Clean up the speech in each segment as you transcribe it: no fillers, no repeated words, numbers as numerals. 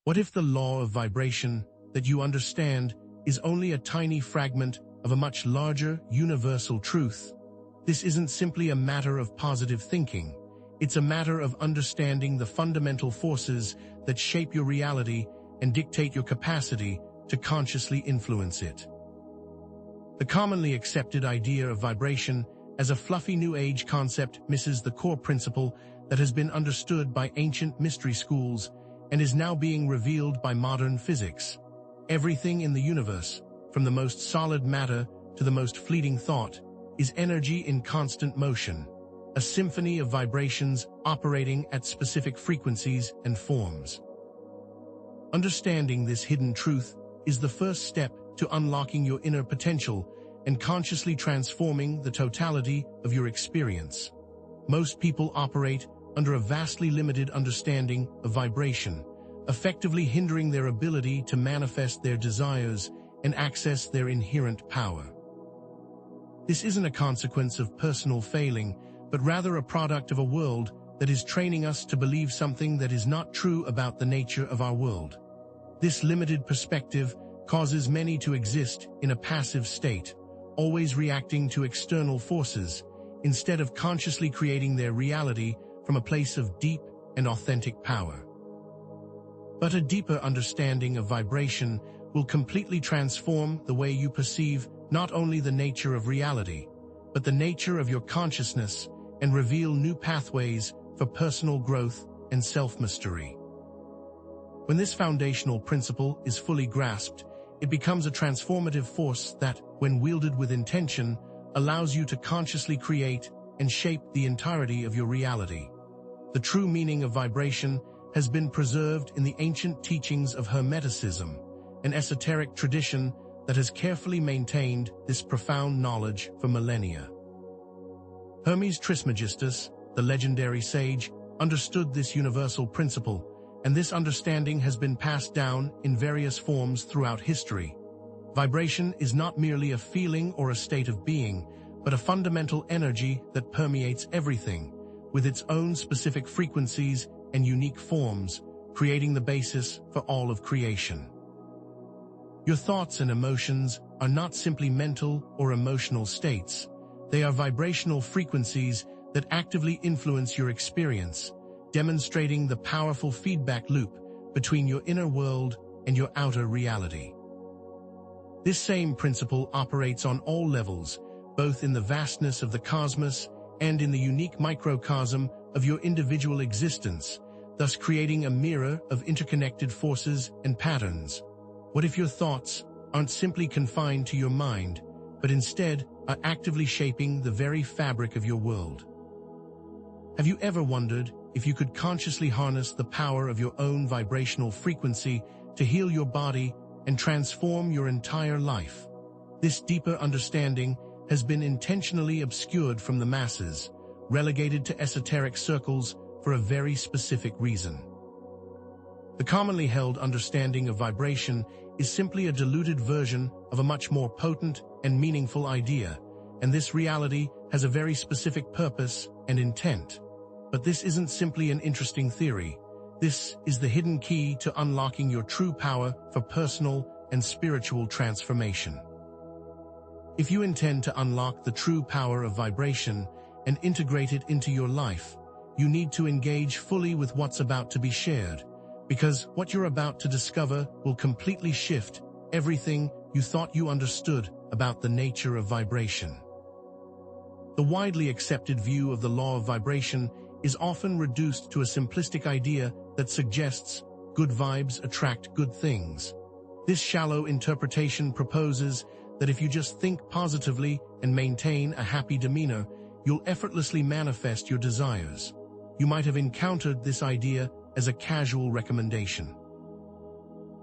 What if the law of vibration that you understand is only a tiny fragment of a much larger, universal truth? This isn't simply a matter of positive thinking. It's a matter of understanding the fundamental forces that shape your reality and dictate your capacity to consciously influence it. The commonly accepted idea of vibration as a fluffy New Age concept misses the core principle that has been understood by ancient mystery schools and is now being revealed by modern physics. Everything in the universe, from the most solid matter to the most fleeting thought, is energy in constant motion, a symphony of vibrations operating at specific frequencies and forms. Understanding this hidden truth is the first step to unlocking your inner potential and consciously transforming the totality of your experience. Most people operate under a vastly limited understanding of vibration, effectively hindering their ability to manifest their desires and access their inherent power. This isn't a consequence of personal failing, but rather a product of a world that is training us to believe something that is not true about the nature of our world. This limited perspective causes many to exist in a passive state, always reacting to external forces, instead of consciously creating their reality from a place of deep and authentic power. But a deeper understanding of vibration will completely transform the way you perceive not only the nature of reality, but the nature of your consciousness, and reveal new pathways for personal growth and self-mastery. When this foundational principle is fully grasped, it becomes a transformative force that, when wielded with intention, allows you to consciously create and shape the entirety of your reality. The true meaning of vibration has been preserved in the ancient teachings of Hermeticism, an esoteric tradition that has carefully maintained this profound knowledge for millennia. Hermes Trismegistus, the legendary sage, understood this universal principle, and this understanding has been passed down in various forms throughout history. Vibration is not merely a feeling or a state of being, but a fundamental energy that permeates everything, with its own specific frequencies and unique forms, creating the basis for all of creation. Your thoughts and emotions are not simply mental or emotional states. They are vibrational frequencies that actively influence your experience, demonstrating the powerful feedback loop between your inner world and your outer reality. This same principle operates on all levels, both in the vastness of the cosmos and in the unique microcosm of your individual existence, thus creating a mirror of interconnected forces and patterns. What if your thoughts aren't simply confined to your mind, but instead are actively shaping the very fabric of your world? Have you ever wondered if you could consciously harness the power of your own vibrational frequency to heal your body and transform your entire life? This deeper understanding has been intentionally obscured from the masses, relegated to esoteric circles for a very specific reason. The commonly held understanding of vibration is simply a diluted version of a much more potent and meaningful idea, and this reality has a very specific purpose and intent. But this isn't simply an interesting theory. This is the hidden key to unlocking your true power for personal and spiritual transformation. If you intend to unlock the true power of vibration and integrate it into your life, you need to engage fully with what's about to be shared, because what you're about to discover will completely shift everything you thought you understood about the nature of vibration. The widely accepted view of the law of vibration is often reduced to a simplistic idea that suggests good vibes attract good things. This shallow interpretation proposes that if you just think positively and maintain a happy demeanor, you'll effortlessly manifest your desires. You might have encountered this idea as a casual recommendation.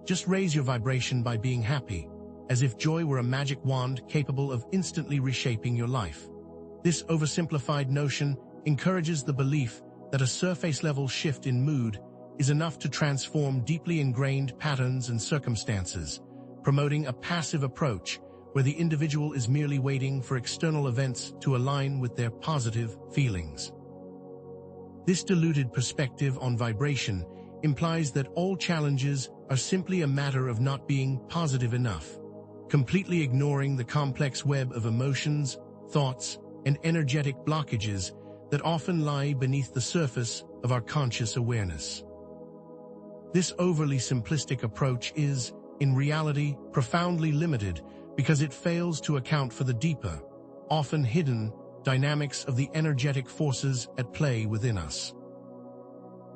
Just raise your vibration by being happy, as if joy were a magic wand capable of instantly reshaping your life. This oversimplified notion encourages the belief that a surface-level shift in mood is enough to transform deeply ingrained patterns and circumstances, promoting a passive approach where the individual is merely waiting for external events to align with their positive feelings. This diluted perspective on vibration implies that all challenges are simply a matter of not being positive enough, completely ignoring the complex web of emotions, thoughts, and energetic blockages that often lie beneath the surface of our conscious awareness. This overly simplistic approach is, in reality, profoundly limited because it fails to account for the deeper, often hidden, dynamics of the energetic forces at play within us.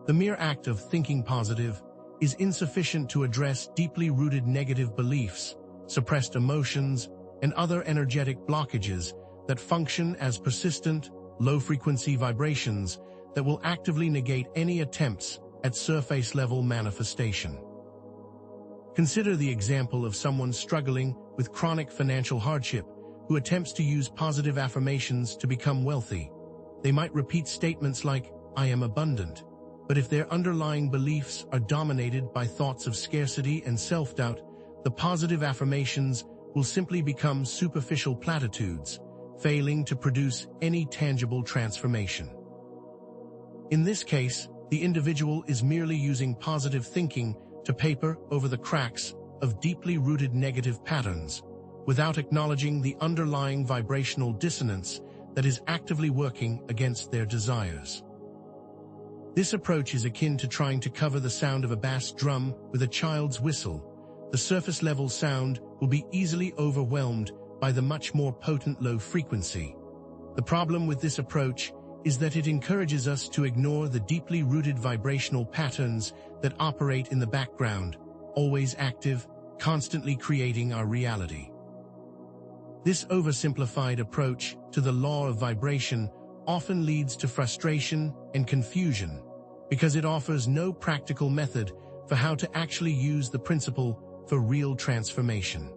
The mere act of thinking positive is insufficient to address deeply rooted negative beliefs, suppressed emotions, and other energetic blockages that function as persistent, low-frequency vibrations that will actively negate any attempts at surface-level manifestation. Consider the example of someone struggling with chronic financial hardship who attempts to use positive affirmations to become wealthy. They might repeat statements like, "I am abundant," but if their underlying beliefs are dominated by thoughts of scarcity and self-doubt, the positive affirmations will simply become superficial platitudes, failing to produce any tangible transformation. In this case, the individual is merely using positive thinking to paper over the cracks of deeply rooted negative patterns, without acknowledging the underlying vibrational dissonance that is actively working against their desires. This approach is akin to trying to cover the sound of a bass drum with a child's whistle. The surface-level sound will be easily overwhelmed by the much more potent low frequency. The problem with this approach is that it encourages us to ignore the deeply rooted vibrational patterns that operate in the background, always active, constantly creating our reality. This oversimplified approach to the law of vibration often leads to frustration and confusion because it offers no practical method for how to actually use the principle for real transformation.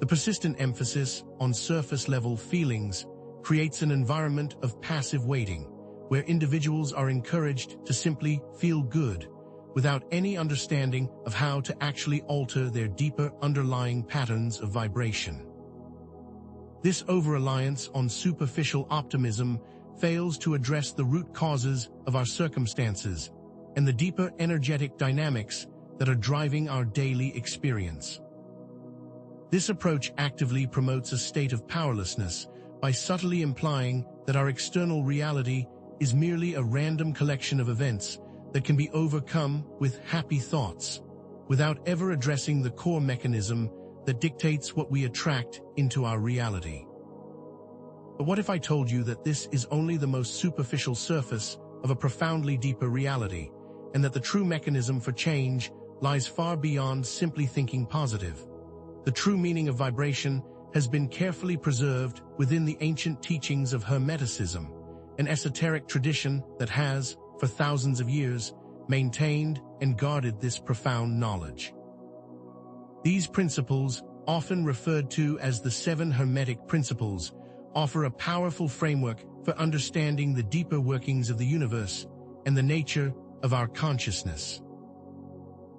The persistent emphasis on surface-level feelings creates an environment of passive waiting, where individuals are encouraged to simply feel good, without any understanding of how to actually alter their deeper underlying patterns of vibration. This over-reliance on superficial optimism fails to address the root causes of our circumstances and the deeper energetic dynamics that are driving our daily experience. This approach actively promotes a state of powerlessness by subtly implying that our external reality is merely a random collection of events that can be overcome with happy thoughts, without ever addressing the core mechanism that dictates what we attract into our reality. But what if I told you that this is only the most superficial surface of a profoundly deeper reality, and that the true mechanism for change lies far beyond simply thinking positive? The true meaning of vibration has been carefully preserved within the ancient teachings of Hermeticism, an esoteric tradition that has, for thousands of years, maintained and guarded this profound knowledge. These principles, often referred to as the 7 Hermetic Principles, offer a powerful framework for understanding the deeper workings of the universe and the nature of our consciousness.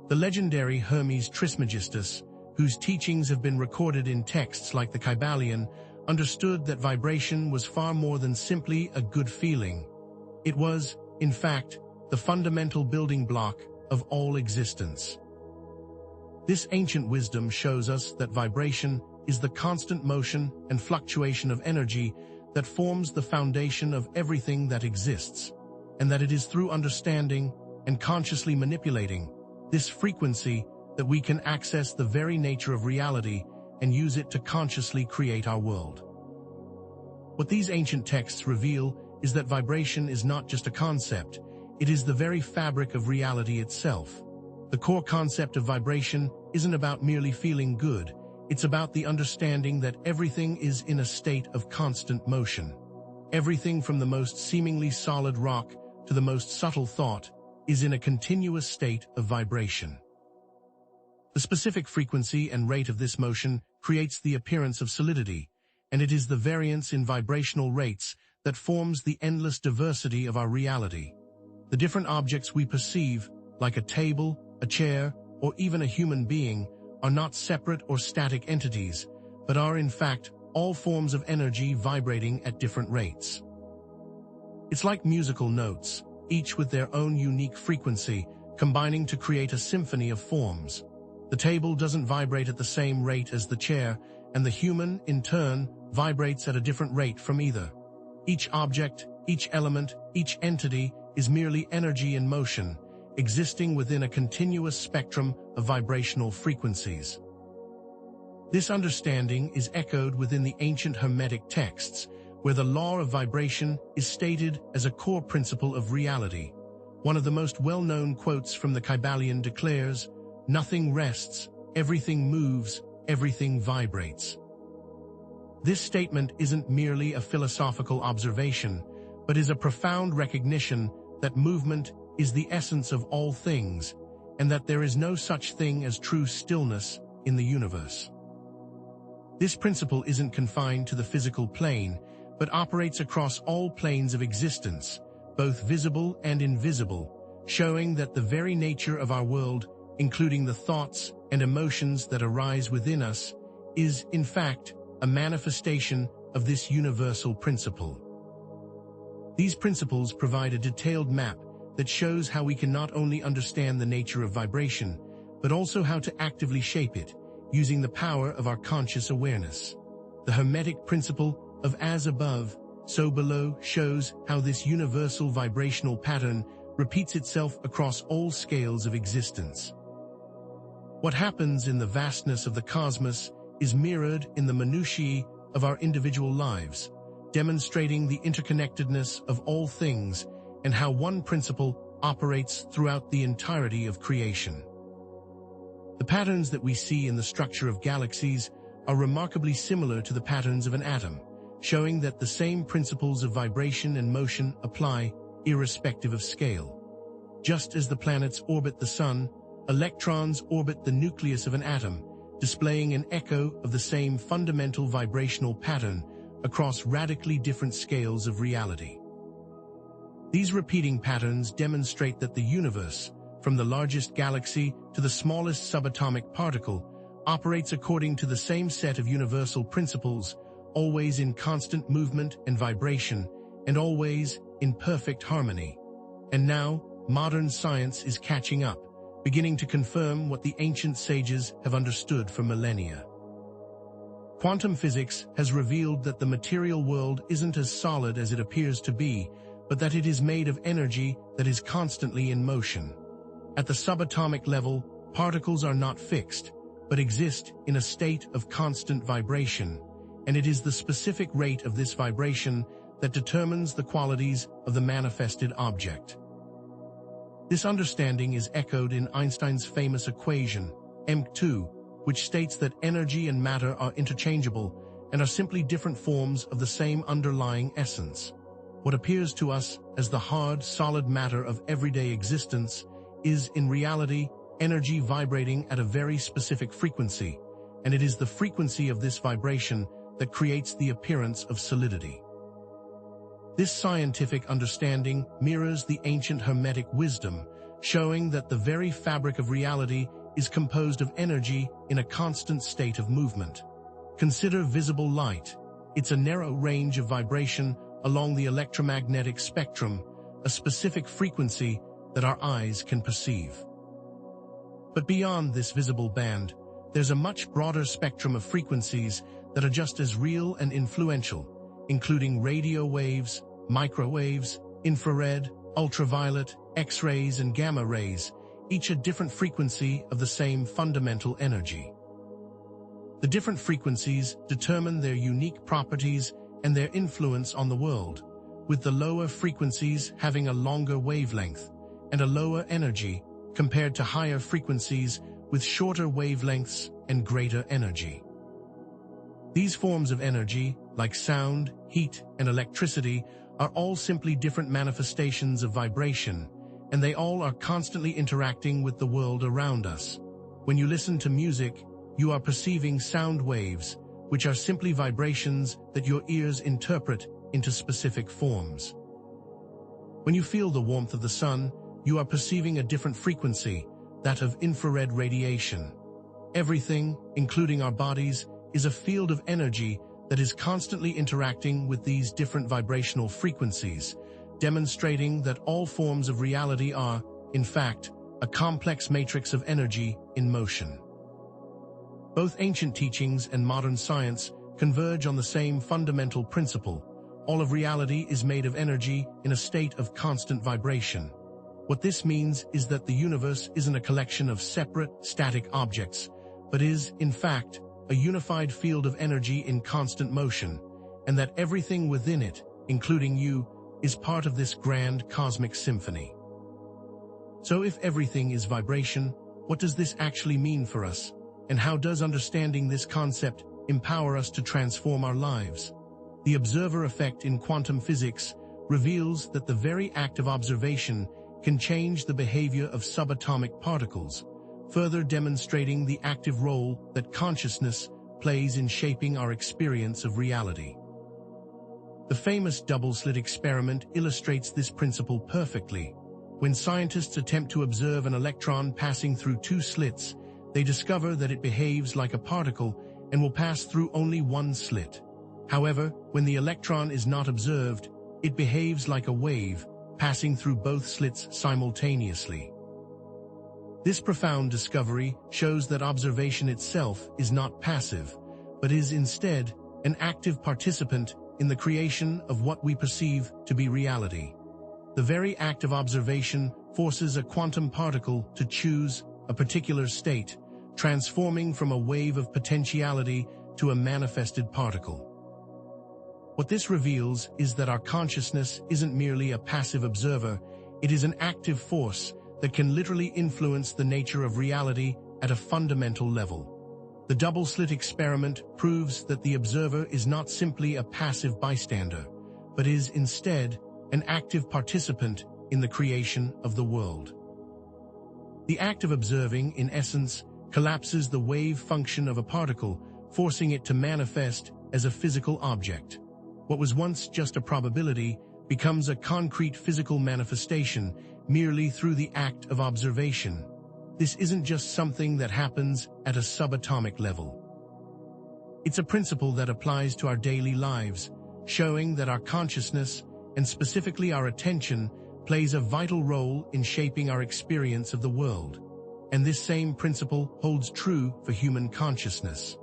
The legendary Hermes Trismegistus, whose teachings have been recorded in texts like the Kybalion, understood that vibration was far more than simply a good feeling. It was, in fact, the fundamental building block of all existence. This ancient wisdom shows us that vibration is the constant motion and fluctuation of energy that forms the foundation of everything that exists, and that it is through understanding and consciously manipulating this frequency that we can access the very nature of reality and use it to consciously create our world. What these ancient texts reveal is that vibration is not just a concept, it is the very fabric of reality itself. The core concept of vibration isn't about merely feeling good, it's about the understanding that everything is in a state of constant motion. Everything from the most seemingly solid rock to the most subtle thought is in a continuous state of vibration. The specific frequency and rate of this motion creates the appearance of solidity, and it is the variance in vibrational rates that forms the endless diversity of our reality. The different objects we perceive, like a table, a chair, or even a human being, are not separate or static entities, but are in fact all forms of energy vibrating at different rates. It's like musical notes, each with their own unique frequency, combining to create a symphony of forms. The table doesn't vibrate at the same rate as the chair, and the human, in turn, vibrates at a different rate from either. Each object, each element, each entity is merely energy in motion, existing within a continuous spectrum of vibrational frequencies. This understanding is echoed within the ancient Hermetic texts, where the law of vibration is stated as a core principle of reality. One of the most well-known quotes from the Kybalion declares, "Nothing rests, everything moves, everything vibrates." This statement isn't merely a philosophical observation, but is a profound recognition that movement is the essence of all things, and that there is no such thing as true stillness in the universe. This principle isn't confined to the physical plane, but operates across all planes of existence, both visible and invisible, showing that the very nature of our world, including the thoughts and emotions that arise within us, is, in fact, a manifestation of this universal principle. These principles provide a detailed map that shows how we can not only understand the nature of vibration, but also how to actively shape it, using the power of our conscious awareness. The Hermetic principle of as above, so below shows how this universal vibrational pattern repeats itself across all scales of existence. What happens in the vastness of the cosmos is mirrored in the minutiae of our individual lives, demonstrating the interconnectedness of all things and how one principle operates throughout the entirety of creation. The patterns that we see in the structure of galaxies are remarkably similar to the patterns of an atom, showing that the same principles of vibration and motion apply irrespective of scale. Just as the planets orbit the sun, electrons orbit the nucleus of an atom, displaying an echo of the same fundamental vibrational pattern across radically different scales of reality. These repeating patterns demonstrate that the universe, from the largest galaxy to the smallest subatomic particle, operates according to the same set of universal principles, always in constant movement and vibration, and always in perfect harmony. And now, modern science is catching up, beginning to confirm what the ancient sages have understood for millennia. Quantum physics has revealed that the material world isn't as solid as it appears to be, but that it is made of energy that is constantly in motion. At the subatomic level, particles are not fixed, but exist in a state of constant vibration, and it is the specific rate of this vibration that determines the qualities of the manifested object. This understanding is echoed in Einstein's famous equation, mc2, which states that energy and matter are interchangeable and are simply different forms of the same underlying essence. What appears to us as the hard, solid matter of everyday existence is, in reality, energy vibrating at a very specific frequency, and it is the frequency of this vibration that creates the appearance of solidity. This scientific understanding mirrors the ancient Hermetic wisdom, showing that the very fabric of reality is composed of energy in a constant state of movement. Consider visible light. It's a narrow range of vibration along the electromagnetic spectrum, a specific frequency that our eyes can perceive. But beyond this visible band, there's a much broader spectrum of frequencies that are just as real and influential, including radio waves, microwaves, infrared, ultraviolet, X-rays, and gamma rays, each a different frequency of the same fundamental energy. The different frequencies determine their unique properties and their influence on the world, with the lower frequencies having a longer wavelength and a lower energy compared to higher frequencies with shorter wavelengths and greater energy. These forms of energy, like sound, heat, and electricity, are all simply different manifestations of vibration, and they all are constantly interacting with the world around us. When you listen to music, you are perceiving sound waves, which are simply vibrations that your ears interpret into specific forms. When you feel the warmth of the sun, you are perceiving a different frequency, that of infrared radiation. Everything, including our bodies, is a field of energy that is constantly interacting with these different vibrational frequencies, demonstrating that all forms of reality are, in fact, a complex matrix of energy in motion. Both ancient teachings and modern science converge on the same fundamental principle. All of reality is made of energy in a state of constant vibration. What this means is that the universe isn't a collection of separate, static objects, but is, in fact, a unified field of energy in constant motion, and that everything within it, including you, is part of this grand cosmic symphony. So if everything is vibration, what does this actually mean for us? And how does understanding this concept empower us to transform our lives? The observer effect in quantum physics reveals that the very act of observation can change the behavior of subatomic particles, further demonstrating the active role that consciousness plays in shaping our experience of reality. The famous double-slit experiment illustrates this principle perfectly. When scientists attempt to observe an electron passing through two slits, they discover that it behaves like a particle and will pass through only one slit. However, when the electron is not observed, it behaves like a wave, passing through both slits simultaneously. This profound discovery shows that observation itself is not passive, but is instead an active participant in the creation of what we perceive to be reality. The very act of observation forces a quantum particle to choose a particular state, transforming from a wave of potentiality to a manifested particle. What this reveals is that our consciousness isn't merely a passive observer, it is an active force that can literally influence the nature of reality at a fundamental level. The double-slit experiment proves that the observer is not simply a passive bystander, but is instead an active participant in the creation of the world. The act of observing, in essence, collapses the wave function of a particle, forcing it to manifest as a physical object. What was once just a probability becomes a concrete physical manifestation merely through the act of observation. This isn't just something that happens at a subatomic level. It's a principle that applies to our daily lives, showing that our consciousness, and specifically our attention, plays a vital role in shaping our experience of the world. And this same principle holds true for human consciousness.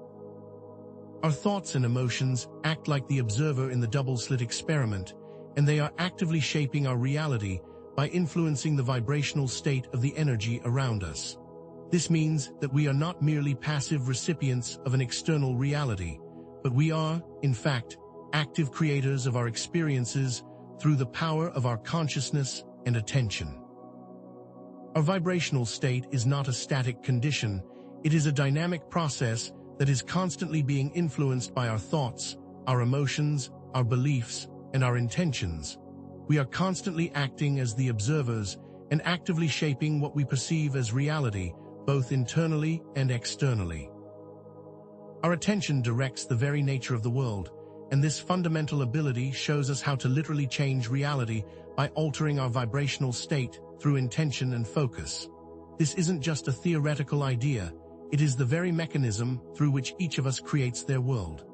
Our thoughts and emotions act like the observer in the double-slit experiment, and they are actively shaping our reality by influencing the vibrational state of the energy around us. This means that we are not merely passive recipients of an external reality, but we are, in fact, active creators of our experiences through the power of our consciousness and attention. Our vibrational state is not a static condition, it is a dynamic process that is constantly being influenced by our thoughts, our emotions, our beliefs, and our intentions. We are constantly acting as the observers and actively shaping what we perceive as reality, both internally and externally. Our attention directs the very nature of the world, and this fundamental ability shows us how to literally change reality by altering our vibrational state through intention and focus. This isn't just a theoretical idea, it is the very mechanism through which each of us creates their world.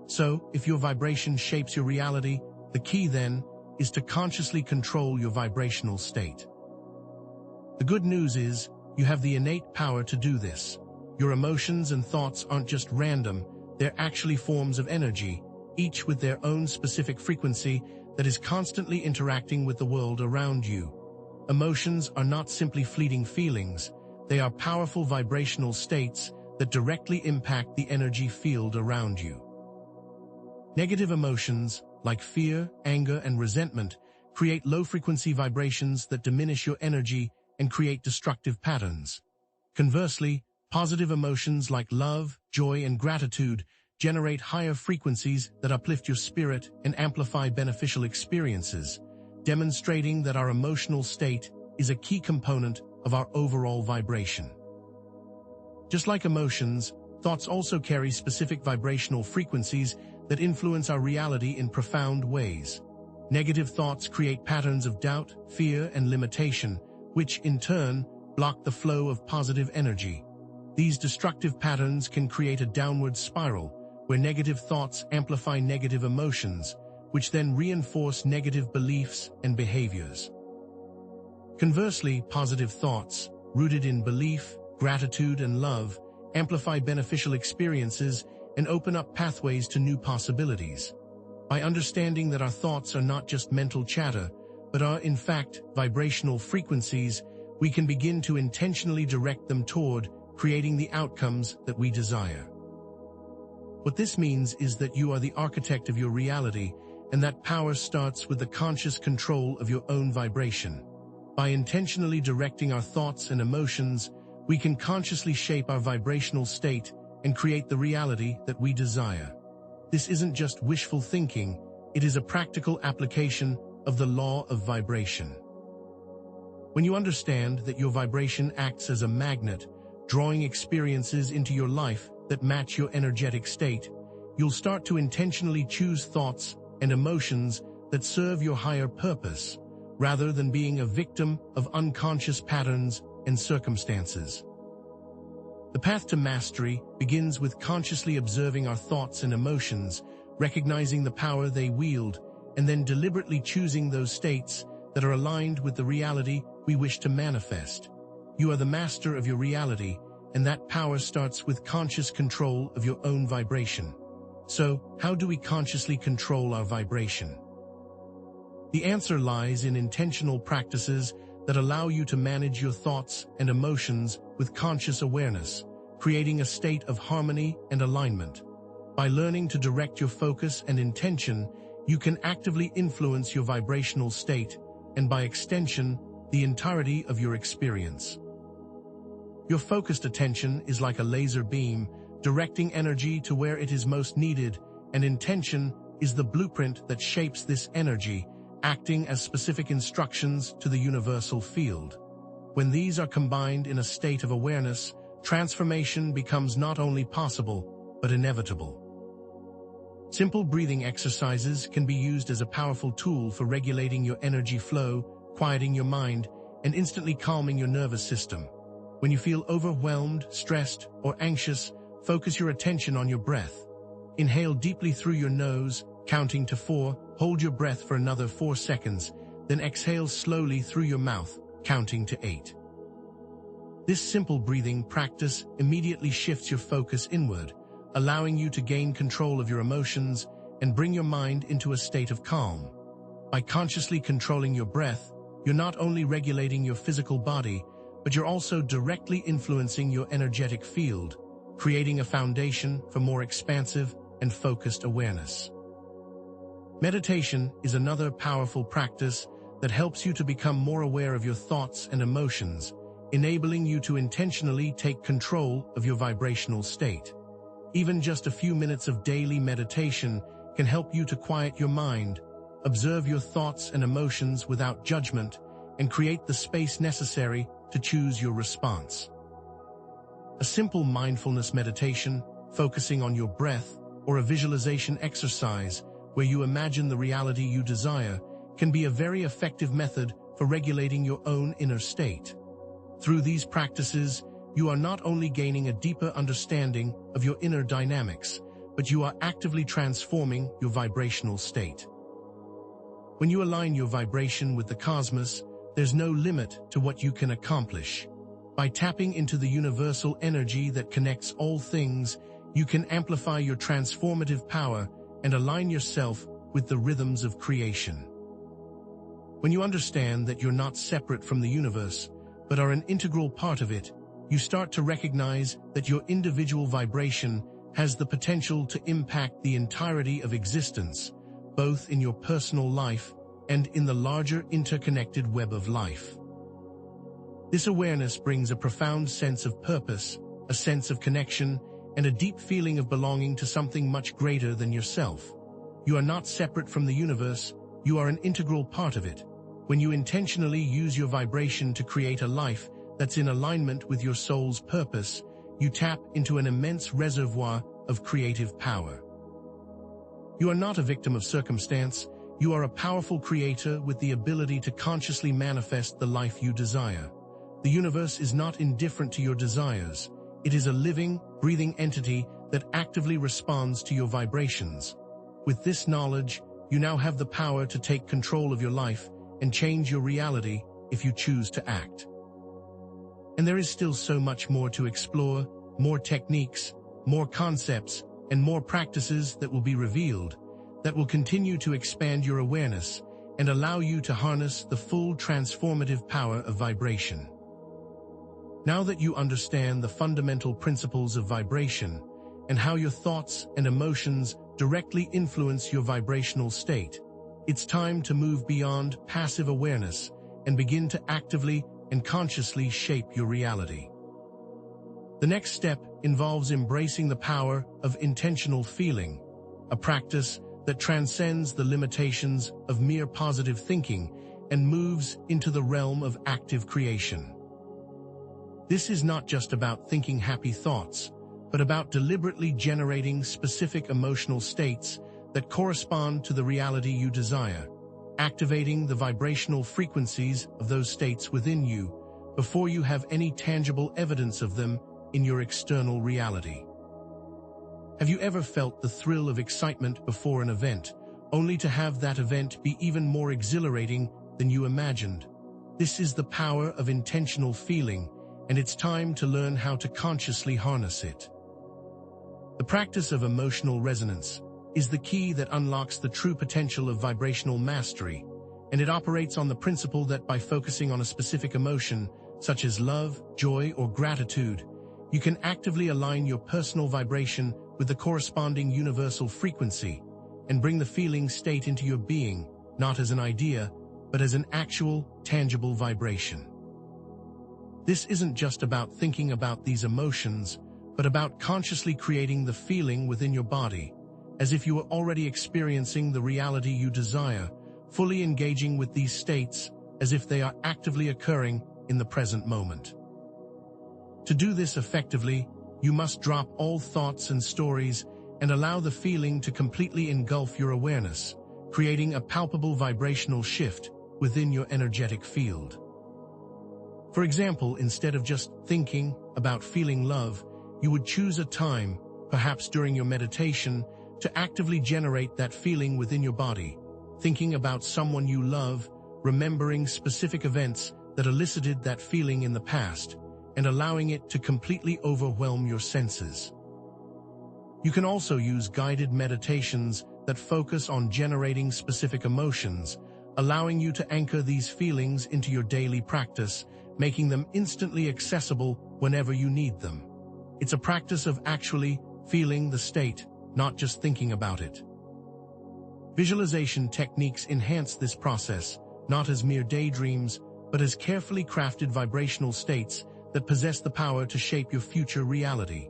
So, if your vibration shapes your reality, the key then is to consciously control your vibrational state. The good news is, you have the innate power to do this. Your emotions and thoughts aren't just random, they're actually forms of energy, each with their own specific frequency that is constantly interacting with the world around you. Emotions are not simply fleeting feelings, they are powerful vibrational states that directly impact the energy field around you. Negative emotions, like fear, anger, and resentment, create low-frequency vibrations that diminish your energy and create destructive patterns. Conversely, positive emotions like love, joy, and gratitude generate higher frequencies that uplift your spirit and amplify beneficial experiences, demonstrating that our emotional state is a key component of our overall vibration. Just like emotions, thoughts also carry specific vibrational frequencies that influence our reality in profound ways. Negative thoughts create patterns of doubt, fear, and limitation, which, in turn, block the flow of positive energy. These destructive patterns can create a downward spiral, where negative thoughts amplify negative emotions, which then reinforce negative beliefs and behaviors. Conversely, positive thoughts, rooted in belief, gratitude, and love, amplify beneficial experiences and open up pathways to new possibilities. By understanding that our thoughts are not just mental chatter, but are in fact vibrational frequencies, we can begin to intentionally direct them toward creating the outcomes that we desire. What this means is that you are the architect of your reality, and that power starts with the conscious control of your own vibration. By intentionally directing our thoughts and emotions, we can consciously shape our vibrational state and create the reality that we desire. This isn't just wishful thinking, it is a practical application of the law of vibration. When you understand that your vibration acts as a magnet, drawing experiences into your life that match your energetic state, you'll start to intentionally choose thoughts and emotions that serve your higher purpose, rather than being a victim of unconscious patterns and circumstances. The path to mastery begins with consciously observing our thoughts and emotions, recognizing the power they wield, and then deliberately choosing those states that are aligned with the reality we wish to manifest. You are the master of your reality, and that power starts with conscious control of your own vibration. So, how do we consciously control our vibration? The answer lies in intentional practices that allow you to manage your thoughts and emotions with conscious awareness, creating a state of harmony and alignment. By learning to direct your focus and intention, you can actively influence your vibrational state, and by extension, the entirety of your experience. Your focused attention is like a laser beam, directing energy to where it is most needed, and intention is the blueprint that shapes this energy, acting as specific instructions to the universal field. When these are combined in a state of awareness, transformation becomes not only possible, but inevitable. Simple breathing exercises can be used as a powerful tool for regulating your energy flow, quieting your mind, and instantly calming your nervous system. When you feel overwhelmed, stressed, or anxious, focus your attention on your breath. Inhale deeply through your nose, counting to 4, hold your breath for another 4 seconds, then exhale slowly through your mouth, counting to 8. This simple breathing practice immediately shifts your focus inward, allowing you to gain control of your emotions and bring your mind into a state of calm. By consciously controlling your breath, you're not only regulating your physical body, but you're also directly influencing your energetic field, creating a foundation for more expansive and focused awareness. Meditation is another powerful practice that helps you to become more aware of your thoughts and emotions, enabling you to intentionally take control of your vibrational state. Even just a few minutes of daily meditation can help you to quiet your mind, observe your thoughts and emotions without judgment, and create the space necessary to choose your response. A simple mindfulness meditation, focusing on your breath, or a visualization exercise where you imagine the reality you desire, can be a very effective method for regulating your own inner state. Through these practices, you are not only gaining a deeper understanding of your inner dynamics, but you are actively transforming your vibrational state. When you align your vibration with the cosmos, there's no limit to what you can accomplish. By tapping into the universal energy that connects all things, you can amplify your transformative power and align yourself with the rhythms of creation. When you understand that you're not separate from the universe, but are an integral part of it, you start to recognize that your individual vibration has the potential to impact the entirety of existence, both in your personal life and in the larger interconnected web of life. This awareness brings a profound sense of purpose, a sense of connection, and a deep feeling of belonging to something much greater than yourself. You are not separate from the universe, you are an integral part of it. When you intentionally use your vibration to create a life that's in alignment with your soul's purpose, you tap into an immense reservoir of creative power. You are not a victim of circumstance, you are a powerful creator with the ability to consciously manifest the life you desire. The universe is not indifferent to your desires. It is a living, breathing entity that actively responds to your vibrations. With this knowledge, you now have the power to take control of your life and change your reality if you choose to act. And there is still so much more to explore, more techniques, more concepts, and more practices that will be revealed, that will continue to expand your awareness and allow you to harness the full transformative power of vibration. Now that you understand the fundamental principles of vibration and how your thoughts and emotions directly influence your vibrational state, it's time to move beyond passive awareness and begin to actively and consciously shape your reality. The next step involves embracing the power of intentional feeling, a practice that transcends the limitations of mere positive thinking and moves into the realm of active creation. This is not just about thinking happy thoughts, but about deliberately generating specific emotional states that correspond to the reality you desire, activating the vibrational frequencies of those states within you before you have any tangible evidence of them in your external reality. Have you ever felt the thrill of excitement before an event, only to have that event be even more exhilarating than you imagined? This is the power of intentional feeling, and it's time to learn how to consciously harness it. The practice of emotional resonance is the key that unlocks the true potential of vibrational mastery, and it operates on the principle that by focusing on a specific emotion, such as love, joy, or gratitude, you can actively align your personal vibration with the corresponding universal frequency and bring the feeling state into your being, not as an idea, but as an actual, tangible vibration. This isn't just about thinking about these emotions, but about consciously creating the feeling within your body, as if you were already experiencing the reality you desire, fully engaging with these states as if they are actively occurring in the present moment. To do this effectively, you must drop all thoughts and stories and allow the feeling to completely engulf your awareness, creating a palpable vibrational shift within your energetic field. For example, instead of just thinking about feeling love, you would choose a time, perhaps during your meditation, to actively generate that feeling within your body, thinking about someone you love, remembering specific events that elicited that feeling in the past, and allowing it to completely overwhelm your senses. You can also use guided meditations that focus on generating specific emotions, allowing you to anchor these feelings into your daily practice, making them instantly accessible whenever you need them. It's a practice of actually feeling the state, not just thinking about it. Visualization techniques enhance this process, not as mere daydreams, but as carefully crafted vibrational states that possess the power to shape your future reality.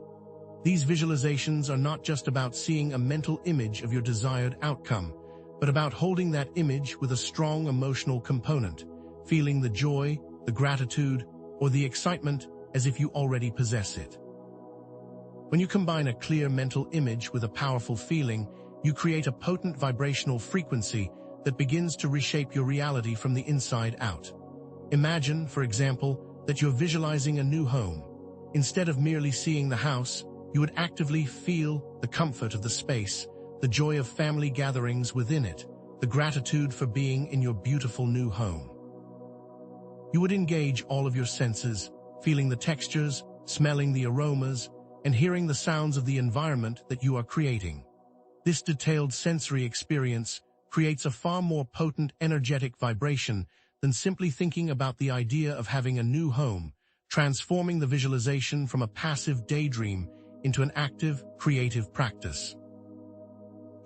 These visualizations are not just about seeing a mental image of your desired outcome, but about holding that image with a strong emotional component, feeling the joy, the gratitude, or the excitement as if you already possess it. When you combine a clear mental image with a powerful feeling, you create a potent vibrational frequency that begins to reshape your reality from the inside out. Imagine, for example, that you're visualizing a new home. Instead of merely seeing the house, you would actively feel the comfort of the space, the joy of family gatherings within it, the gratitude for being in your beautiful new home. You would engage all of your senses, feeling the textures, smelling the aromas, and hearing the sounds of the environment that you are creating. This detailed sensory experience creates a far more potent energetic vibration than simply thinking about the idea of having a new home, transforming the visualization from a passive daydream into an active, creative practice.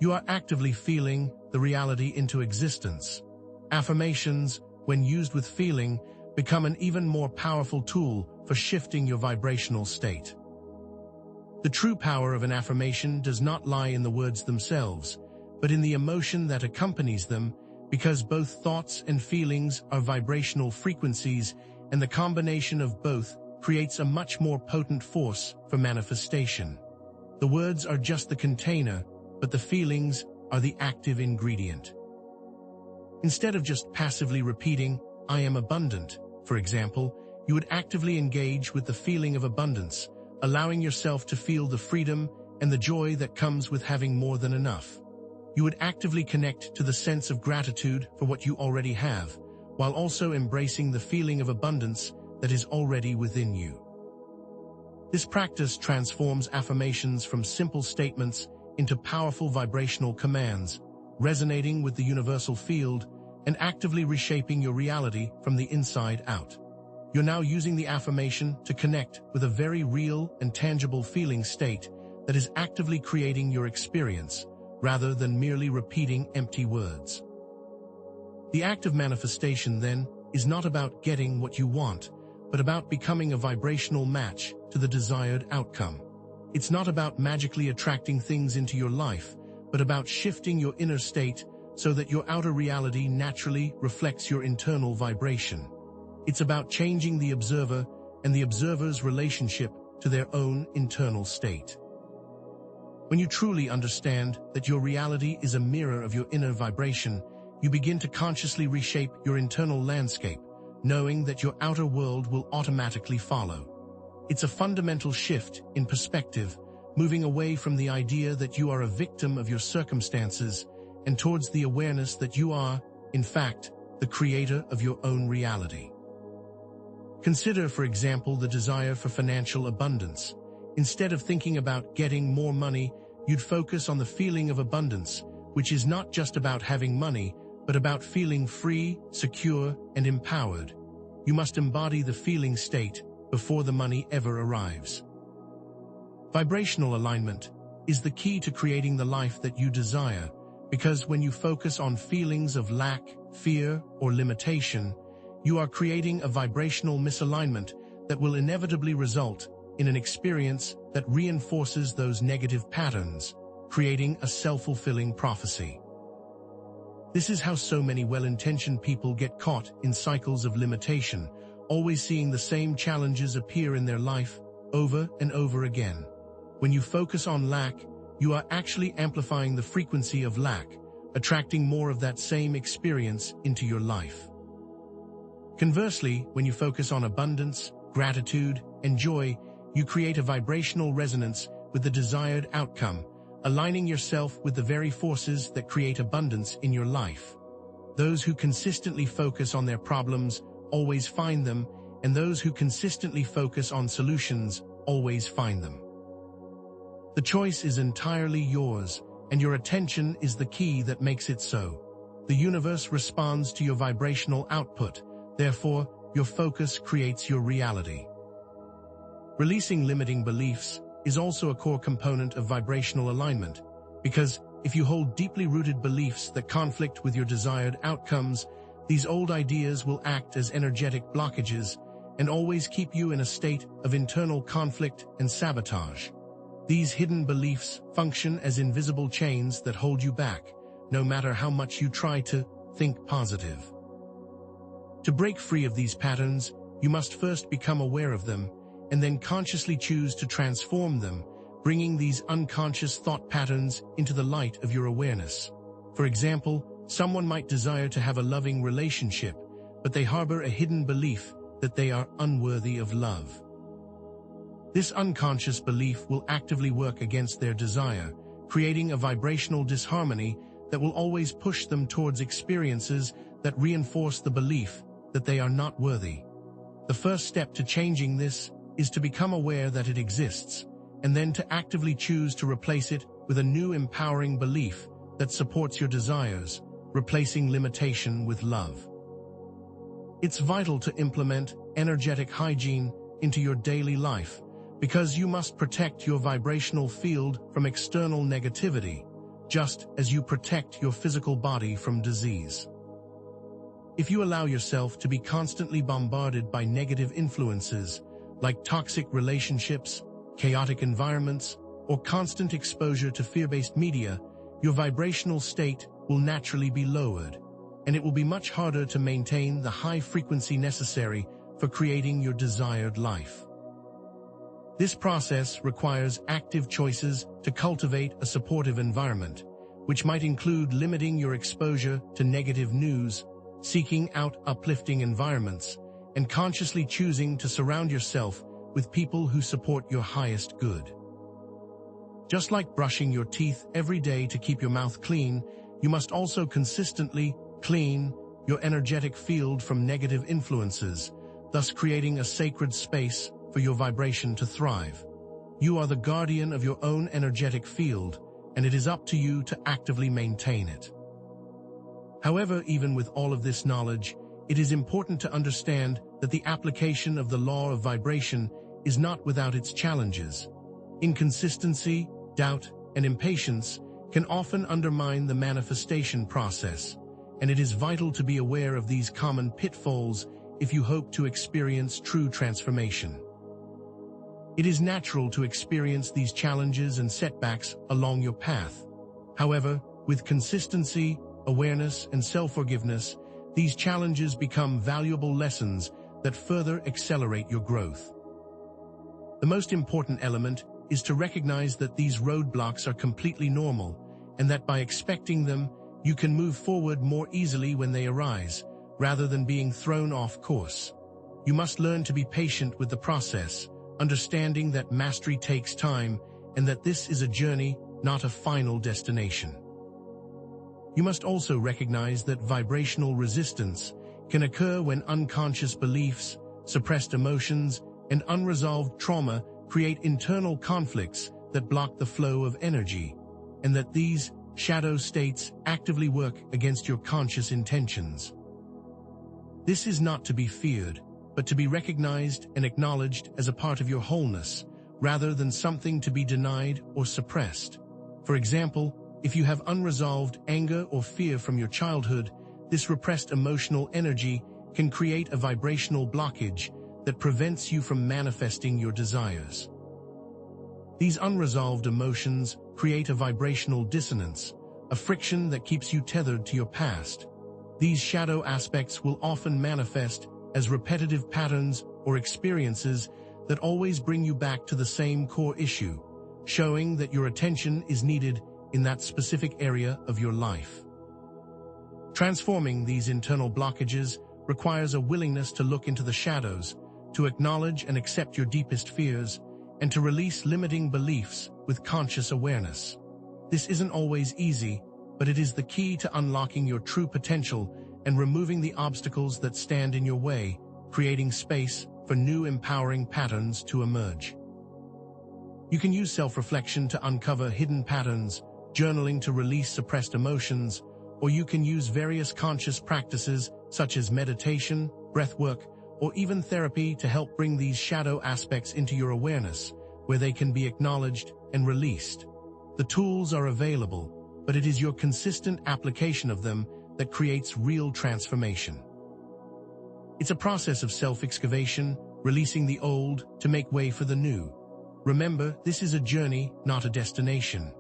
You are actively feeling the reality into existence. Affirmations, when used with feeling, become an even more powerful tool for shifting your vibrational state. The true power of an affirmation does not lie in the words themselves, but in the emotion that accompanies them, because both thoughts and feelings are vibrational frequencies, and the combination of both creates a much more potent force for manifestation. The words are just the container, but the feelings are the active ingredient. Instead of just passively repeating, "I am abundant," for example, you would actively engage with the feeling of abundance, allowing yourself to feel the freedom and the joy that comes with having more than enough. You would actively connect to the sense of gratitude for what you already have, while also embracing the feeling of abundance that is already within you. This practice transforms affirmations from simple statements into powerful vibrational commands, resonating with the universal field and actively reshaping your reality from the inside out. You're now using the affirmation to connect with a very real and tangible feeling state that is actively creating your experience, rather than merely repeating empty words. The act of manifestation, then, is not about getting what you want, but about becoming a vibrational match to the desired outcome. It's not about magically attracting things into your life, but about shifting your inner state so that your outer reality naturally reflects your internal vibration. It's about changing the observer and the observer's relationship to their own internal state. When you truly understand that your reality is a mirror of your inner vibration, you begin to consciously reshape your internal landscape, knowing that your outer world will automatically follow. It's a fundamental shift in perspective, moving away from the idea that you are a victim of your circumstances and towards the awareness that you are, in fact, the creator of your own reality. Consider, for example, the desire for financial abundance. Instead of thinking about getting more money, you'd focus on the feeling of abundance, which is not just about having money, but about feeling free, secure, and empowered. You must embody the feeling state before the money ever arrives. Vibrational alignment is the key to creating the life that you desire, because when you focus on feelings of lack, fear, or limitation, you are creating a vibrational misalignment that will inevitably result in an experience that reinforces those negative patterns, creating a self-fulfilling prophecy. This is how so many well-intentioned people get caught in cycles of limitation, always seeing the same challenges appear in their life over and over again. When you focus on lack, you are actually amplifying the frequency of lack, attracting more of that same experience into your life. Conversely, when you focus on abundance, gratitude, and joy, you create a vibrational resonance with the desired outcome, aligning yourself with the very forces that create abundance in your life. Those who consistently focus on their problems always find them, and those who consistently focus on solutions always find them. The choice is entirely yours, and your attention is the key that makes it so. The universe responds to your vibrational output, therefore, your focus creates your reality. Releasing limiting beliefs is also a core component of vibrational alignment, because if you hold deeply rooted beliefs that conflict with your desired outcomes, these old ideas will act as energetic blockages and always keep you in a state of internal conflict and sabotage. These hidden beliefs function as invisible chains that hold you back, no matter how much you try to think positive. To break free of these patterns, you must first become aware of them, and then consciously choose to transform them, bringing these unconscious thought patterns into the light of your awareness. For example, someone might desire to have a loving relationship, but they harbor a hidden belief that they are unworthy of love. This unconscious belief will actively work against their desire, creating a vibrational disharmony that will always push them towards experiences that reinforce the belief that they are not worthy. The first step to changing this is to become aware that it exists, and then to actively choose to replace it with a new empowering belief that supports your desires, replacing limitation with love. It's vital to implement energetic hygiene into your daily life, because you must protect your vibrational field from external negativity, just as you protect your physical body from disease. If you allow yourself to be constantly bombarded by negative influences, like toxic relationships, chaotic environments, or constant exposure to fear-based media, your vibrational state will naturally be lowered, and it will be much harder to maintain the high frequency necessary for creating your desired life. This process requires active choices to cultivate a supportive environment, which might include limiting your exposure to negative news, seeking out uplifting environments, and consciously choosing to surround yourself with people who support your highest good. Just like brushing your teeth every day to keep your mouth clean, you must also consistently clean your energetic field from negative influences, thus creating a sacred space for your vibration to thrive. You are the guardian of your own energetic field, and it is up to you to actively maintain it. However, even with all of this knowledge, it is important to understand that the application of the law of vibration is not without its challenges. Inconsistency, doubt, and impatience can often undermine the manifestation process, and it is vital to be aware of these common pitfalls if you hope to experience true transformation. It is natural to experience these challenges and setbacks along your path. However, with consistency, awareness, and self-forgiveness, these challenges become valuable lessons that further accelerate your growth. The most important element is to recognize that these roadblocks are completely normal, and that by expecting them, you can move forward more easily when they arise, rather than being thrown off course. You must learn to be patient with the process, understanding that mastery takes time and that this is a journey, not a final destination. You must also recognize that vibrational resistance can occur when unconscious beliefs, suppressed emotions, and unresolved trauma create internal conflicts that block the flow of energy, and that these shadow states actively work against your conscious intentions. This is not to be feared, but to be recognized and acknowledged as a part of your wholeness, rather than something to be denied or suppressed. For example, if you have unresolved anger or fear from your childhood, this repressed emotional energy can create a vibrational blockage that prevents you from manifesting your desires. These unresolved emotions create a vibrational dissonance, a friction that keeps you tethered to your past. These shadow aspects will often manifest as repetitive patterns or experiences that always bring you back to the same core issue, showing that your attention is needed in that specific area of your life. Transforming these internal blockages requires a willingness to look into the shadows, to acknowledge and accept your deepest fears, and to release limiting beliefs with conscious awareness. This isn't always easy, but it is the key to unlocking your true potential and removing the obstacles that stand in your way, creating space for new empowering patterns to emerge. You can use self-reflection to uncover hidden patterns, journaling to release suppressed emotions, or you can use various conscious practices such as meditation, breathwork, or even therapy to help bring these shadow aspects into your awareness, where they can be acknowledged and released. The tools are available, but it is your consistent application of them that creates real transformation. It's a process of self-excavation, releasing the old to make way for the new. Remember, this is a journey, not a destination.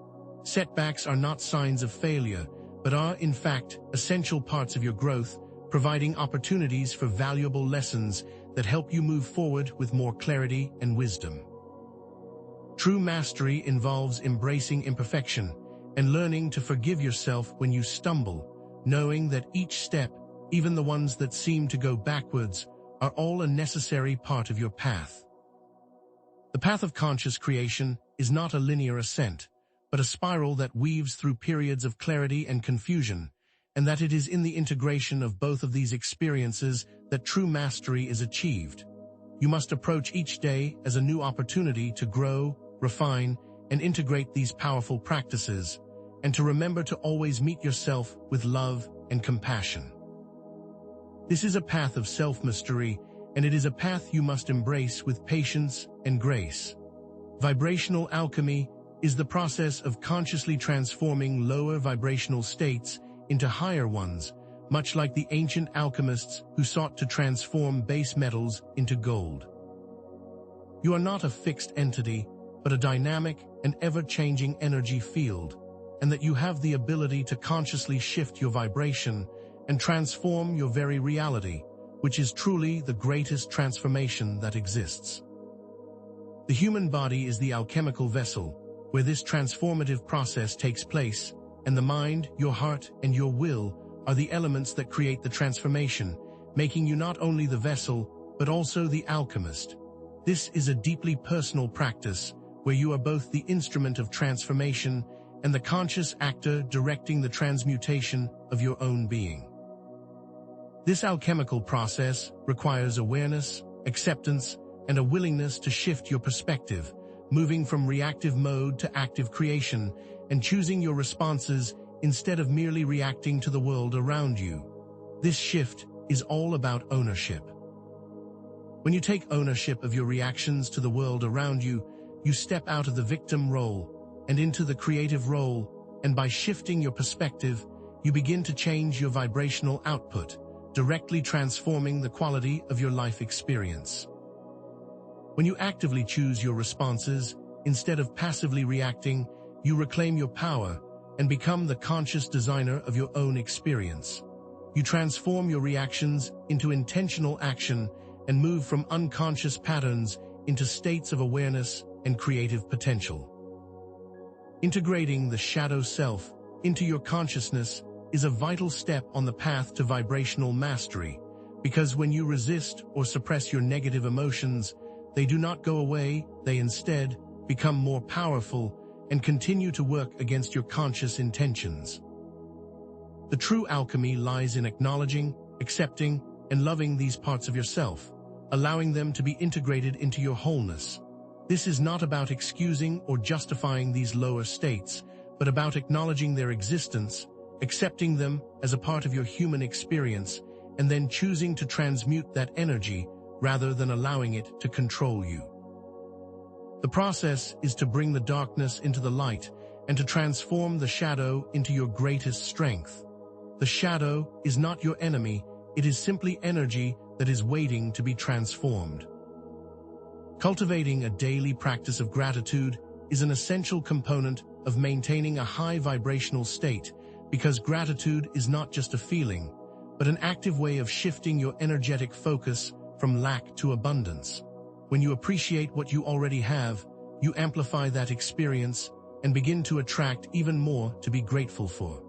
Setbacks are not signs of failure, but are, in fact, essential parts of your growth, providing opportunities for valuable lessons that help you move forward with more clarity and wisdom. True mastery involves embracing imperfection and learning to forgive yourself when you stumble, knowing that each step, even the ones that seem to go backwards, are all a necessary part of your path. The path of conscious creation is not a linear ascent, but a spiral that weaves through periods of clarity and confusion, and that it is in the integration of both of these experiences that true mastery is achieved. You must approach each day as a new opportunity to grow, refine, and integrate these powerful practices, and to remember to always meet yourself with love and compassion. This is a path of self-mastery, and it is a path you must embrace with patience and grace. Vibrational alchemy is the process of consciously transforming lower vibrational states into higher ones, much like the ancient alchemists who sought to transform base metals into gold. You are not a fixed entity, but a dynamic and ever-changing energy field, and that you have the ability to consciously shift your vibration and transform your very reality, which is truly the greatest transformation that exists. The human body is the alchemical vessel where this transformative process takes place, and the mind, your heart, and your will are the elements that create the transformation, making you not only the vessel, but also the alchemist. This is a deeply personal practice where you are both the instrument of transformation and the conscious actor directing the transmutation of your own being. This alchemical process requires awareness, acceptance, and a willingness to shift your perspective, moving from reactive mode to active creation and choosing your responses instead of merely reacting to the world around you. This shift is all about ownership. When you take ownership of your reactions to the world around you, you step out of the victim role and into the creative role, and by shifting your perspective, you begin to change your vibrational output, directly transforming the quality of your life experience. When you actively choose your responses, instead of passively reacting, you reclaim your power and become the conscious designer of your own experience. You transform your reactions into intentional action and move from unconscious patterns into states of awareness and creative potential. Integrating the shadow self into your consciousness is a vital step on the path to vibrational mastery, because when you resist or suppress your negative emotions, they do not go away, they instead become more powerful and continue to work against your conscious intentions. The true alchemy lies in acknowledging, accepting, and loving these parts of yourself, allowing them to be integrated into your wholeness. This is not about excusing or justifying these lower states, but about acknowledging their existence, accepting them as a part of your human experience, and then choosing to transmute that energy rather than allowing it to control you. The process is to bring the darkness into the light and to transform the shadow into your greatest strength. The shadow is not your enemy, it is simply energy that is waiting to be transformed. Cultivating a daily practice of gratitude is an essential component of maintaining a high vibrational state, because gratitude is not just a feeling, but an active way of shifting your energetic focus from lack to abundance. When you appreciate what you already have, you amplify that experience and begin to attract even more to be grateful for.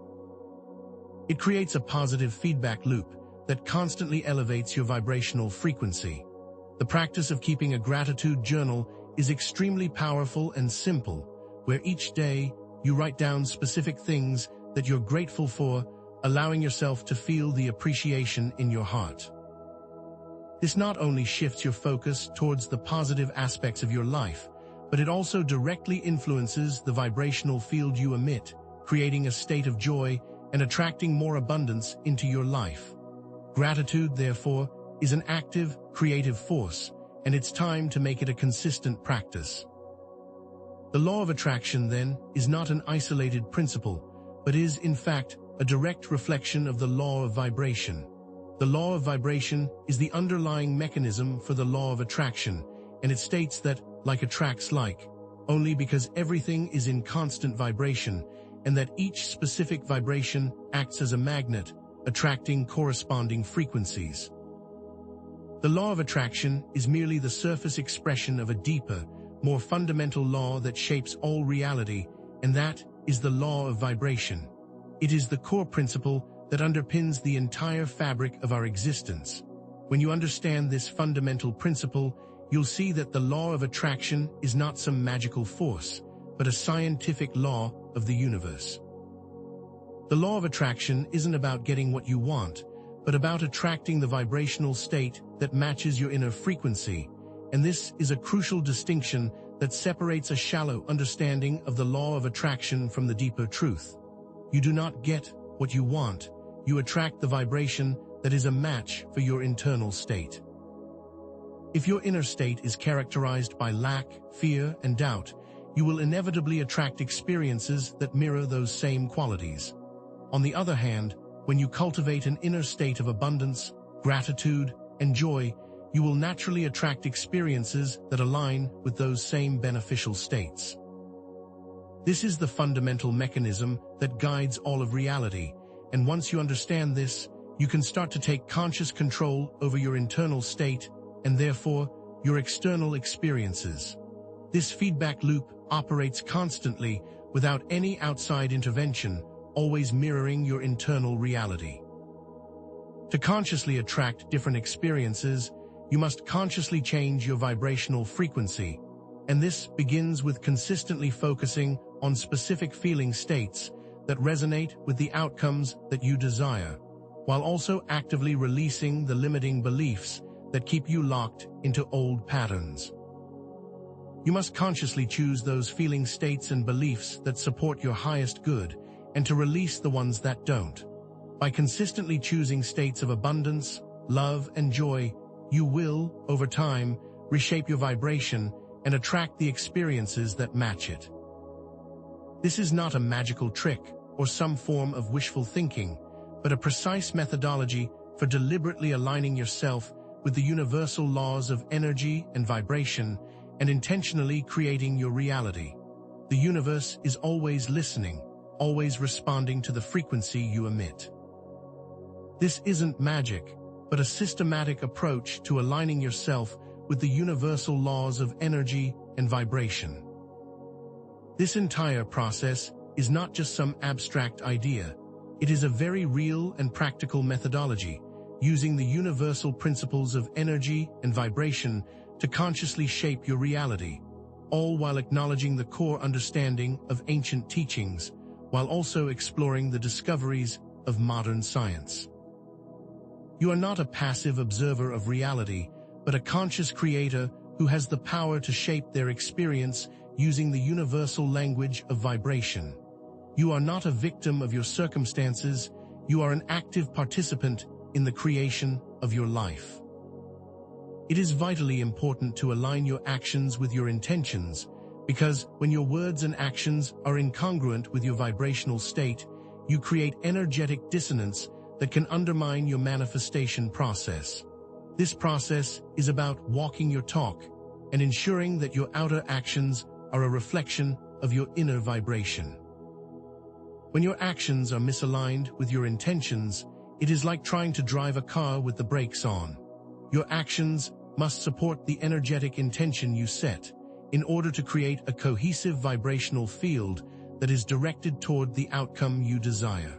It creates a positive feedback loop that constantly elevates your vibrational frequency. The practice of keeping a gratitude journal is extremely powerful and simple, where each day you write down specific things that you're grateful for, allowing yourself to feel the appreciation in your heart. This not only shifts your focus towards the positive aspects of your life, but it also directly influences the vibrational field you emit, creating a state of joy and attracting more abundance into your life. Gratitude, therefore, is an active, creative force, and it's time to make it a consistent practice. The law of attraction, then, is not an isolated principle, but is, in fact, a direct reflection of the law of vibration. The law of vibration is the underlying mechanism for the law of attraction, and it states that like attracts like, only because everything is in constant vibration, and that each specific vibration acts as a magnet, attracting corresponding frequencies. The law of attraction is merely the surface expression of a deeper, more fundamental law that shapes all reality, and that is the law of vibration. It is the core principle that underpins the entire fabric of our existence. When you understand this fundamental principle, you'll see that the law of attraction is not some magical force, but a scientific law of the universe. The law of attraction isn't about getting what you want, but about attracting the vibrational state that matches your inner frequency, and this is a crucial distinction that separates a shallow understanding of the law of attraction from the deeper truth. You do not get what you want, you attract the vibration that is a match for your internal state. If your inner state is characterized by lack, fear, and doubt, you will inevitably attract experiences that mirror those same qualities. On the other hand, when you cultivate an inner state of abundance, gratitude, and joy, you will naturally attract experiences that align with those same beneficial states. This is the fundamental mechanism that guides all of reality, and once you understand this, you can start to take conscious control over your internal state and therefore your external experiences. This feedback loop operates constantly without any outside intervention, always mirroring your internal reality. To consciously attract different experiences, you must consciously change your vibrational frequency, and this begins with consistently focusing on specific feeling states that resonate with the outcomes that you desire. while also actively releasing the limiting beliefs that keep you locked into old patterns. You must consciously choose those feeling states and beliefs that support your highest good, and to release the ones that don't. By consistently choosing states of abundance, love, and joy, you will, over time, reshape your vibration and attract the experiences that match it. This is not a magical trick or some form of wishful thinking, but a precise methodology for deliberately aligning yourself with the universal laws of energy and vibration and intentionally creating your reality. The universe is always listening, always responding to the frequency you emit. This isn't magic, but a systematic approach to aligning yourself with the universal laws of energy and vibration. This entire process is not just some abstract idea. It is a very real and practical methodology, using the universal principles of energy and vibration to consciously shape your reality, all while acknowledging the core understanding of ancient teachings, while also exploring the discoveries of modern science. You are not a passive observer of reality, but a conscious creator who has the power to shape their experience using the universal language of vibration. You are not a victim of your circumstances, you are an active participant in the creation of your life. It is vitally important to align your actions with your intentions, because when your words and actions are incongruent with your vibrational state, you create energetic dissonance that can undermine your manifestation process. This process is about walking your talk and ensuring that your outer actions are a reflection of your inner vibration. When your actions are misaligned with your intentions, it is like trying to drive a car with the brakes on. Your actions must support the energetic intention you set in order to create a cohesive vibrational field that is directed toward the outcome you desire.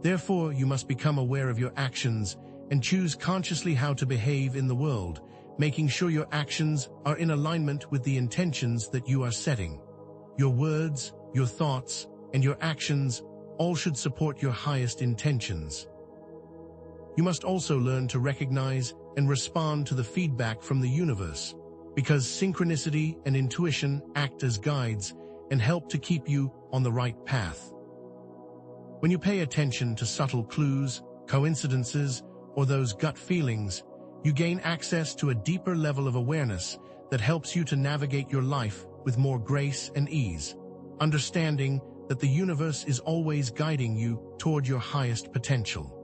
Therefore, you must become aware of your actions and choose consciously how to behave in the world, making sure your actions are in alignment with the intentions that you are setting. Your words, your thoughts, and your actions all should support your highest intentions. You must also learn to recognize and respond to the feedback from the universe, because synchronicity and intuition act as guides and help to keep you on the right path. When you pay attention to subtle clues, coincidences, or those gut feelings, you gain access to a deeper level of awareness that helps you to navigate your life with more grace and ease, understanding that the universe is always guiding you toward your highest potential.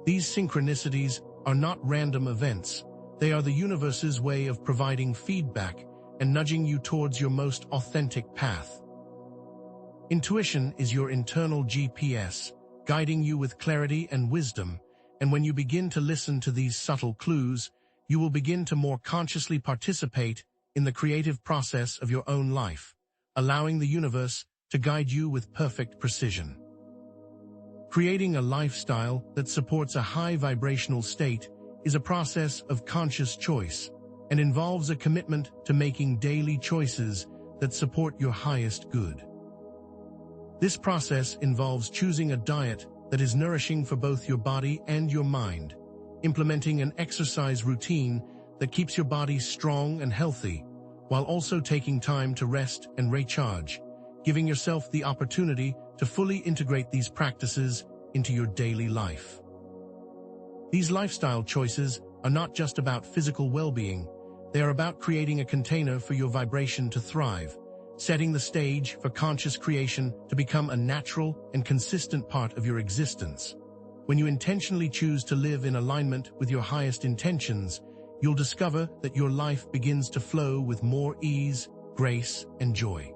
These synchronicities are not random events. They are the universe's way of providing feedback and nudging you towards your most authentic path. Intuition is your internal GPS, guiding you with clarity and wisdom, and when you begin to listen to these subtle clues, you will begin to more consciously participate in the creative process of your own life, allowing the universe to guide you with perfect precision. Creating a lifestyle that supports a high vibrational state is a process of conscious choice and involves a commitment to making daily choices that support your highest good. This process involves choosing a diet that is nourishing for both your body and your mind, implementing an exercise routine that keeps your body strong and healthy, while also taking time to rest and recharge, giving yourself the opportunity to fully integrate these practices into your daily life. These lifestyle choices are not just about physical well-being, they are about creating a container for your vibration to thrive, setting the stage for conscious creation to become a natural and consistent part of your existence. When you intentionally choose to live in alignment with your highest intentions, you'll discover that your life begins to flow with more ease, grace, and joy.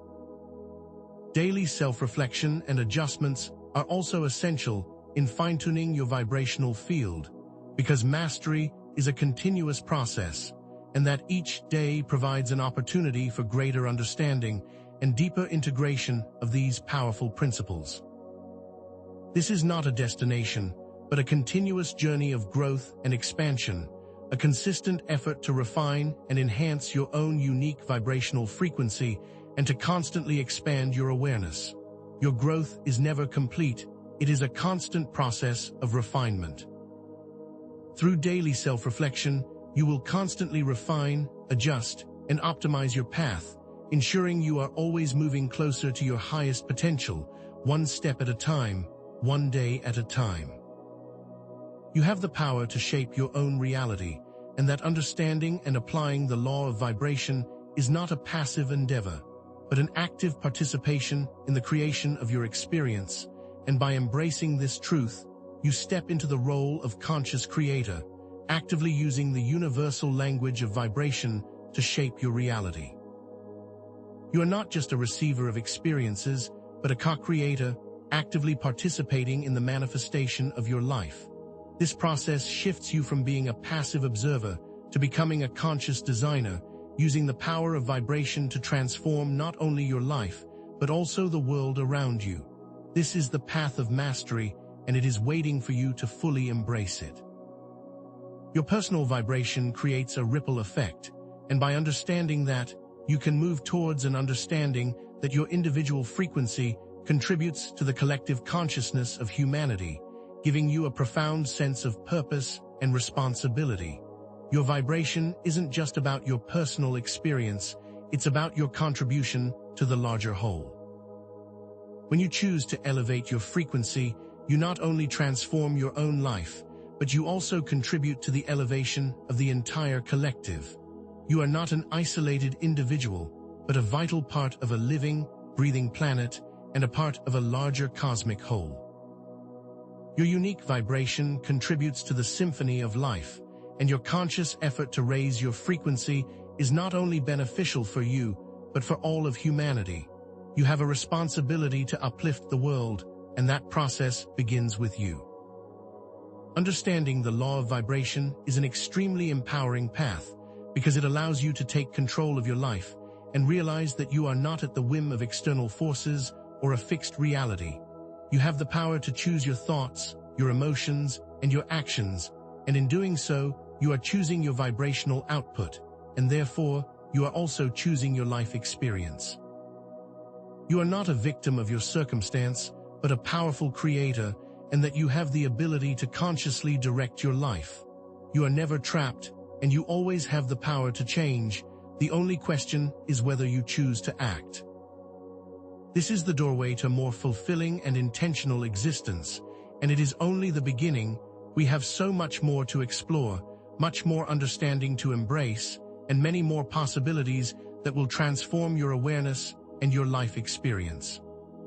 Daily self-reflection and adjustments are also essential in fine-tuning your vibrational field, because mastery is a continuous process, and that each day provides an opportunity for greater understanding and deeper integration of these powerful principles. This is not a destination, but a continuous journey of growth and expansion, a consistent effort to refine and enhance your own unique vibrational frequency and to constantly expand your awareness. Your growth is never complete, It is a constant process of refinement. Through daily self-reflection, you will constantly refine, adjust, and optimize your path, ensuring you are always moving closer to your highest potential, one step at a time, one day at a time. You have the power to shape your own reality, and that understanding and applying the law of vibration is not a passive endeavor, but an active participation in the creation of your experience. And by embracing this truth, you step into the role of conscious creator, actively using the universal language of vibration to shape your reality. You are not just a receiver of experiences, but a co-creator, actively participating in the manifestation of your life. This process shifts you from being a passive observer to becoming a conscious designer, using the power of vibration to transform not only your life, but also the world around you. This is the path of mastery, and it is waiting for you to fully embrace it. Your personal vibration creates a ripple effect, and by understanding that, you can move towards an understanding that your individual frequency contributes to the collective consciousness of humanity, giving you a profound sense of purpose and responsibility. Your vibration isn't just about your personal experience, it's about your contribution to the larger whole. When you choose to elevate your frequency, you not only transform your own life, but you also contribute to the elevation of the entire collective. You are not an isolated individual, but a vital part of a living, breathing planet and a part of a larger cosmic whole. Your unique vibration contributes to the symphony of life, and your conscious effort to raise your frequency is not only beneficial for you, but for all of humanity. You have a responsibility to uplift the world, and that process begins with you. Understanding the law of vibration is an extremely empowering path, because it allows you to take control of your life and realize that you are not at the whim of external forces or a fixed reality. You have the power to choose your thoughts, your emotions, and your actions, and in doing so, you are choosing your vibrational output, and therefore, you are also choosing your life experience. You are not a victim of your circumstance, but a powerful creator, and that you have the ability to consciously direct your life. You are never trapped, and you always have the power to change. The only question is whether you choose to act. This is the doorway to more fulfilling and intentional existence, and it is only the beginning. We have so much more to explore, much more understanding to embrace, and many more possibilities that will transform your awareness and your life experience.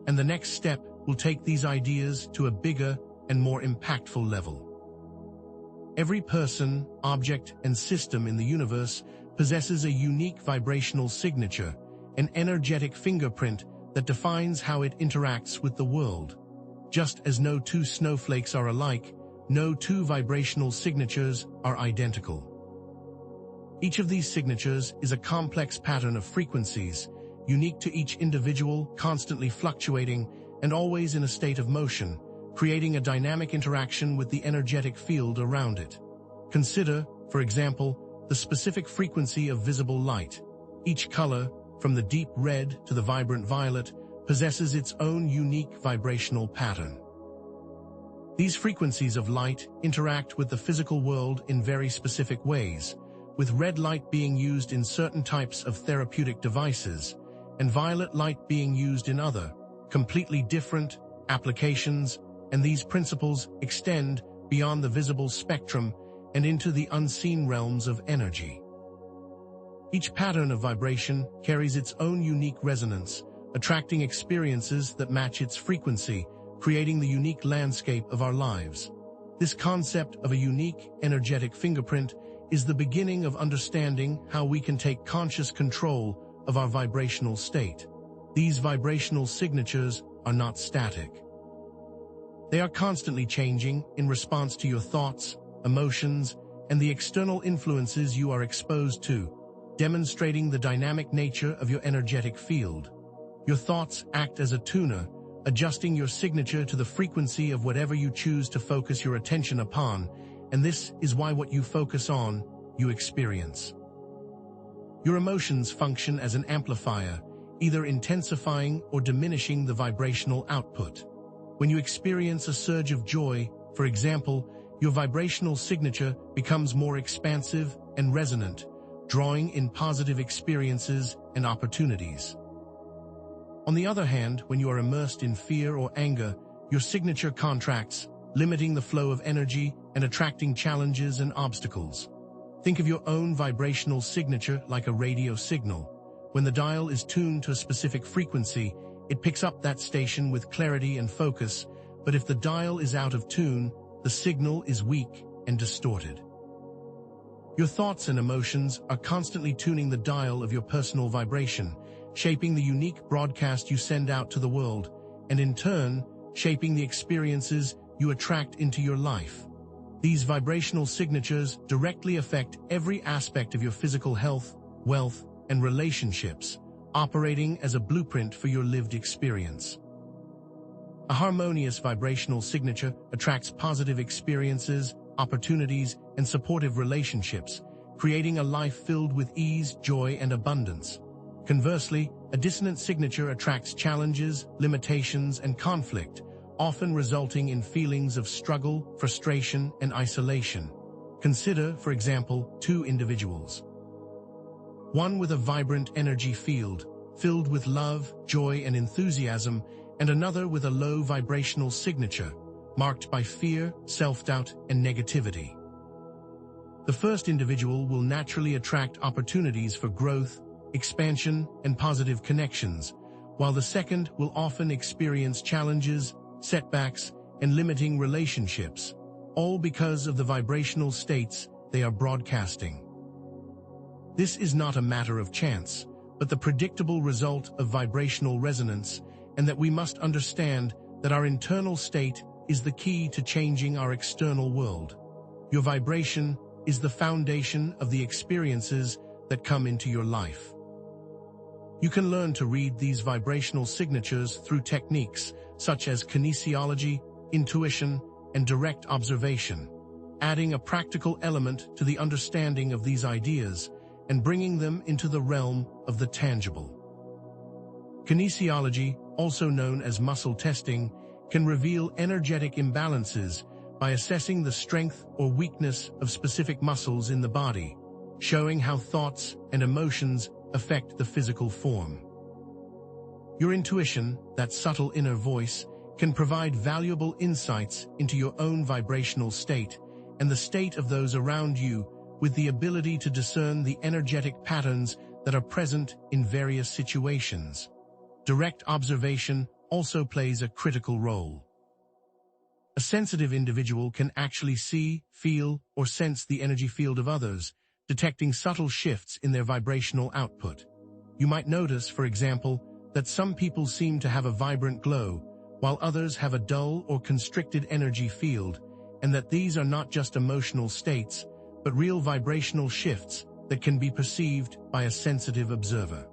And the next step will take these ideas to a bigger and more impactful level. Every person, object, and system in the universe possesses a unique vibrational signature, an energetic fingerprint that defines how it interacts with the world. Just as no two snowflakes are alike, no two vibrational signatures are identical. Each of these signatures is a complex pattern of frequencies, unique to each individual, constantly fluctuating, and always in a state of motion, creating a dynamic interaction with the energetic field around it. Consider, for example, the specific frequency of visible light. Each color, from the deep red to the vibrant violet, possesses its own unique vibrational pattern. These frequencies of light interact with the physical world in very specific ways, with red light being used in certain types of therapeutic devices, and violet light being used in other, completely different, applications, and these principles extend beyond the visible spectrum and into the unseen realms of energy. Each pattern of vibration carries its own unique resonance, attracting experiences that match its frequency, creating the unique landscape of our lives. This concept of a unique, energetic fingerprint is the beginning of understanding how we can take conscious control of our vibrational state. These vibrational signatures are not static. They are constantly changing in response to your thoughts, emotions, and the external influences you are exposed to, demonstrating the dynamic nature of your energetic field. Your thoughts act as a tuner, adjusting your signature to the frequency of whatever you choose to focus your attention upon, and this is why what you focus on, you experience. Your emotions function as an amplifier, either intensifying or diminishing the vibrational output. When you experience a surge of joy, for example, your vibrational signature becomes more expansive and resonant, drawing in positive experiences and opportunities. On the other hand, when you are immersed in fear or anger, your signature contracts, limiting the flow of energy and attracting challenges and obstacles. Think of your own vibrational signature like a radio signal. When the dial is tuned to a specific frequency, it picks up that station with clarity and focus, but if the dial is out of tune, the signal is weak and distorted. Your thoughts and emotions are constantly tuning the dial of your personal vibration, shaping the unique broadcast you send out to the world, and in turn, shaping the experiences you attract into your life. These vibrational signatures directly affect every aspect of your physical health, wealth, and relationships, operating as a blueprint for your lived experience. A harmonious vibrational signature attracts positive experiences, opportunities, and supportive relationships, creating a life filled with ease, joy, and abundance. Conversely, a dissonant signature attracts challenges, limitations, and conflict, often resulting in feelings of struggle, frustration, and isolation. Consider, for example, two individuals. One with a vibrant energy field, filled with love, joy, and enthusiasm, and another with a low vibrational signature, marked by fear, self-doubt, and negativity. The first individual will naturally attract opportunities for growth, expansion, and positive connections, while the second will often experience challenges, setbacks, and limiting relationships, all because of the vibrational states they are broadcasting. This is not a matter of chance, but the predictable result of vibrational resonance, and that we must understand that our internal state is the key to changing our external world. Your vibration is the foundation of the experiences that come into your life. You can learn to read these vibrational signatures through techniques such as kinesiology, intuition, and direct observation, adding a practical element to the understanding of these ideas and bringing them into the realm of the tangible. Kinesiology, also known as muscle testing, can reveal energetic imbalances by assessing the strength or weakness of specific muscles in the body, showing how thoughts and emotions affect the physical form. Your intuition, that subtle inner voice, can provide valuable insights into your own vibrational state and the state of those around you, with the ability to discern the energetic patterns that are present in various situations. Direct observation also plays a critical role. A sensitive individual can actually see, feel, or sense the energy field of others, detecting subtle shifts in their vibrational output. You might notice, for example, that some people seem to have a vibrant glow, while others have a dull or constricted energy field, and that these are not just emotional states, but real vibrational shifts that can be perceived by a sensitive observer.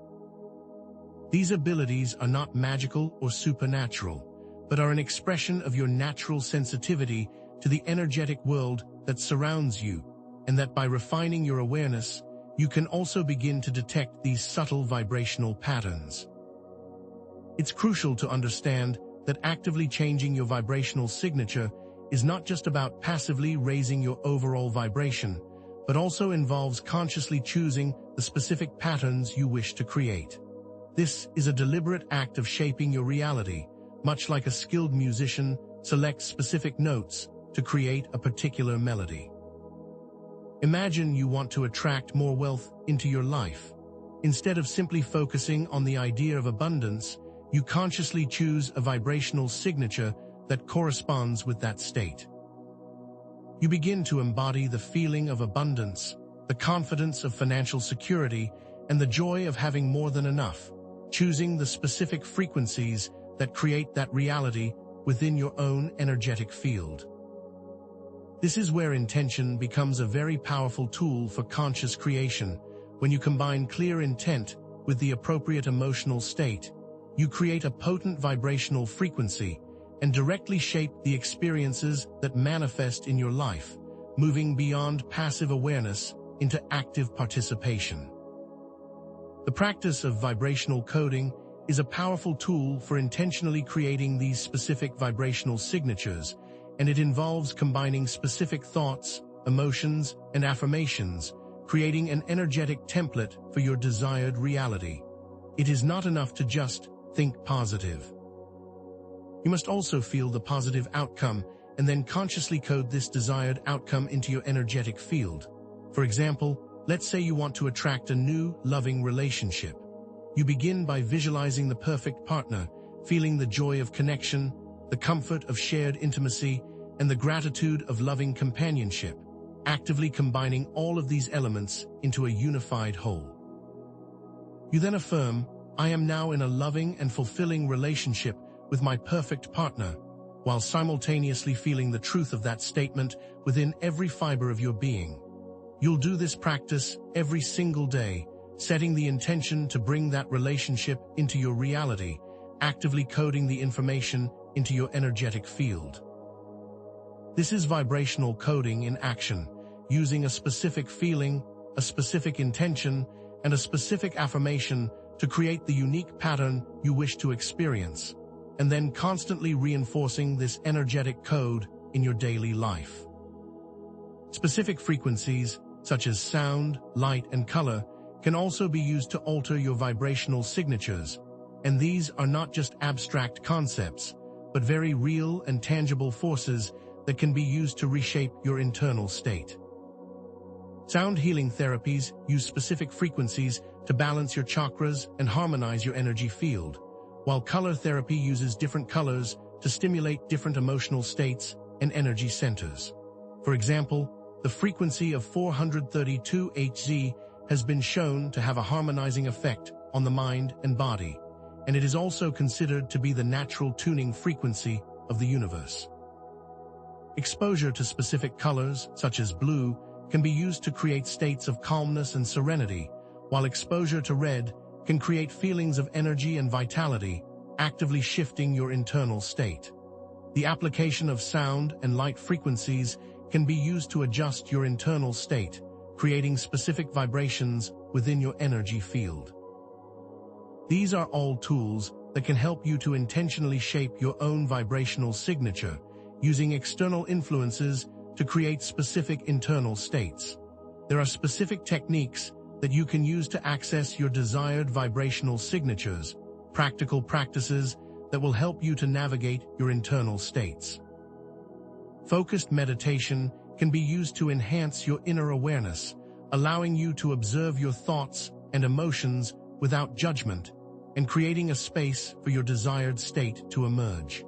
These abilities are not magical or supernatural, but are an expression of your natural sensitivity to the energetic world that surrounds you, and that by refining your awareness, you can also begin to detect these subtle vibrational patterns. It's crucial to understand that actively changing your vibrational signature is not just about passively raising your overall vibration, but also involves consciously choosing the specific patterns you wish to create. This is a deliberate act of shaping your reality, much like a skilled musician selects specific notes to create a particular melody. Imagine you want to attract more wealth into your life. Instead of simply focusing on the idea of abundance, you consciously choose a vibrational signature that corresponds with that state. You begin to embody the feeling of abundance, the confidence of financial security, and the joy of having more than enough, choosing the specific frequencies that create that reality within your own energetic field. This is where intention becomes a very powerful tool for conscious creation. When you combine clear intent with the appropriate emotional state, you create a potent vibrational frequency and directly shape the experiences that manifest in your life, moving beyond passive awareness into active participation. The practice of vibrational coding is a powerful tool for intentionally creating these specific vibrational signatures, and it involves combining specific thoughts, emotions, and affirmations, creating an energetic template for your desired reality. It is not enough to just think positive. You must also feel the positive outcome and then consciously code this desired outcome into your energetic field. For example, let's say you want to attract a new, loving relationship. You begin by visualizing the perfect partner, feeling the joy of connection, the comfort of shared intimacy, and the gratitude of loving companionship, actively combining all of these elements into a unified whole. You then affirm, "I am now in a loving and fulfilling relationship with my perfect partner," while simultaneously feeling the truth of that statement within every fiber of your being. You'll do this practice every single day, setting the intention to bring that relationship into your reality, actively coding the information into your energetic field. This is vibrational coding in action, using a specific feeling, a specific intention, and a specific affirmation to create the unique pattern you wish to experience, and then constantly reinforcing this energetic code in your daily life. Specific frequencies, such as sound, light, and color, can also be used to alter your vibrational signatures, and these are not just abstract concepts, but very real and tangible forces that can be used to reshape your internal state. Sound healing therapies use specific frequencies to balance your chakras and harmonize your energy field, while color therapy uses different colors to stimulate different emotional states and energy centers. For example, the frequency of 432 Hz has been shown to have a harmonizing effect on the mind and body, and it is also considered to be the natural tuning frequency of the universe. Exposure to specific colors, such as blue, can be used to create states of calmness and serenity, while exposure to red can create feelings of energy and vitality, actively shifting your internal state. The application of sound and light frequencies can be used to adjust your internal state, creating specific vibrations within your energy field. These are all tools that can help you to intentionally shape your own vibrational signature, using external influences to create specific internal states. There are specific techniques that you can use to access your desired vibrational signatures, practical practices that will help you to navigate your internal states. Focused meditation can be used to enhance your inner awareness, allowing you to observe your thoughts and emotions without judgment, and creating a space for your desired state to emerge.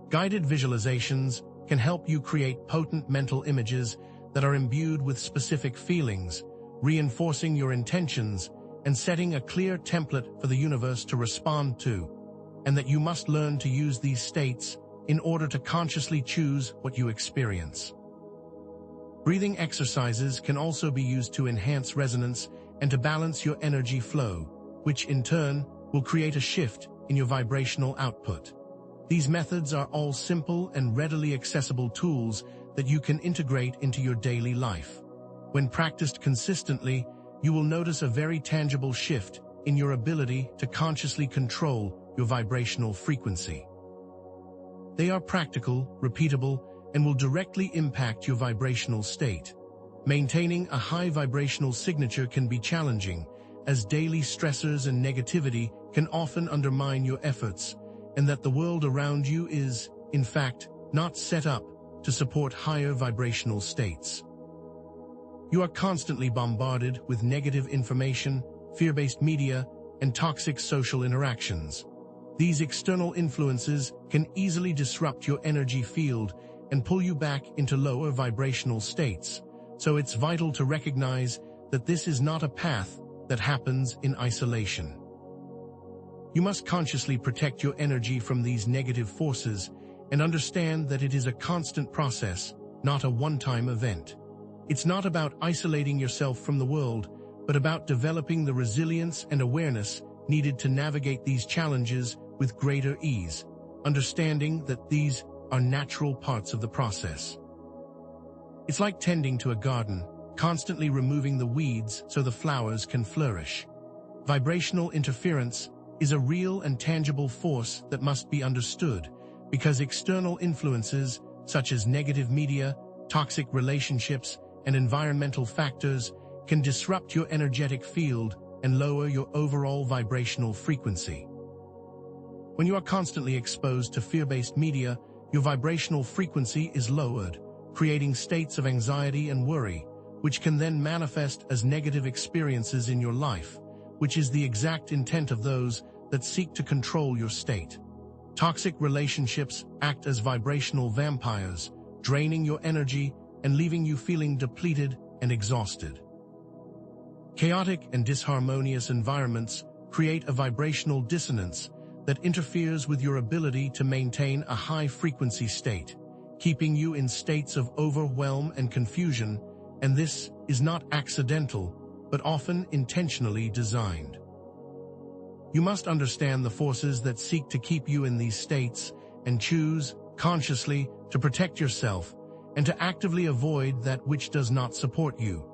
Guided visualizations can help you create potent mental images that are imbued with specific feelings, reinforcing your intentions and setting a clear template for the universe to respond to, and that you must learn to use these states in order to consciously choose what you experience. Breathing exercises can also be used to enhance resonance and to balance your energy flow, which in turn will create a shift in your vibrational output. These methods are all simple and readily accessible tools that you can integrate into your daily life. When practiced consistently, you will notice a very tangible shift in your ability to consciously control your vibrational frequency. They are practical, repeatable, and will directly impact your vibrational state. Maintaining a high vibrational signature can be challenging, as daily stressors and negativity can often undermine your efforts, and that the world around you is, in fact, not set up to support higher vibrational states. You are constantly bombarded with negative information, fear-based media, and toxic social interactions. These external influences can easily disrupt your energy field and pull you back into lower vibrational states, so it's vital to recognize that this is not a path that happens in isolation. You must consciously protect your energy from these negative forces and understand that it is a constant process, not a one-time event. It's not about isolating yourself from the world, but about developing the resilience and awareness needed to navigate these challenges with greater ease, understanding that these are natural parts of the process. It's like tending to a garden, constantly removing the weeds so the flowers can flourish. Vibrational interference is a real and tangible force that must be understood, because external influences, such as negative media, toxic relationships, and environmental factors, can disrupt your energetic field and lower your overall vibrational frequency. When you are constantly exposed to fear-based media, your vibrational frequency is lowered, creating states of anxiety and worry, which can then manifest as negative experiences in your life, which is the exact intent of those that seek to control your state. Toxic relationships act as vibrational vampires, draining your energy and leaving you feeling depleted and exhausted. Chaotic and disharmonious environments create a vibrational dissonance that interferes with your ability to maintain a high-frequency state, keeping you in states of overwhelm and confusion, and this is not accidental, but often intentionally designed. You must understand the forces that seek to keep you in these states and choose, consciously, to protect yourself and to actively avoid that which does not support you.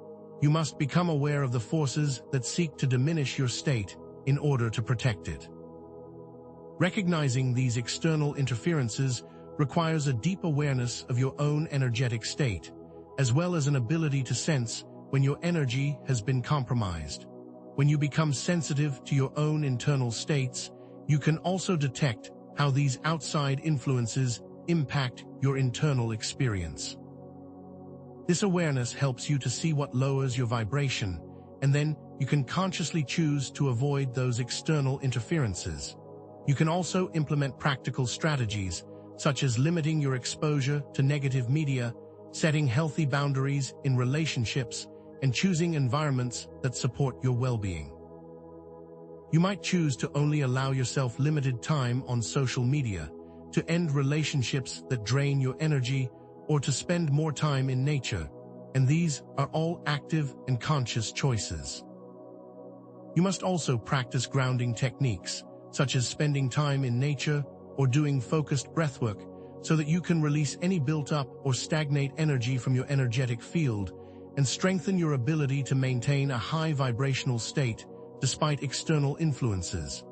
You must become aware of the forces that seek to diminish your state in order to protect it. Recognizing these external interferences requires a deep awareness of your own energetic state, as well as an ability to sense when your energy has been compromised. When you become sensitive to your own internal states, you can also detect how these outside influences impact your internal experience. This awareness helps you to see what lowers your vibration, and then you can consciously choose to avoid those external interferences. You can also implement practical strategies, such as limiting your exposure to negative media, setting healthy boundaries in relationships, and choosing environments that support your well-being. You might choose to only allow yourself limited time on social media, to end relationships that drain your energy, or to spend more time in nature, and these are all active and conscious choices. You must also practice grounding techniques, such as spending time in nature or doing focused breathwork, so that you can release any built-up or stagnate energy from your energetic field and strengthen your ability to maintain a high vibrational state despite external influences.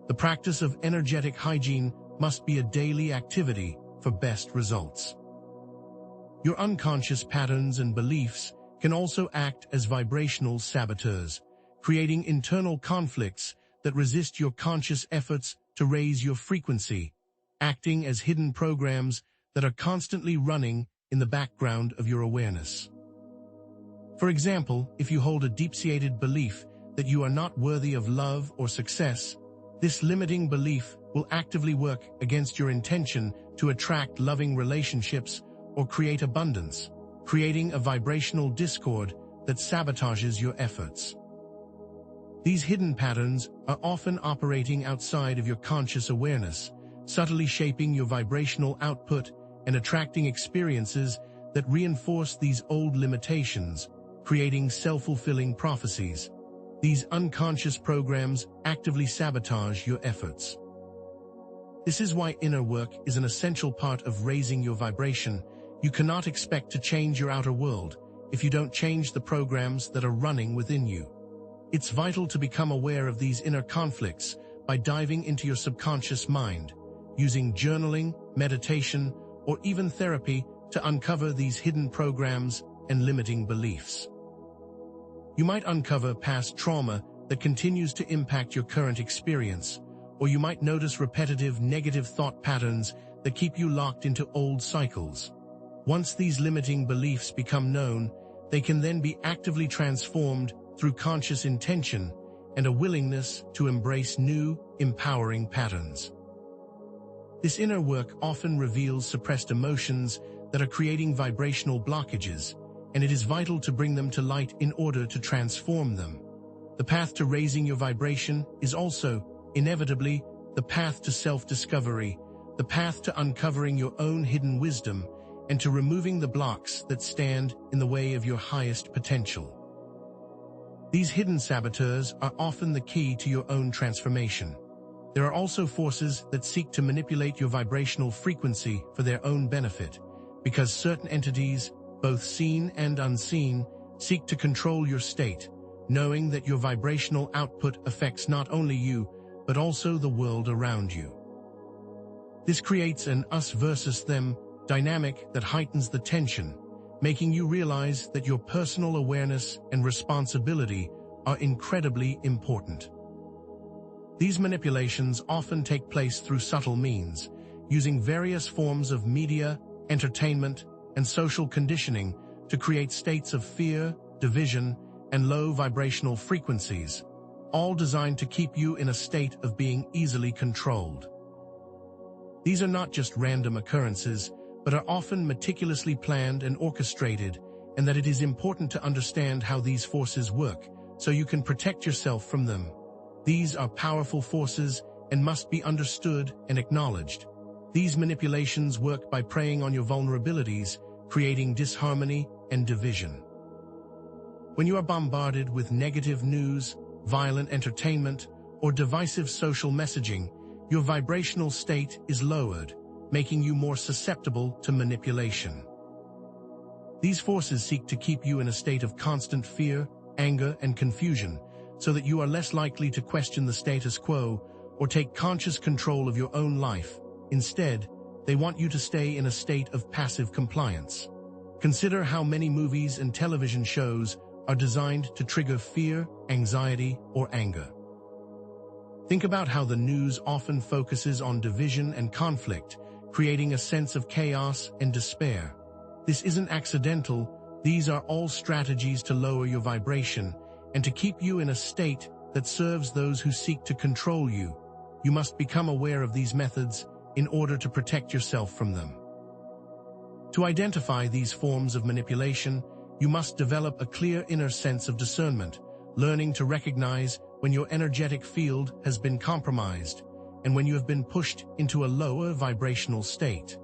The practice of energetic hygiene must be a daily activity for best results. Your unconscious patterns and beliefs can also act as vibrational saboteurs, creating internal conflicts that resist your conscious efforts to raise your frequency, acting as hidden programs that are constantly running in the background of your awareness. For example, if you hold a deep-seated belief that you are not worthy of love or success, this limiting belief will actively work against your intention to attract loving relationships or create abundance, creating a vibrational discord that sabotages your efforts. These hidden patterns are often operating outside of your conscious awareness, subtly shaping your vibrational output and attracting experiences that reinforce these old limitations, creating self-fulfilling prophecies. These unconscious programs actively sabotage your efforts. This is why inner work is an essential part of raising your vibration. You cannot expect to change your outer world if you don't change the programs that are running within you. It's vital to become aware of these inner conflicts by diving into your subconscious mind, using journaling, meditation, or even therapy to uncover these hidden programs and limiting beliefs. You might uncover past trauma that continues to impact your current experience, or you might notice repetitive negative thought patterns that keep you locked into old cycles. Once these limiting beliefs become known, they can then be actively transformed through conscious intention and a willingness to embrace new, empowering patterns. This inner work often reveals suppressed emotions that are creating vibrational blockages, and it is vital to bring them to light in order to transform them. The path to raising your vibration is also, inevitably, the path to self-discovery, the path to uncovering your own hidden wisdom, and to removing the blocks that stand in the way of your highest potential. These hidden saboteurs are often the key to your own transformation. There are also forces that seek to manipulate your vibrational frequency for their own benefit, because certain entities, both seen and unseen, seek to control your state, knowing that your vibrational output affects not only you, but also the world around you. This creates an us versus them dynamic that heightens the tension, making you realize that your personal awareness and responsibility are incredibly important. These manipulations often take place through subtle means, using various forms of media, entertainment, and social conditioning to create states of fear, division, and low vibrational frequencies, all designed to keep you in a state of being easily controlled. These are not just random occurrences, but are often meticulously planned and orchestrated, and that it is important to understand how these forces work, so you can protect yourself from them. These are powerful forces and must be understood and acknowledged. These manipulations work by preying on your vulnerabilities, creating disharmony and division. When you are bombarded with negative news, violent entertainment, or divisive social messaging, your vibrational state is lowered, making you more susceptible to manipulation. These forces seek to keep you in a state of constant fear, anger, and confusion, so that you are less likely to question the status quo or take conscious control of your own life. Instead, they want you to stay in a state of passive compliance. Consider how many movies and television shows are designed to trigger fear, anxiety, or anger. Think about how the news often focuses on division and conflict, creating a sense of chaos and despair. This isn't accidental. These are all strategies to lower your vibration and to keep you in a state that serves those who seek to control you. You must become aware of these methods in order to protect yourself from them. To identify these forms of manipulation, you must develop a clear inner sense of discernment, learning to recognize when your energetic field has been compromised and when you have been pushed into a lower vibrational state.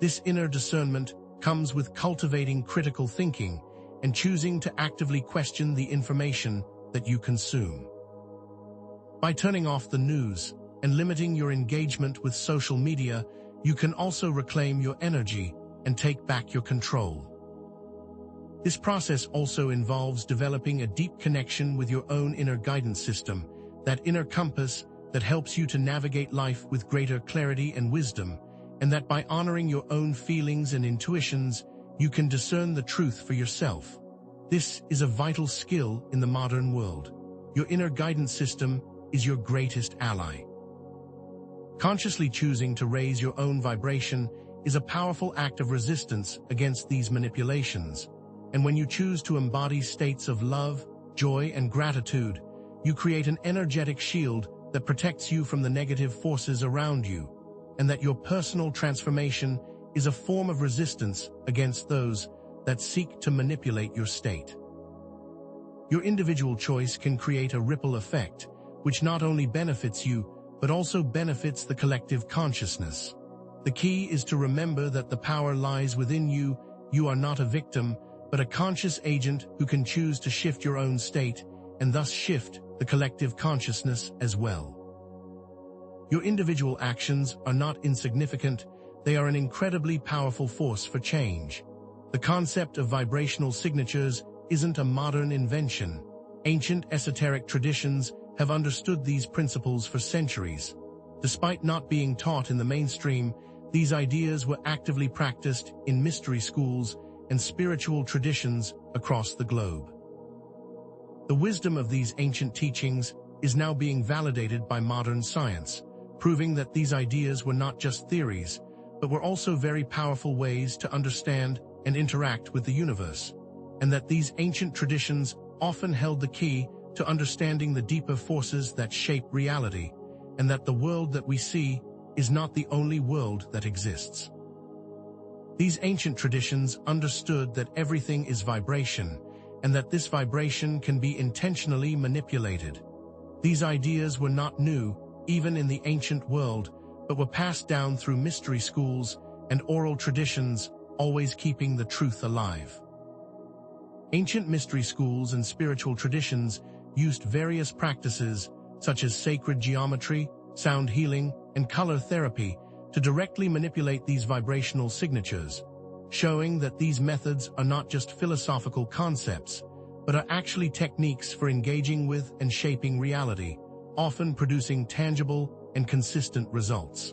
This inner discernment comes with cultivating critical thinking and choosing to actively question the information that you consume. By turning off the news and limiting your engagement with social media, you can also reclaim your energy and take back your control. This process also involves developing a deep connection with your own inner guidance system, that inner compass that helps you to navigate life with greater clarity and wisdom, and that by honoring your own feelings and intuitions, you can discern the truth for yourself. This is a vital skill in the modern world. Your inner guidance system is your greatest ally. Consciously choosing to raise your own vibration is a powerful act of resistance against these manipulations. And when you choose to embody states of love, joy, and gratitude, you create an energetic shield that protects you from the negative forces around you, and that your personal transformation is a form of resistance against those that seek to manipulate your state. Your individual choice can create a ripple effect, which not only benefits you, but also benefits the collective consciousness. The key is to remember that the power lies within you. You are not a victim, but a conscious agent who can choose to shift your own state and thus shift the collective consciousness as well. Your individual actions are not insignificant. They are an incredibly powerful force for change. The concept of vibrational signatures isn't a modern invention. Ancient esoteric traditions have understood these principles for centuries. Despite not being taught in the mainstream, these ideas were actively practiced in mystery schools and spiritual traditions across the globe. The wisdom of these ancient teachings is now being validated by modern science, proving that these ideas were not just theories, but were also very powerful ways to understand and interact with the universe, and that these ancient traditions often held the key to understanding the deeper forces that shape reality, and that the world that we see is not the only world that exists. These ancient traditions understood that everything is vibration, and that this vibration can be intentionally manipulated. These ideas were not new, even in the ancient world, but were passed down through mystery schools and oral traditions, always keeping the truth alive. Ancient mystery schools and spiritual traditions used various practices, such as sacred geometry, sound healing, and color therapy, to directly manipulate these vibrational signatures, showing that these methods are not just philosophical concepts, but are actually techniques for engaging with and shaping reality, often producing tangible and consistent results.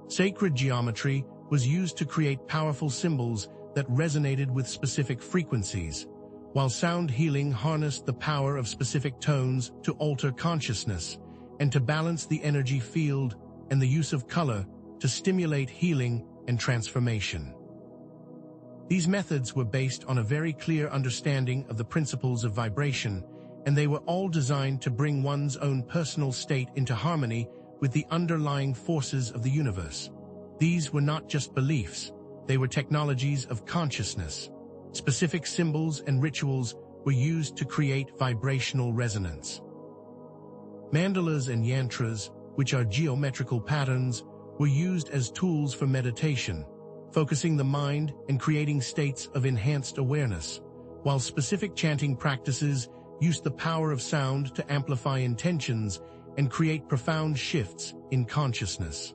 Sacred geometry was used to create powerful symbols that resonated with specific frequencies, while sound healing harnessed the power of specific tones to alter consciousness and to balance the energy field, and the use of color to stimulate healing and transformation. These methods were based on a very clear understanding of the principles of vibration, and they were all designed to bring one's own personal state into harmony with the underlying forces of the universe. These were not just beliefs, they were technologies of consciousness. Specific symbols and rituals were used to create vibrational resonance. Mandalas and yantras, which are geometrical patterns, were used as tools for meditation, focusing the mind and creating states of enhanced awareness, while specific chanting practices used the power of sound to amplify intentions and create profound shifts in consciousness.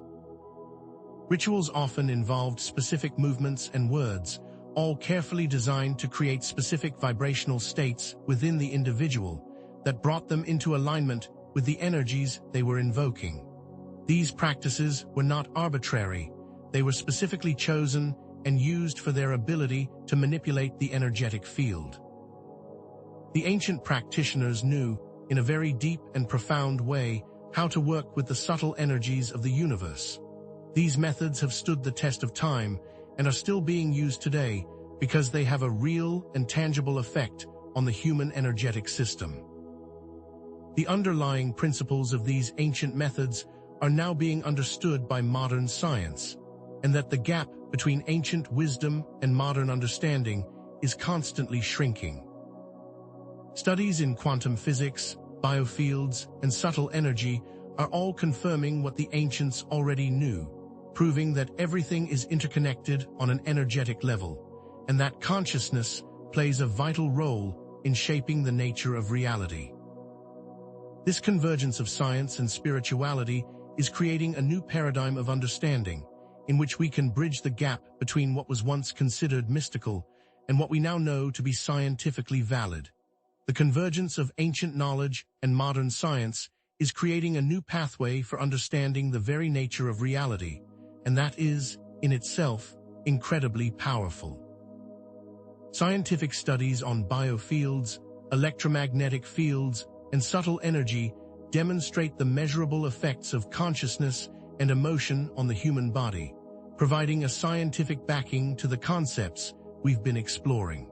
Rituals often involved specific movements and words, all carefully designed to create specific vibrational states within the individual that brought them into alignment with the energies they were invoking. These practices were not arbitrary, they were specifically chosen and used for their ability to manipulate the energetic field. The ancient practitioners knew, in a very deep and profound way, how to work with the subtle energies of the universe. These methods have stood the test of time and are still being used today because they have a real and tangible effect on the human energetic system. The underlying principles of these ancient methods are now being understood by modern science, and that the gap between ancient wisdom and modern understanding is constantly shrinking. Studies in quantum physics, biofields, and subtle energy are all confirming what the ancients already knew, proving that everything is interconnected on an energetic level, and that consciousness plays a vital role in shaping the nature of reality. This convergence of science and spirituality is creating a new paradigm of understanding, in which we can bridge the gap between what was once considered mystical and what we now know to be scientifically valid. The convergence of ancient knowledge and modern science is creating a new pathway for understanding the very nature of reality, and that is, in itself, incredibly powerful. Scientific studies on biofields, electromagnetic fields, and subtle energy demonstrate the measurable effects of consciousness and emotion on the human body, providing a scientific backing to the concepts we've been exploring.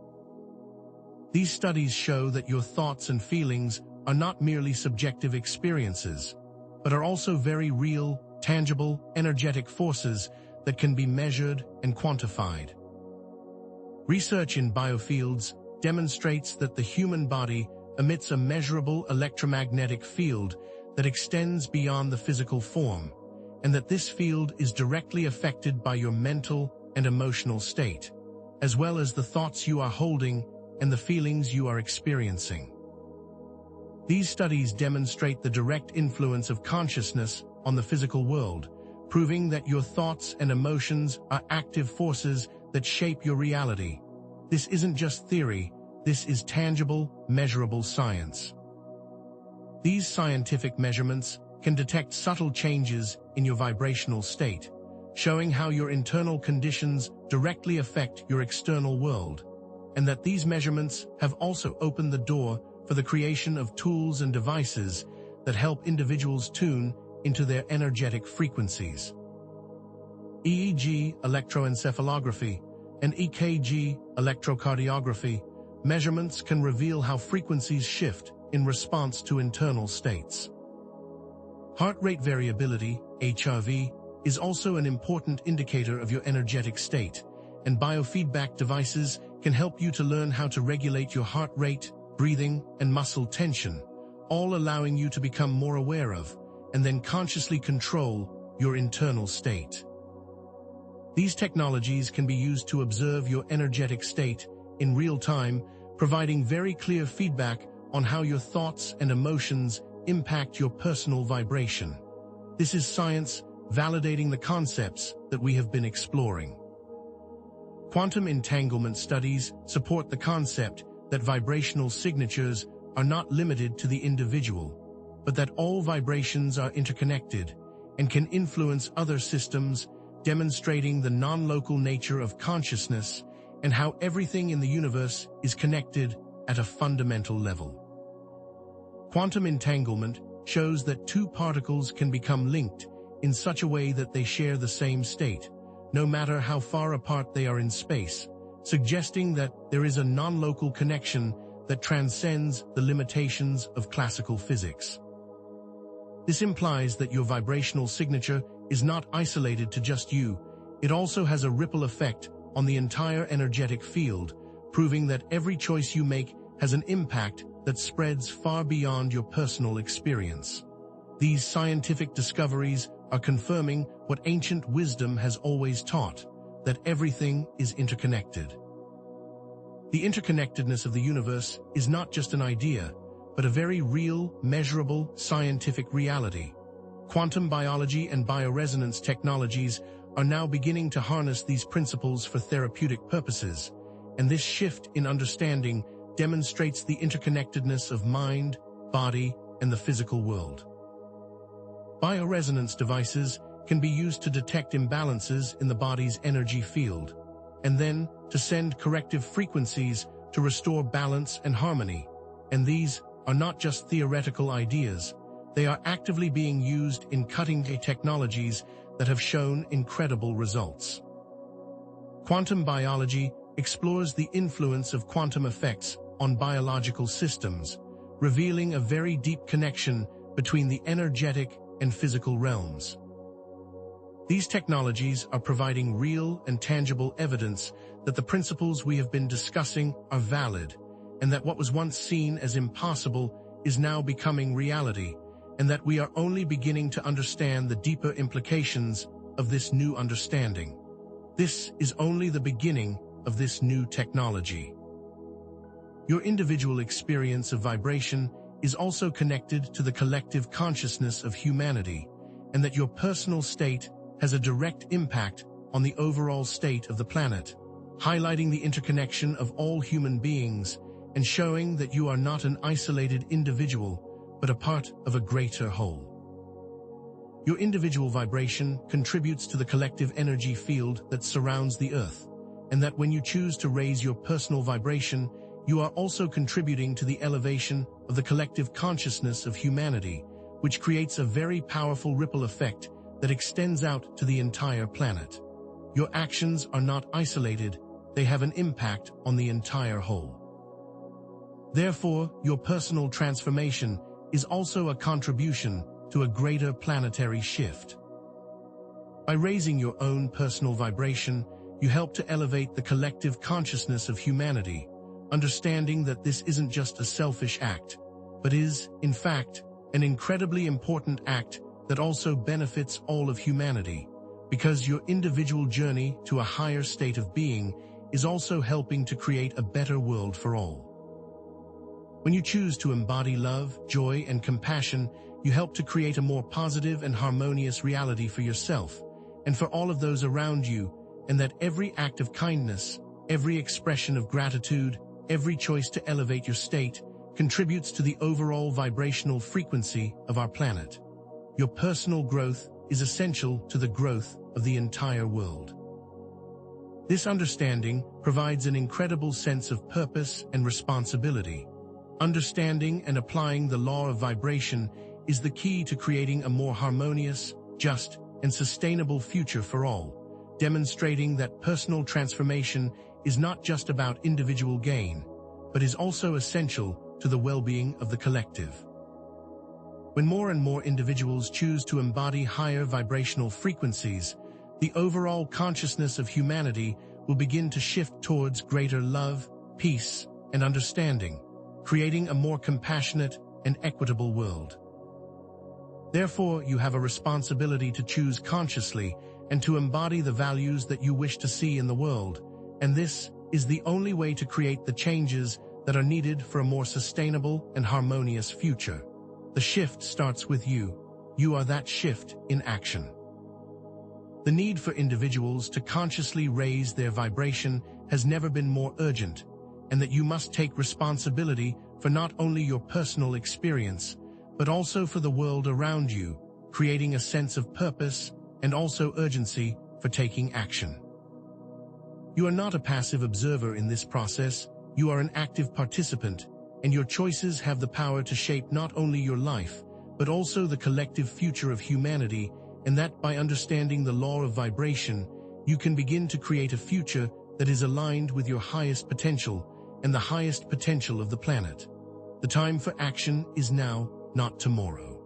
These studies show that your thoughts and feelings are not merely subjective experiences, but are also very real, tangible, energetic forces that can be measured and quantified. Research in biofields demonstrates that the human body emits a measurable electromagnetic field that extends beyond the physical form, and that this field is directly affected by your mental and emotional state, as well as the thoughts you are holding and the feelings you are experiencing. These studies demonstrate the direct influence of consciousness on the physical world, proving that your thoughts and emotions are active forces that shape your reality. This isn't just theory, this is tangible, measurable science. These scientific measurements can detect subtle changes in your vibrational state, showing how your internal conditions directly affect your external world, and that these measurements have also opened the door for the creation of tools and devices that help individuals tune into their energetic frequencies. EEG, electroencephalography, and EKG, electrocardiography, measurements can reveal how frequencies shift in response to internal states. Heart rate variability, HRV, is also an important indicator of your energetic state, and biofeedback devices can help you to learn how to regulate your heart rate, breathing, and muscle tension, all allowing you to become more aware of, and then consciously control, your internal state. These technologies can be used to observe your energetic state in real time, providing very clear feedback on how your thoughts and emotions impact your personal vibration. This is science validating the concepts that we have been exploring. Quantum entanglement studies support the concept that vibrational signatures are not limited to the individual. but that all vibrations are interconnected and can influence other systems, demonstrating the non-local nature of consciousness and how everything in the universe is connected at a fundamental level. Quantum entanglement shows that two particles can become linked in such a way that they share the same state, no matter how far apart they are in space, suggesting that there is a non-local connection that transcends the limitations of classical physics. This implies that your vibrational signature is not isolated to just you. It also has a ripple effect on the entire energetic field, proving that every choice you make has an impact that spreads far beyond your personal experience. These scientific discoveries are confirming what ancient wisdom has always taught, that everything is interconnected. The interconnectedness of the universe is not just an idea, but a very real, measurable, scientific reality. Quantum biology and bioresonance technologies are now beginning to harness these principles for therapeutic purposes, and this shift in understanding demonstrates the interconnectedness of mind, body, and the physical world. Bioresonance devices can be used to detect imbalances in the body's energy field, and then to send corrective frequencies to restore balance and harmony. And these are not just theoretical ideas, they are actively being used in cutting-edge technologies that have shown incredible results. Quantum biology explores the influence of quantum effects on biological systems, revealing a very deep connection between the energetic and physical realms. These technologies are providing real and tangible evidence that the principles we have been discussing are valid, and that what was once seen as impossible is now becoming reality, and that we are only beginning to understand the deeper implications of this new understanding. This is only the beginning of this new technology. Your individual experience of vibration is also connected to the collective consciousness of humanity, and that your personal state has a direct impact on the overall state of the planet, highlighting the interconnection of all human beings and showing that you are not an isolated individual, but a part of a greater whole. Your individual vibration contributes to the collective energy field that surrounds the Earth, and that when you choose to raise your personal vibration, you are also contributing to the elevation of the collective consciousness of humanity, which creates a very powerful ripple effect that extends out to the entire planet. Your actions are not isolated, they have an impact on the entire whole. Therefore, your personal transformation is also a contribution to a greater planetary shift. By raising your own personal vibration, you help to elevate the collective consciousness of humanity, understanding that this isn't just a selfish act, but is, in fact, an incredibly important act that also benefits all of humanity, because your individual journey to a higher state of being is also helping to create a better world for all. When you choose to embody love, joy, and compassion, you help to create a more positive and harmonious reality for yourself and for all of those around you, and that every act of kindness, every expression of gratitude, every choice to elevate your state contributes to the overall vibrational frequency of our planet. Your personal growth is essential to the growth of the entire world. This understanding provides an incredible sense of purpose and responsibility. Understanding and applying the law of vibration is the key to creating a more harmonious, just, and sustainable future for all, demonstrating that personal transformation is not just about individual gain, but is also essential to the well-being of the collective. When more and more individuals choose to embody higher vibrational frequencies, the overall consciousness of humanity will begin to shift towards greater love, peace, and understanding, creating a more compassionate and equitable world. Therefore, you have a responsibility to choose consciously and to embody the values that you wish to see in the world, and this is the only way to create the changes that are needed for a more sustainable and harmonious future. The shift starts with you. You are that shift in action. The need for individuals to consciously raise their vibration has never been more urgent, and that you must take responsibility for not only your personal experience, but also for the world around you, creating a sense of purpose and also urgency for taking action. You are not a passive observer in this process, you are an active participant, and your choices have the power to shape not only your life, but also the collective future of humanity, and that by understanding the law of vibration, you can begin to create a future that is aligned with your highest potential and the highest potential of the planet. The time for action is now, not tomorrow.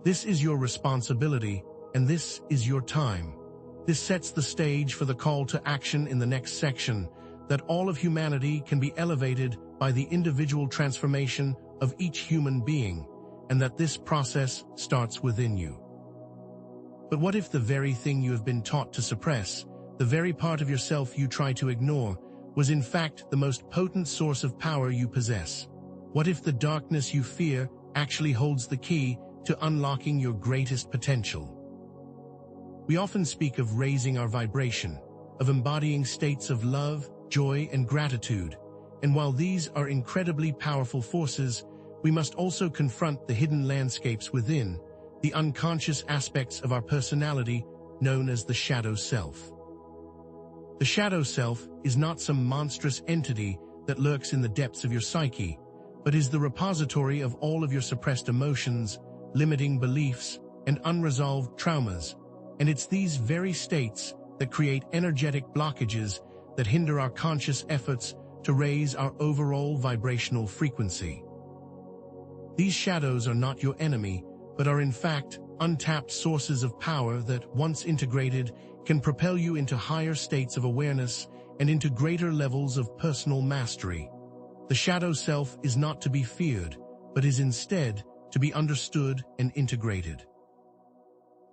This is your responsibility, and this is your time. This sets the stage for the call to action in the next section, that all of humanity can be elevated by the individual transformation of each human being, and that this process starts within you. But what if the very thing you have been taught to suppress, the very part of yourself you try to ignore, was in fact the most potent source of power you possess? What if the darkness you fear actually holds the key to unlocking your greatest potential? We often speak of raising our vibration, of embodying states of love, joy, and gratitude, and while these are incredibly powerful forces, we must also confront the hidden landscapes within, the unconscious aspects of our personality known as the shadow self. The shadow self is not some monstrous entity that lurks in the depths of your psyche, but is the repository of all of your suppressed emotions, limiting beliefs, and unresolved traumas, and it's these very states that create energetic blockages that hinder our conscious efforts to raise our overall vibrational frequency. These shadows are not your enemy, but are in fact untapped sources of power that, once integrated, can propel you into higher states of awareness and into greater levels of personal mastery. The shadow self is not to be feared, but is instead to be understood and integrated.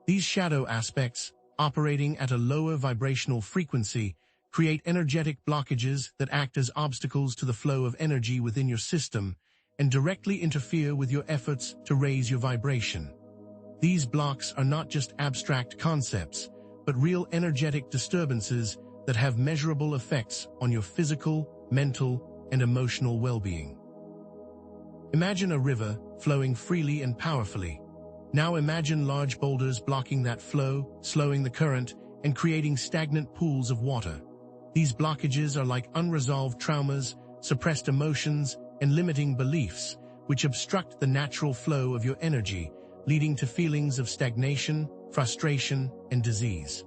These shadow aspects, operating at a lower vibrational frequency, create energetic blockages that act as obstacles to the flow of energy within your system and directly interfere with your efforts to raise your vibration. These blocks are not just abstract concepts, but real energetic disturbances that have measurable effects on your physical, mental, and emotional well-being. Imagine a river flowing freely and powerfully. Now imagine large boulders blocking that flow, slowing the current, and creating stagnant pools of water. These blockages are like unresolved traumas, suppressed emotions, and limiting beliefs, which obstruct the natural flow of your energy, leading to feelings of stagnation, frustration, and disease.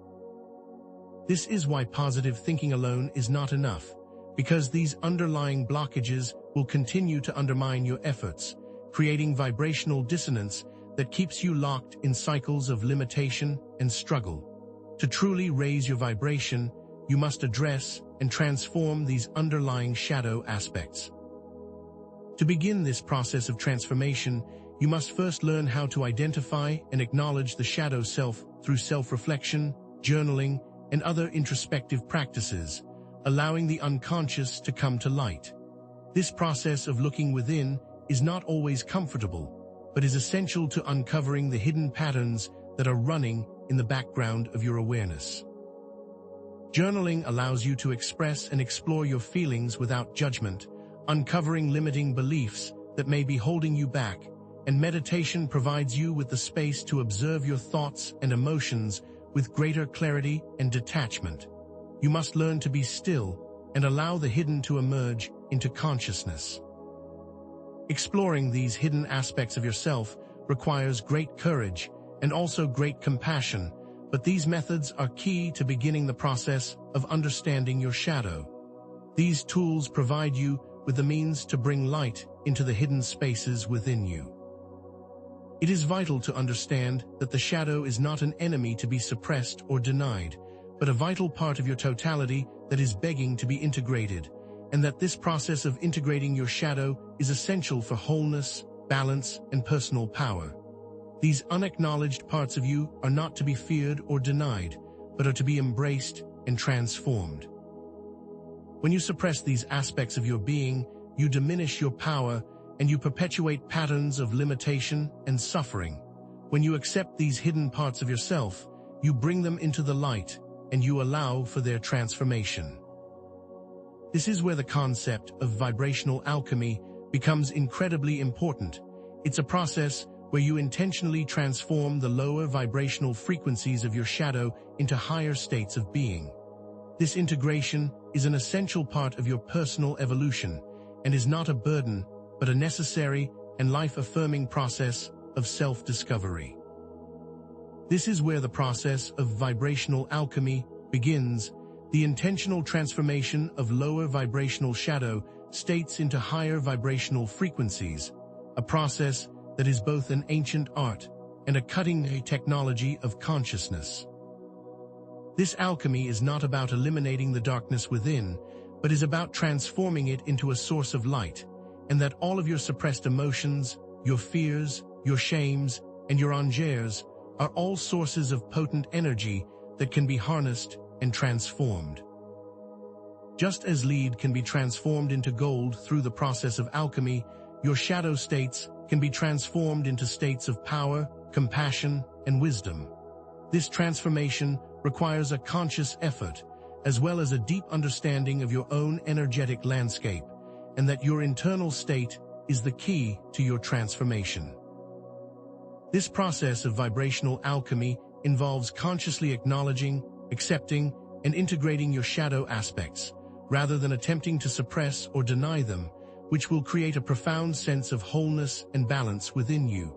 This is why positive thinking alone is not enough, because these underlying blockages will continue to undermine your efforts, creating vibrational dissonance that keeps you locked in cycles of limitation and struggle. To truly raise your vibration, you must address and transform these underlying shadow aspects. To begin this process of transformation, you must first learn how to identify and acknowledge the shadow self through self-reflection, journaling, and other introspective practices, allowing the unconscious to come to light. This process of looking within is not always comfortable, but is essential to uncovering the hidden patterns that are running in the background of your awareness. Journaling allows you to express and explore your feelings without judgment, uncovering limiting beliefs that may be holding you back, and meditation provides you with the space to observe your thoughts and emotions with greater clarity and detachment. You must learn to be still and allow the hidden to emerge into consciousness. Exploring these hidden aspects of yourself requires great courage and also great compassion, but these methods are key to beginning the process of understanding your shadow. These tools provide you with the means to bring light into the hidden spaces within you. It is vital to understand that the shadow is not an enemy to be suppressed or denied, but a vital part of your totality that is begging to be integrated, and that this process of integrating your shadow is essential for wholeness, balance, and personal power. These unacknowledged parts of you are not to be feared or denied, but are to be embraced and transformed. When you suppress these aspects of your being, you diminish your power and you perpetuate patterns of limitation and suffering. When you accept these hidden parts of yourself, you bring them into the light and you allow for their transformation. This is where the concept of vibrational alchemy becomes incredibly important. It's a process where you intentionally transform the lower vibrational frequencies of your shadow into higher states of being. This integration is an essential part of your personal evolution and is not a burden, but a necessary and life-affirming process of self-discovery. This is where the process of vibrational alchemy begins, the intentional transformation of lower vibrational shadow states into higher vibrational frequencies, a process that is both an ancient art and a cutting-edge technology of consciousness. This alchemy is not about eliminating the darkness within, but is about transforming it into a source of light, and that all of your suppressed emotions, your fears, your shames, and your angers are all sources of potent energy that can be harnessed and transformed. Just as lead can be transformed into gold through the process of alchemy, your shadow states can be transformed into states of power, compassion, and wisdom. This transformation requires a conscious effort, as well as a deep understanding of your own energetic landscape, and that your internal state is the key to your transformation. This process of vibrational alchemy involves consciously acknowledging, accepting, and integrating your shadow aspects, rather than attempting to suppress or deny them, which will create a profound sense of wholeness and balance within you.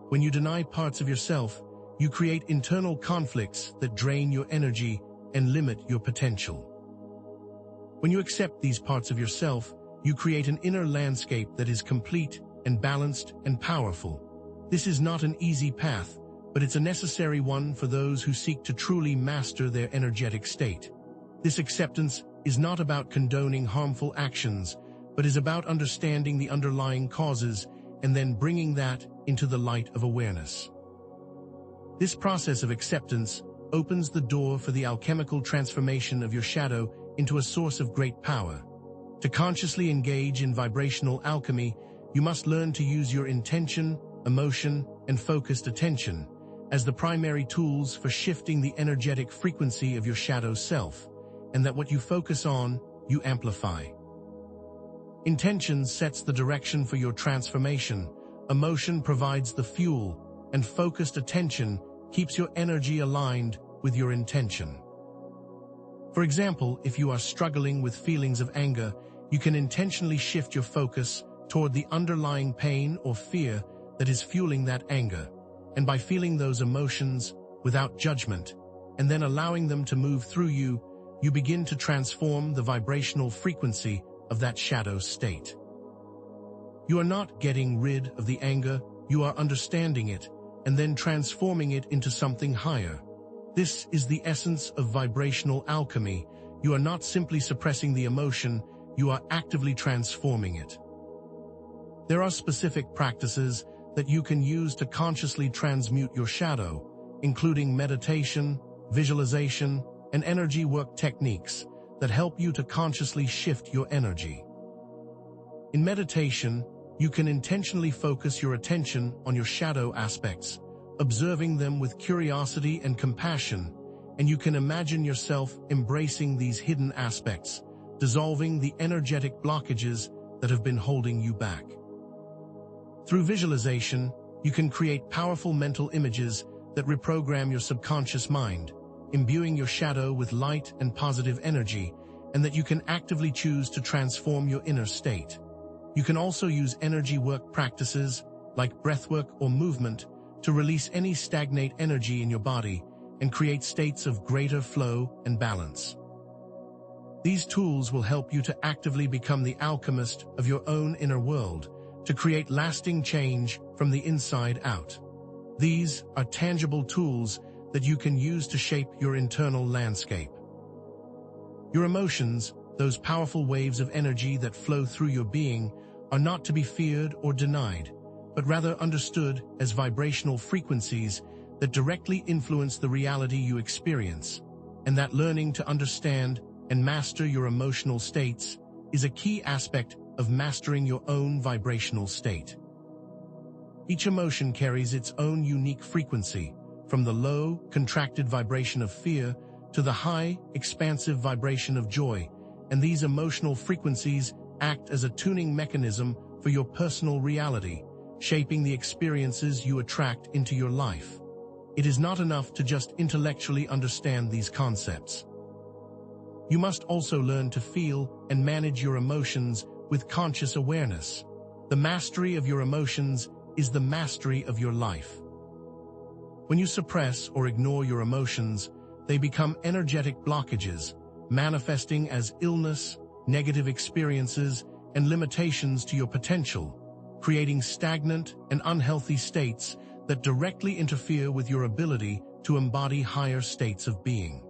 When you deny parts of yourself, you create internal conflicts that drain your energy and limit your potential. When you accept these parts of yourself, you create an inner landscape that is complete and balanced and powerful. This is not an easy path, but it's a necessary one for those who seek to truly master their energetic state. This acceptance is not about condoning harmful actions, but is about understanding the underlying causes and then bringing that into the light of awareness. This process of acceptance opens the door for the alchemical transformation of your shadow into a source of great power. To consciously engage in vibrational alchemy, you must learn to use your intention, emotion, and focused attention as the primary tools for shifting the energetic frequency of your shadow self, and that what you focus on, you amplify. Intention sets the direction for your transformation, emotion provides the fuel, and focused attention keeps your energy aligned with your intention. For example, if you are struggling with feelings of anger, you can intentionally shift your focus toward the underlying pain or fear that is fueling that anger, and by feeling those emotions without judgment, and then allowing them to move through you, you begin to transform the vibrational frequency of that shadow state. You are not getting rid of the anger, you are understanding it, and then transforming it into something higher. This is the essence of vibrational alchemy. You are not simply suppressing the emotion, you are actively transforming it. There are specific practices that you can use to consciously transmute your shadow, including meditation, visualization, and energy work techniques that help you to consciously shift your energy. In meditation, you can intentionally focus your attention on your shadow aspects, observing them with curiosity and compassion, and you can imagine yourself embracing these hidden aspects, dissolving the energetic blockages that have been holding you back. Through visualization, you can create powerful mental images that reprogram your subconscious mind, imbuing your shadow with light and positive energy, and that you can actively choose to transform your inner state. You can also use energy work practices, like breathwork or movement, to release any stagnant energy in your body and create states of greater flow and balance. These tools will help you to actively become the alchemist of your own inner world, to create lasting change from the inside out. These are tangible tools that you can use to shape your internal landscape. Your emotions, those powerful waves of energy that flow through your being, are not to be feared or denied, but rather understood as vibrational frequencies that directly influence the reality you experience, and that learning to understand and master your emotional states is a key aspect of mastering your own vibrational state. Each emotion carries its own unique frequency, from the low, contracted vibration of fear to the high, expansive vibration of joy, and these emotional frequencies act as a tuning mechanism for your personal reality, shaping the experiences you attract into your life. It is not enough to just intellectually understand these concepts. You must also learn to feel and manage your emotions with conscious awareness. The mastery of your emotions is the mastery of your life. When you suppress or ignore your emotions, they become energetic blockages, manifesting as illness, negative experiences, and limitations to your potential, creating stagnant and unhealthy states that directly interfere with your ability to embody higher states of being.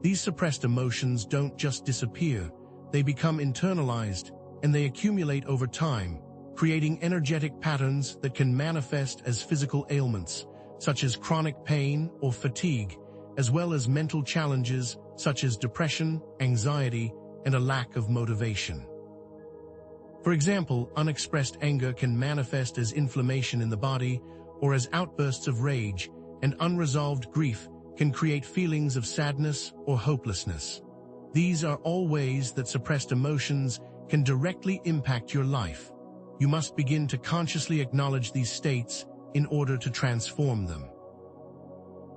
These suppressed emotions don't just disappear, they become internalized, and they accumulate over time, creating energetic patterns that can manifest as physical ailments, such as chronic pain or fatigue, as well as mental challenges such as depression, anxiety, and a lack of motivation. For example, unexpressed anger can manifest as inflammation in the body or as outbursts of rage, and unresolved grief can create feelings of sadness or hopelessness. These are all ways that suppressed emotions can directly impact your life. You must begin to consciously acknowledge these states in order to transform them.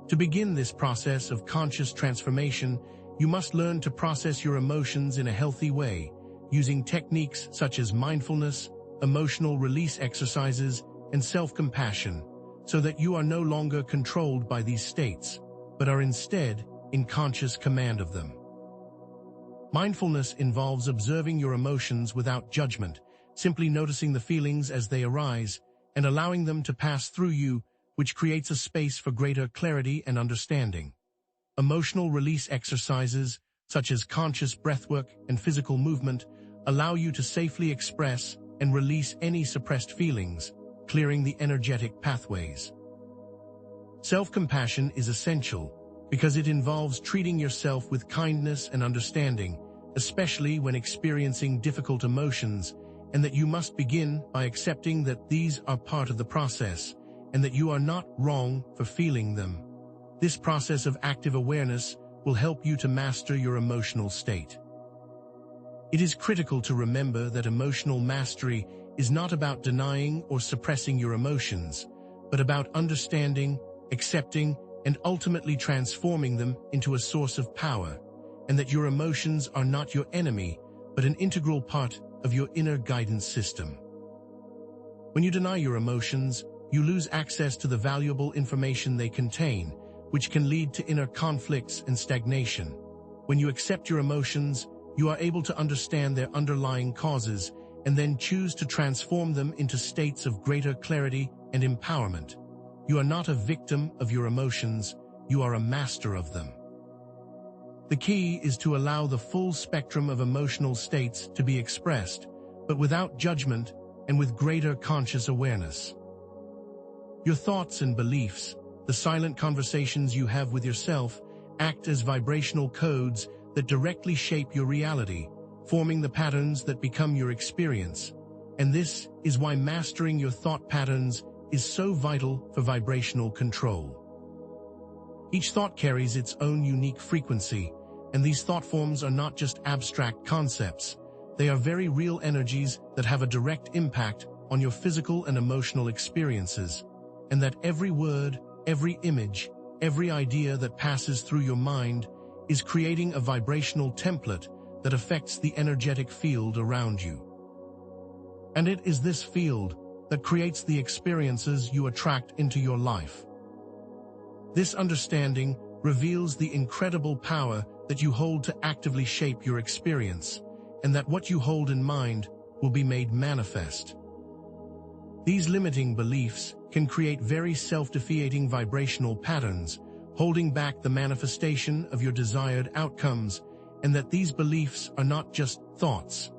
To begin this process of conscious transformation, you must learn to process your emotions in a healthy way, using techniques such as mindfulness, emotional release exercises, and self-compassion, so that you are no longer controlled by these states, but are instead in conscious command of them. Mindfulness involves observing your emotions without judgment, simply noticing the feelings as they arise, and allowing them to pass through you, which creates a space for greater clarity and understanding. Emotional release exercises, such as conscious breathwork and physical movement, allow you to safely express and release any suppressed feelings, clearing the energetic pathways. Self-compassion is essential because it involves treating yourself with kindness and understanding, especially when experiencing difficult emotions, and that you must begin by accepting that these are part of the process, and that you are not wrong for feeling them. This process of active awareness will help you to master your emotional state. It is critical to remember that emotional mastery is not about denying or suppressing your emotions, but about understanding, accepting, and ultimately transforming them into a source of power, and that your emotions are not your enemy, but an integral part of your inner guidance system. When you deny your emotions, you lose access to the valuable information they contain, which can lead to inner conflicts and stagnation. When you accept your emotions, you are able to understand their underlying causes and then choose to transform them into states of greater clarity and empowerment. You are not a victim of your emotions, you are a master of them. The key is to allow the full spectrum of emotional states to be expressed, but without judgment and with greater conscious awareness. Your thoughts and beliefs, the silent conversations you have with yourself, act as vibrational codes that directly shape your reality, forming the patterns that become your experience. And this is why mastering your thought patterns is so vital for vibrational control. Each thought carries its own unique frequency, and these thought forms are not just abstract concepts. They are very real energies that have a direct impact on your physical and emotional experiences, and that every word, every image, every idea that passes through your mind is creating a vibrational template that affects the energetic field around you. And it is this field that creates the experiences you attract into your life. This understanding reveals the incredible power that you hold to actively shape your experience, and that what you hold in mind will be made manifest. These limiting beliefs can create very self-defeating vibrational patterns, holding back the manifestation of your desired outcomes, and that these beliefs are not just thoughts,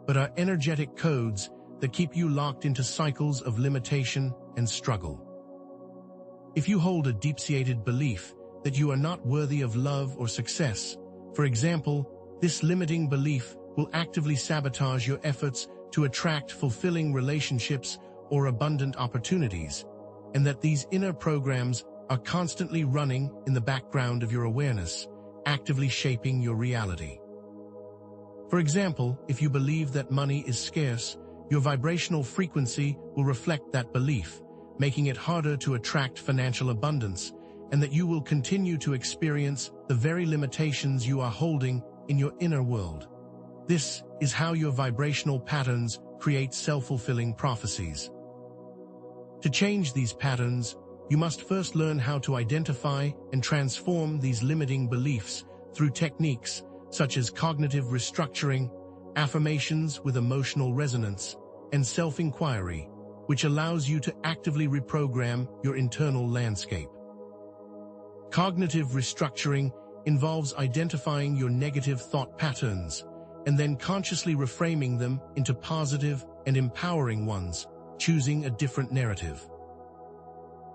but are energetic codes that keep you locked into cycles of limitation and struggle. If you hold a deep-seated belief that you are not worthy of love or success, for example, this limiting belief will actively sabotage your efforts to attract fulfilling relationships or abundant opportunities, and that these inner programs are constantly running in the background of your awareness, actively shaping your reality. For example, if you believe that money is scarce, your vibrational frequency will reflect that belief, making it harder to attract financial abundance, and that you will continue to experience the very limitations you are holding in your inner world. This is how your vibrational patterns create self-fulfilling prophecies. To change these patterns, you must first learn how to identify and transform these limiting beliefs through techniques such as cognitive restructuring, affirmations with emotional resonance, and self-inquiry, which allows you to actively reprogram your internal landscape. Cognitive restructuring involves identifying your negative thought patterns and then consciously reframing them into positive and empowering ones, choosing a different narrative.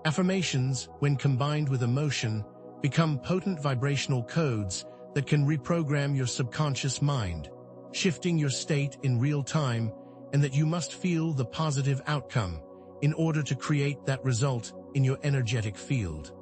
Affirmations, when combined with emotion, become potent vibrational codes that can reprogram your subconscious mind, shifting your state in real time, and that you must feel the positive outcome in order to create that result in your energetic field.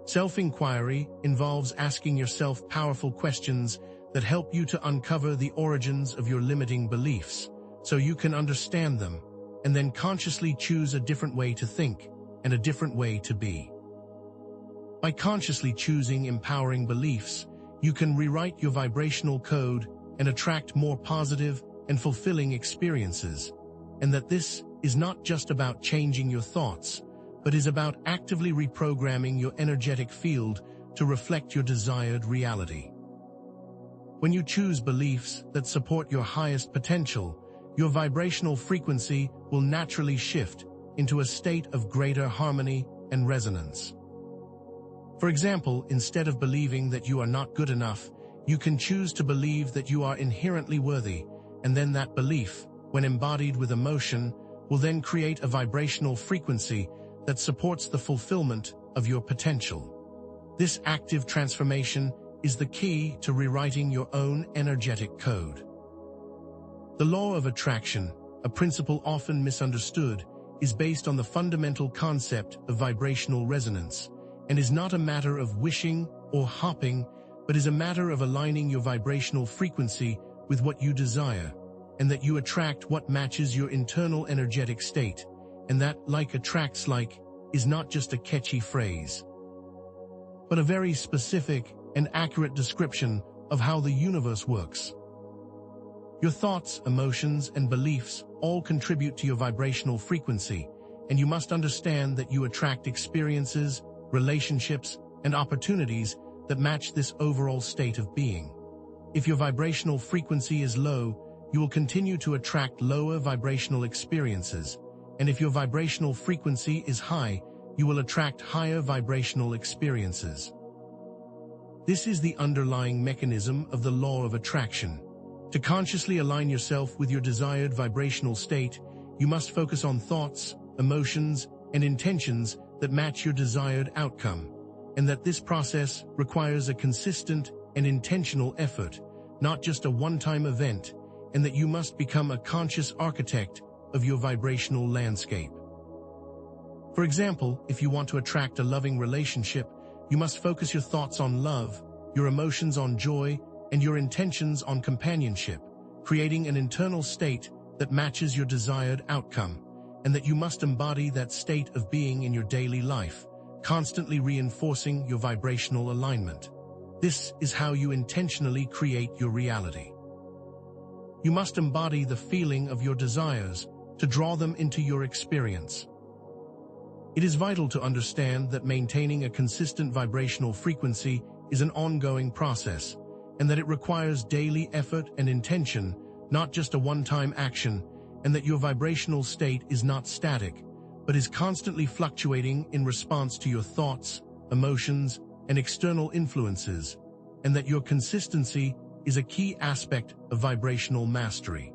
Self-inquiry involves asking yourself powerful questions that help you to uncover the origins of your limiting beliefs, so you can understand them, and then consciously choose a different way to think and a different way to be. By consciously choosing empowering beliefs, you can rewrite your vibrational code and attract more positive and fulfilling experiences, and that this is not just about changing your thoughts, but is about actively reprogramming your energetic field to reflect your desired reality. When you choose beliefs that support your highest potential, your vibrational frequency will naturally shift into a state of greater harmony and resonance. For example, instead of believing that you are not good enough, you can choose to believe that you are inherently worthy, and then that belief, when embodied with emotion, will then create a vibrational frequency that supports the fulfillment of your potential. This active transformation is the key to rewriting your own energetic code. The law of attraction, a principle often misunderstood, is based on the fundamental concept of vibrational resonance, and is not a matter of wishing or hoping, but is a matter of aligning your vibrational frequency with what you desire, and that you attract what matches your internal energetic state, and that like attracts like is not just a catchy phrase, but a very specific and accurate description of how the universe works. Your thoughts, emotions, and beliefs all contribute to your vibrational frequency, and you must understand that you attract experiences, relationships, and opportunities that match this overall state of being. If your vibrational frequency is low, you will continue to attract lower vibrational experiences, and if your vibrational frequency is high, you will attract higher vibrational experiences. This is the underlying mechanism of the law of attraction. To consciously align yourself with your desired vibrational state, you must focus on thoughts, emotions, and intentions that match your desired outcome, and that this process requires a consistent and intentional effort, not just a one-time event, and that you must become a conscious architect of your vibrational landscape. For example, if you want to attract a loving relationship, you must focus your thoughts on love, your emotions on joy, and your intentions on companionship, creating an internal state that matches your desired outcome, and that you must embody that state of being in your daily life, constantly reinforcing your vibrational alignment. This is how you intentionally create your reality. You must embody the feeling of your desires to draw them into your experience. It is vital to understand that maintaining a consistent vibrational frequency is an ongoing process, and that it requires daily effort and intention, not just a one-time action, and that your vibrational state is not static, but is constantly fluctuating in response to your thoughts, emotions, and external influences, and that your consistency is a key aspect of vibrational mastery.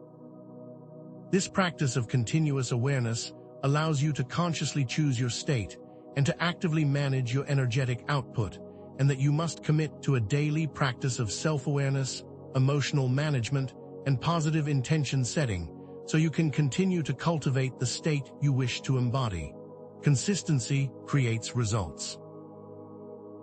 This practice of continuous awareness allows you to consciously choose your state and to actively manage your energetic output, and that you must commit to a daily practice of self-awareness, emotional management, and positive intention setting, so you can continue to cultivate the state you wish to embody. Consistency creates results.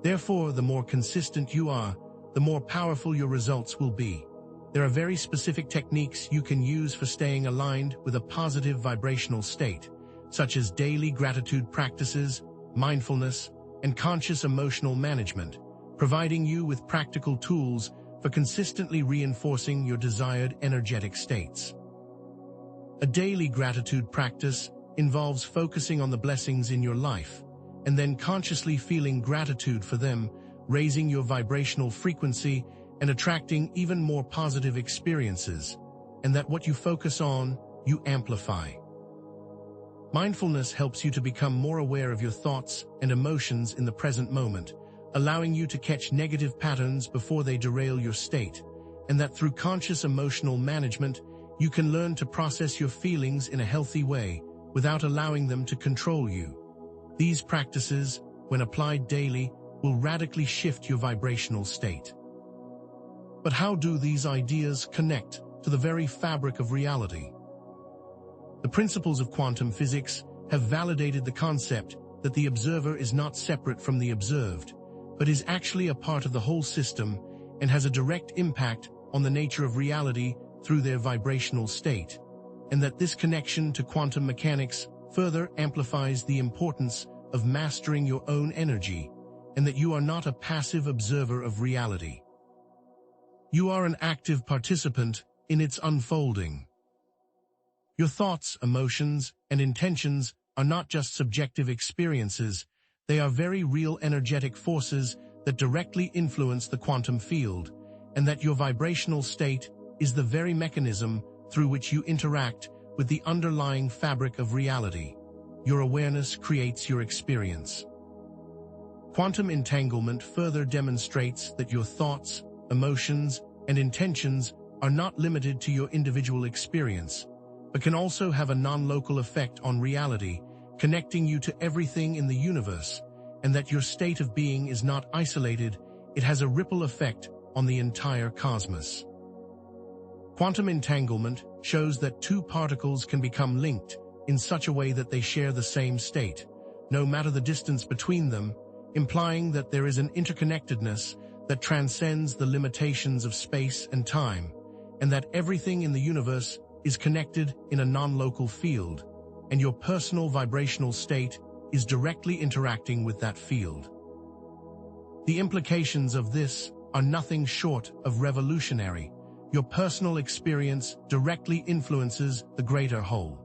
Therefore, the more consistent you are, the more powerful your results will be. there are very specific techniques you can use for staying aligned with a positive vibrational state, such as daily gratitude practices, mindfulness, and conscious emotional management, providing you with practical tools for consistently reinforcing your desired energetic states. A daily gratitude practice involves focusing on the blessings in your life, and then consciously feeling gratitude for them, raising your vibrational frequency and attracting even more positive experiences, and that what you focus on, you amplify. Mindfulness helps you to become more aware of your thoughts and emotions in the present moment, allowing you to catch negative patterns before they derail your state, and that through conscious emotional management, you can learn to process your feelings in a healthy way without allowing them to control you. These practices, when applied daily, will radically shift your vibrational state. But how do these ideas connect to the very fabric of reality? The principles of quantum physics have validated the concept that the observer is not separate from the observed, but is actually a part of the whole system and has a direct impact on the nature of reality through their vibrational state, and that this connection to quantum mechanics further amplifies the importance of mastering your own energy, and that you are not a passive observer of reality. You are an active participant in its unfolding. Your thoughts, emotions, and intentions are not just subjective experiences, they are very real energetic forces that directly influence the quantum field, and that your vibrational state is the very mechanism through which you interact with the underlying fabric of reality. Your awareness creates your experience. Quantum entanglement further demonstrates that your thoughts, emotions, and intentions are not limited to your individual experience, but can also have a non-local effect on reality, connecting you to everything in the universe, and that your state of being is not isolated, it has a ripple effect on the entire cosmos. Quantum entanglement shows that two particles can become linked in such a way that they share the same state, no matter the distance between them, implying that there is an interconnectedness that transcends the limitations of space and time, and that everything in the universe is connected in a non-local field, and your personal vibrational state is directly interacting with that field. The implications of this are nothing short of revolutionary. Your personal experience directly influences the greater whole.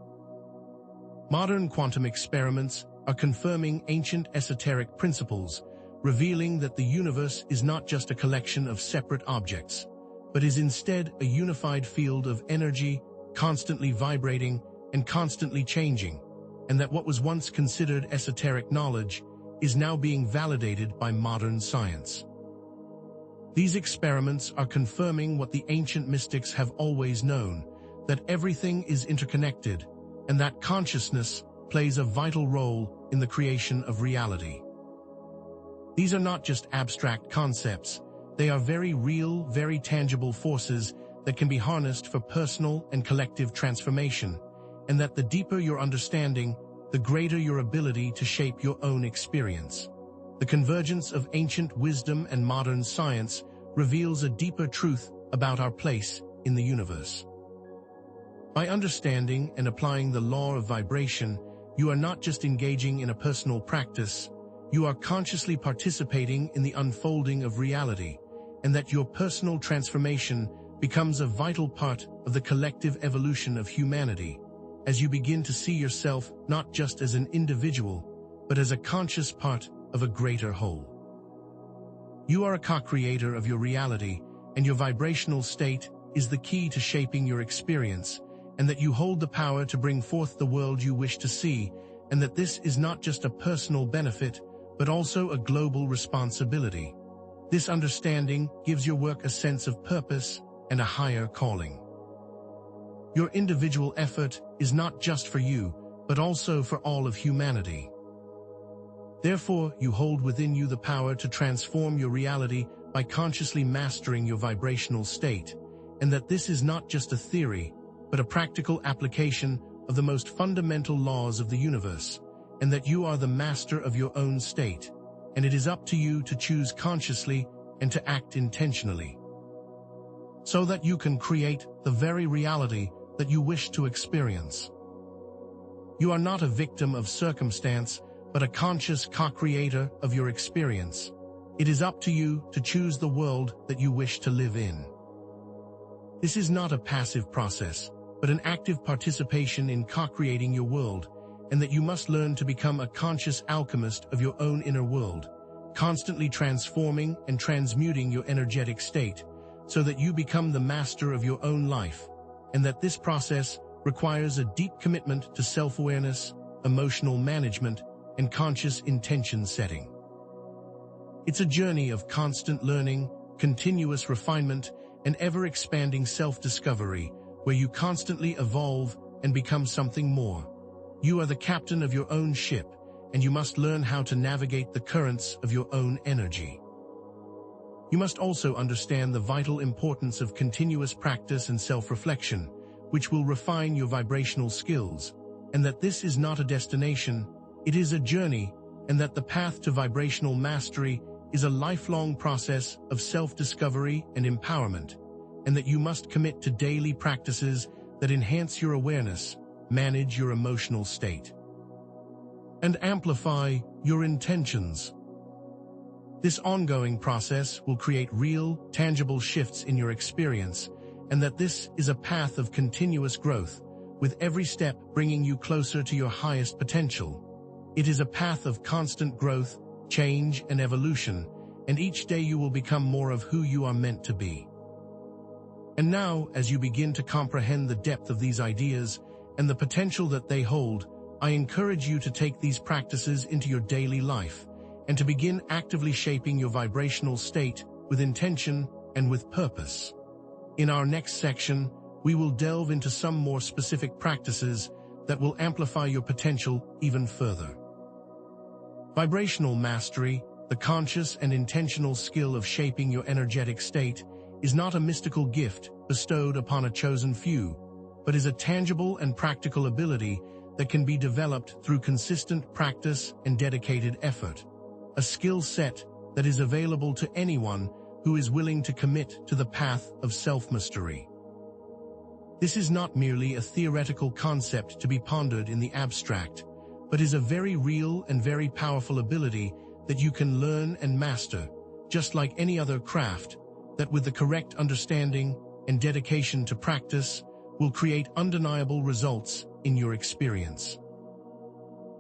Modern quantum experiments are confirming ancient esoteric principles, revealing that the universe is not just a collection of separate objects, but is instead a unified field of energy, constantly vibrating and constantly changing, and that what was once considered esoteric knowledge is now being validated by modern science. These experiments are confirming what the ancient mystics have always known, that everything is interconnected, and that consciousness plays a vital role in the creation of reality. These are not just abstract concepts, they are very real, very tangible forces that can be harnessed for personal and collective transformation, and that the deeper your understanding, the greater your ability to shape your own experience. The convergence of ancient wisdom and modern science reveals a deeper truth about our place in the universe. By understanding and applying the law of vibration, you are not just engaging in a personal practice, you are consciously participating in the unfolding of reality, and that your personal transformation becomes a vital part of the collective evolution of humanity, as you begin to see yourself not just as an individual, but as a conscious part of a greater whole. You are a co-creator of your reality, and your vibrational state is the key to shaping your experience, and that you hold the power to bring forth the world you wish to see, and that this is not just a personal benefit, but also a global responsibility. This understanding gives your work a sense of purpose and a higher calling. Your individual effort is not just for you, but also for all of humanity. Therefore, you hold within you the power to transform your reality by consciously mastering your vibrational state, and that this is not just a theory, but a practical application of the most fundamental laws of the universe, and that you are the master of your own state, and it is up to you to choose consciously and to act intentionally. so that you can create the very reality that you wish to experience. You are not a victim of circumstance, but a conscious co-creator of your experience. It is up to you to choose the world that you wish to live in. This is not a passive process, but an active participation in co-creating your world, and that you must learn to become a conscious alchemist of your own inner world, constantly transforming and transmuting your energetic state, so that you become the master of your own life, and that this process requires a deep commitment to self-awareness, emotional management, and conscious intention setting. It's a journey of constant learning, continuous refinement, and ever-expanding self-discovery, where you constantly evolve and become something more. You are the captain of your own ship, and you must learn how to navigate the currents of your own energy. You must also understand the vital importance of continuous practice and self-reflection, which will refine your vibrational skills, and that this is not a destination, it is a journey, and that the path to vibrational mastery is a lifelong process of self-discovery and empowerment, and that you must commit to daily practices that enhance your awareness, manage your emotional state, and amplify your intentions. This ongoing process will create real, tangible shifts in your experience, and that this is a path of continuous growth, with every step bringing you closer to your highest potential. It is a path of constant growth, change, and evolution, and each day you will become more of who you are meant to be. And now, as you begin to comprehend the depth of these ideas and the potential that they hold, I encourage you to take these practices into your daily life and to begin actively shaping your vibrational state with intention and with purpose. In our next section, we will delve into some more specific practices that will amplify your potential even further. Vibrational mastery, the conscious and intentional skill of shaping your energetic state, is not a mystical gift bestowed upon a chosen few, but is a tangible and practical ability that can be developed through consistent practice and dedicated effort. A skill set that is available to anyone who is willing to commit to the path of self-mastery. This is not merely a theoretical concept to be pondered in the abstract, but is a very real and very powerful ability that you can learn and master, just like any other craft, that with the correct understanding and dedication to practice will create undeniable results in your experience.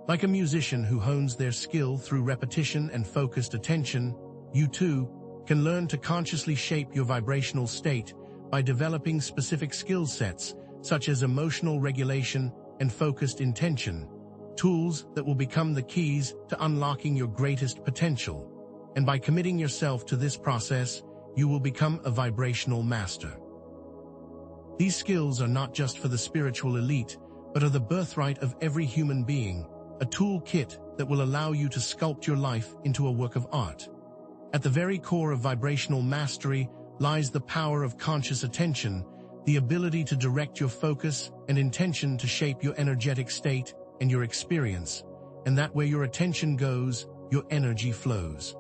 Like a musician who hones their skill through repetition and focused attention, you too can learn to consciously shape your vibrational state by developing specific skill sets such as emotional regulation and focused intention, tools that will become the keys to unlocking your greatest potential. And by committing yourself to this process, you will become a vibrational master. These skills are not just for the spiritual elite, but are the birthright of every human being, a toolkit that will allow you to sculpt your life into a work of art. At the very core of vibrational mastery lies the power of conscious attention, the ability to direct your focus and intention to shape your energetic state and your experience, and that where your attention goes, your energy flows.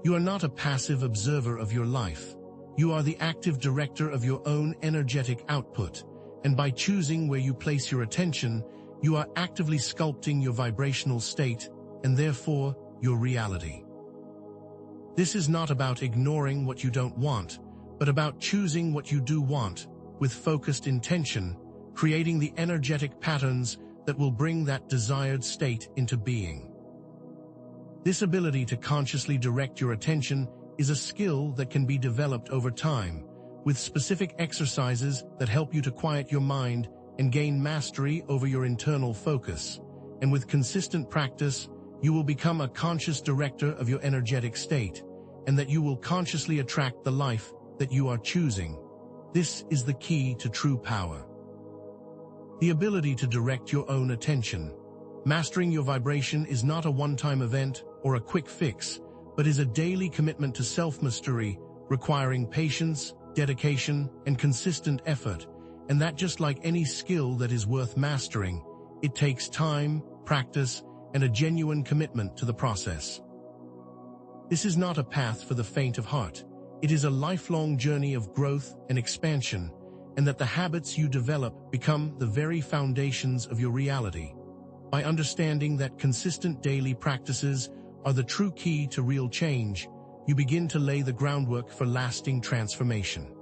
You are not a passive observer of your life. You are the active director of your own energetic output, and by choosing where you place your attention, you are actively sculpting your vibrational state, and therefore, your reality. This is not about ignoring what you don't want, but about choosing what you do want, with focused intention, creating the energetic patterns that will bring that desired state into being. This ability to consciously direct your attention is a skill that can be developed over time, with specific exercises that help you to quiet your mind and gain mastery over your internal focus. And with consistent practice, you will become a conscious director of your energetic state, and that you will consciously attract the life that you are choosing. This is the key to true power. The ability to direct your own attention. Mastering your vibration is not a one-time event or a quick fix, but is a daily commitment to self-mastery, requiring patience, dedication, and consistent effort, and that just like any skill that is worth mastering, it takes time, practice, and a genuine commitment to the process. This is not a path for the faint of heart. It is a lifelong journey of growth and expansion, and that the habits you develop become the very foundations of your reality. By understanding that consistent daily practices are the true key to real change, you begin to lay the groundwork for lasting transformation.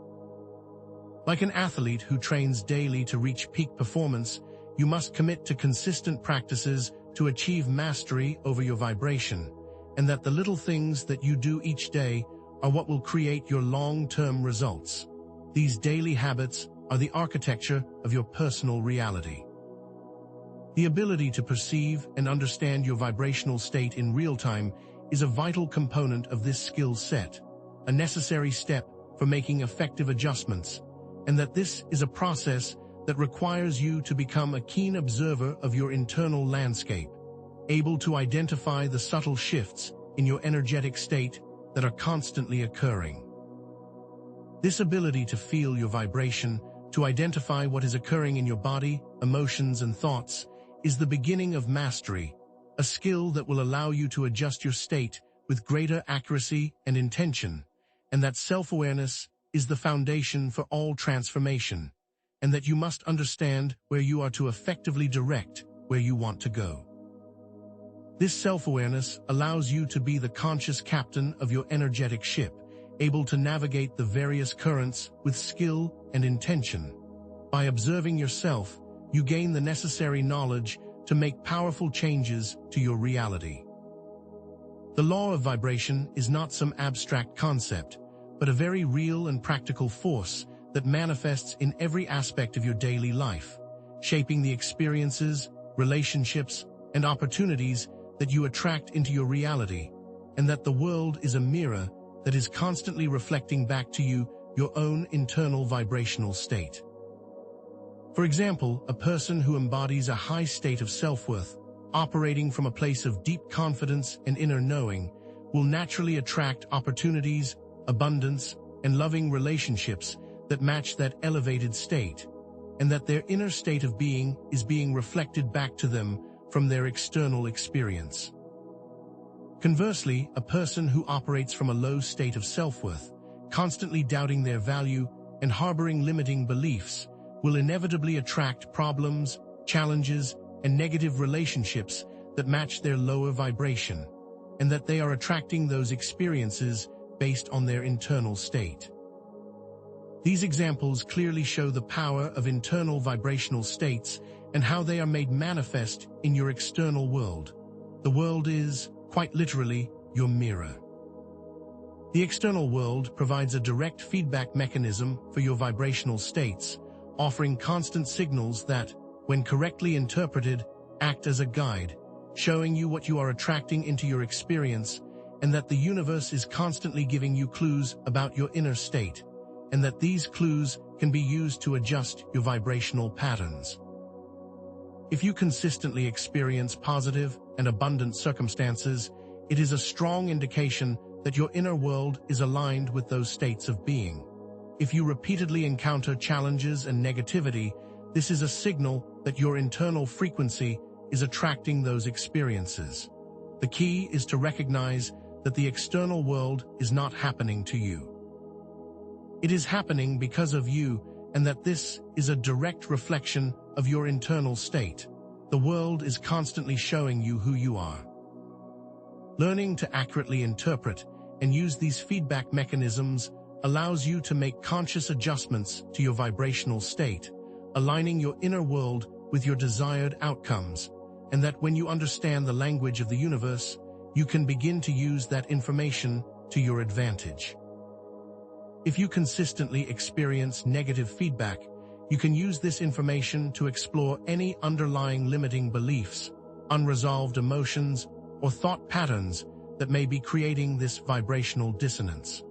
Like an athlete who trains daily to reach peak performance, you must commit to consistent practices to achieve mastery over your vibration, and that the little things that you do each day are what will create your long-term results. These daily habits are the architecture of your personal reality. The ability to perceive and understand your vibrational state in real time is a vital component of this skill set, a necessary step for making effective adjustments, and that this is a process that requires you to become a keen observer of your internal landscape, able to identify the subtle shifts in your energetic state that are constantly occurring. This ability to feel your vibration, to identify what is occurring in your body, emotions, and thoughts, is the beginning of mastery, a skill that will allow you to adjust your state with greater accuracy and intention, and that self-awareness is the foundation for all transformation, and that you must understand where you are to effectively direct where you want to go. This self-awareness allows you to be the conscious captain of your energetic ship, able to navigate the various currents with skill and intention. By observing yourself, you gain the necessary knowledge to make powerful changes to your reality. The law of vibration is not some abstract concept, but a very real and practical force that manifests in every aspect of your daily life, shaping the experiences, relationships, and opportunities that you attract into your reality, and that the world is a mirror that is constantly reflecting back to you your own internal vibrational state. For example, a person who embodies a high state of self-worth, operating from a place of deep confidence and inner knowing, will naturally attract opportunities, abundance, and loving relationships that match that elevated state, and that their inner state of being is being reflected back to them from their external experience. Conversely, a person who operates from a low state of self-worth, constantly doubting their value and harboring limiting beliefs, will inevitably attract problems, challenges, and negative relationships that match their lower vibration, and that they are attracting those experiences based on their internal state. These examples clearly show the power of internal vibrational states and how they are made manifest in your external world. The world is, quite literally, your mirror. The external world provides a direct feedback mechanism for your vibrational states, offering constant signals that, when correctly interpreted, act as a guide, showing you what you are attracting into your experience, and that the universe is constantly giving you clues about your inner state, and that these clues can be used to adjust your vibrational patterns. If you consistently experience positive and abundant circumstances, it is a strong indication that your inner world is aligned with those states of being. If you repeatedly encounter challenges and negativity, this is a signal that your internal frequency is attracting those experiences. The key is to recognize that the external world is not happening to you. It is happening because of you, and that this is a direct reflection of your internal state. The world is constantly showing you who you are. Learning to accurately interpret and use these feedback mechanisms allows you to make conscious adjustments to your vibrational state, aligning your inner world with your desired outcomes, and that when you understand the language of the universe, you can begin to use that information to your advantage. If you consistently experience negative feedback, you can use this information to explore any underlying limiting beliefs, unresolved emotions, or thought patterns that may be creating this vibrational dissonance.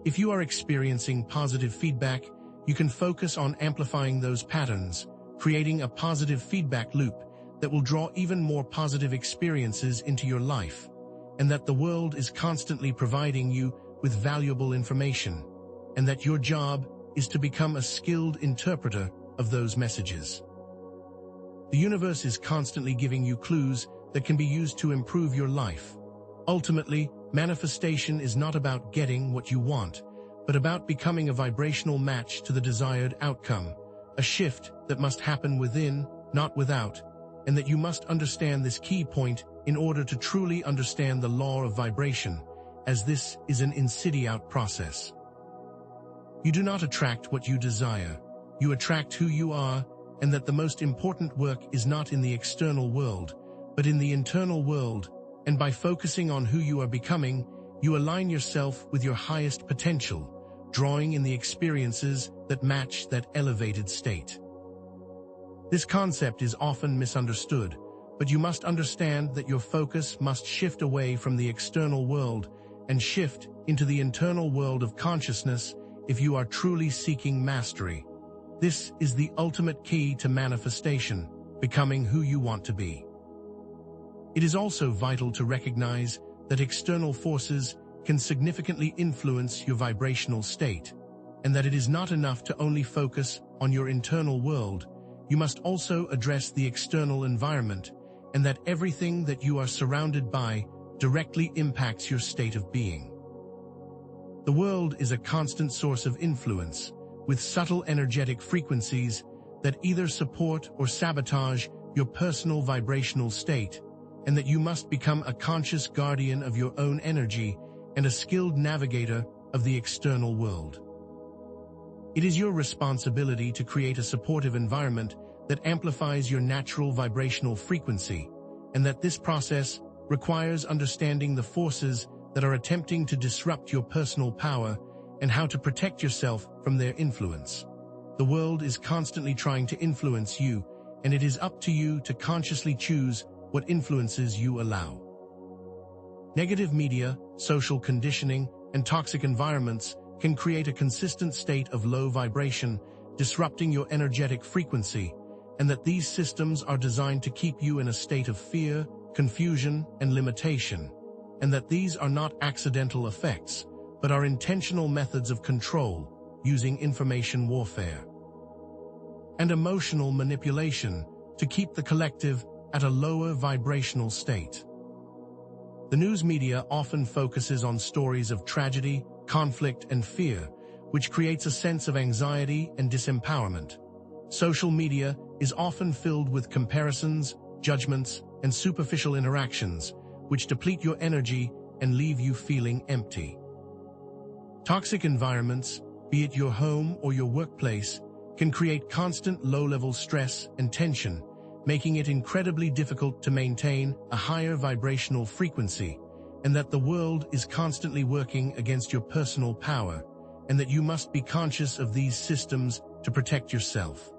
If you are experiencing positive feedback, you can focus on amplifying those patterns, creating a positive feedback loop that will draw even more positive experiences into your life, and that the world is constantly providing you with valuable information, and that your job is to become a skilled interpreter of those messages. The universe is constantly giving you clues that can be used to improve your life. Ultimately, manifestation is not about getting what you want, but about becoming a vibrational match to the desired outcome, a shift that must happen within, not without, and that you must understand this key point in order to truly understand the law of vibration, as this is an inside-out process. You do not attract what you desire, you attract who you are, and that the most important work is not in the external world, but in the internal world, and by focusing on who you are becoming, you align yourself with your highest potential, drawing in the experiences that match that elevated state. This concept is often misunderstood, but you must understand that your focus must shift away from the external world and shift into the internal world of consciousness if you are truly seeking mastery. This is the ultimate key to manifestation, becoming who you want to be. It is also vital to recognize that external forces can significantly influence your vibrational state, and that it is not enough to only focus on your internal world. You must also address the external environment, and that everything that you are surrounded by directly impacts your state of being. The world is a constant source of influence, with subtle energetic frequencies that either support or sabotage your personal vibrational state, and that you must become a conscious guardian of your own energy and a skilled navigator of the external world. It is your responsibility to create a supportive environment that amplifies your natural vibrational frequency, and that this process requires understanding the forces that are attempting to disrupt your personal power and how to protect yourself from their influence. The world is constantly trying to influence you, and it is up to you to consciously choose what influences you allow. Negative media, social conditioning, and toxic environments can create a consistent state of low vibration, disrupting your energetic frequency, and that these systems are designed to keep you in a state of fear, confusion, and limitation, and that these are not accidental effects, but are intentional methods of control, using information warfare and emotional manipulation to keep the collective at a lower vibrational state. The news media often focuses on stories of tragedy, conflict, and fear, which creates a sense of anxiety and disempowerment. Social media is often filled with comparisons, judgments, and superficial interactions, which deplete your energy and leave you feeling empty. Toxic environments, be it your home or your workplace, can create constant low-level stress and tension, making it incredibly difficult to maintain a higher vibrational frequency, and that the world is constantly working against your personal power, and that you must be conscious of these systems to protect yourself.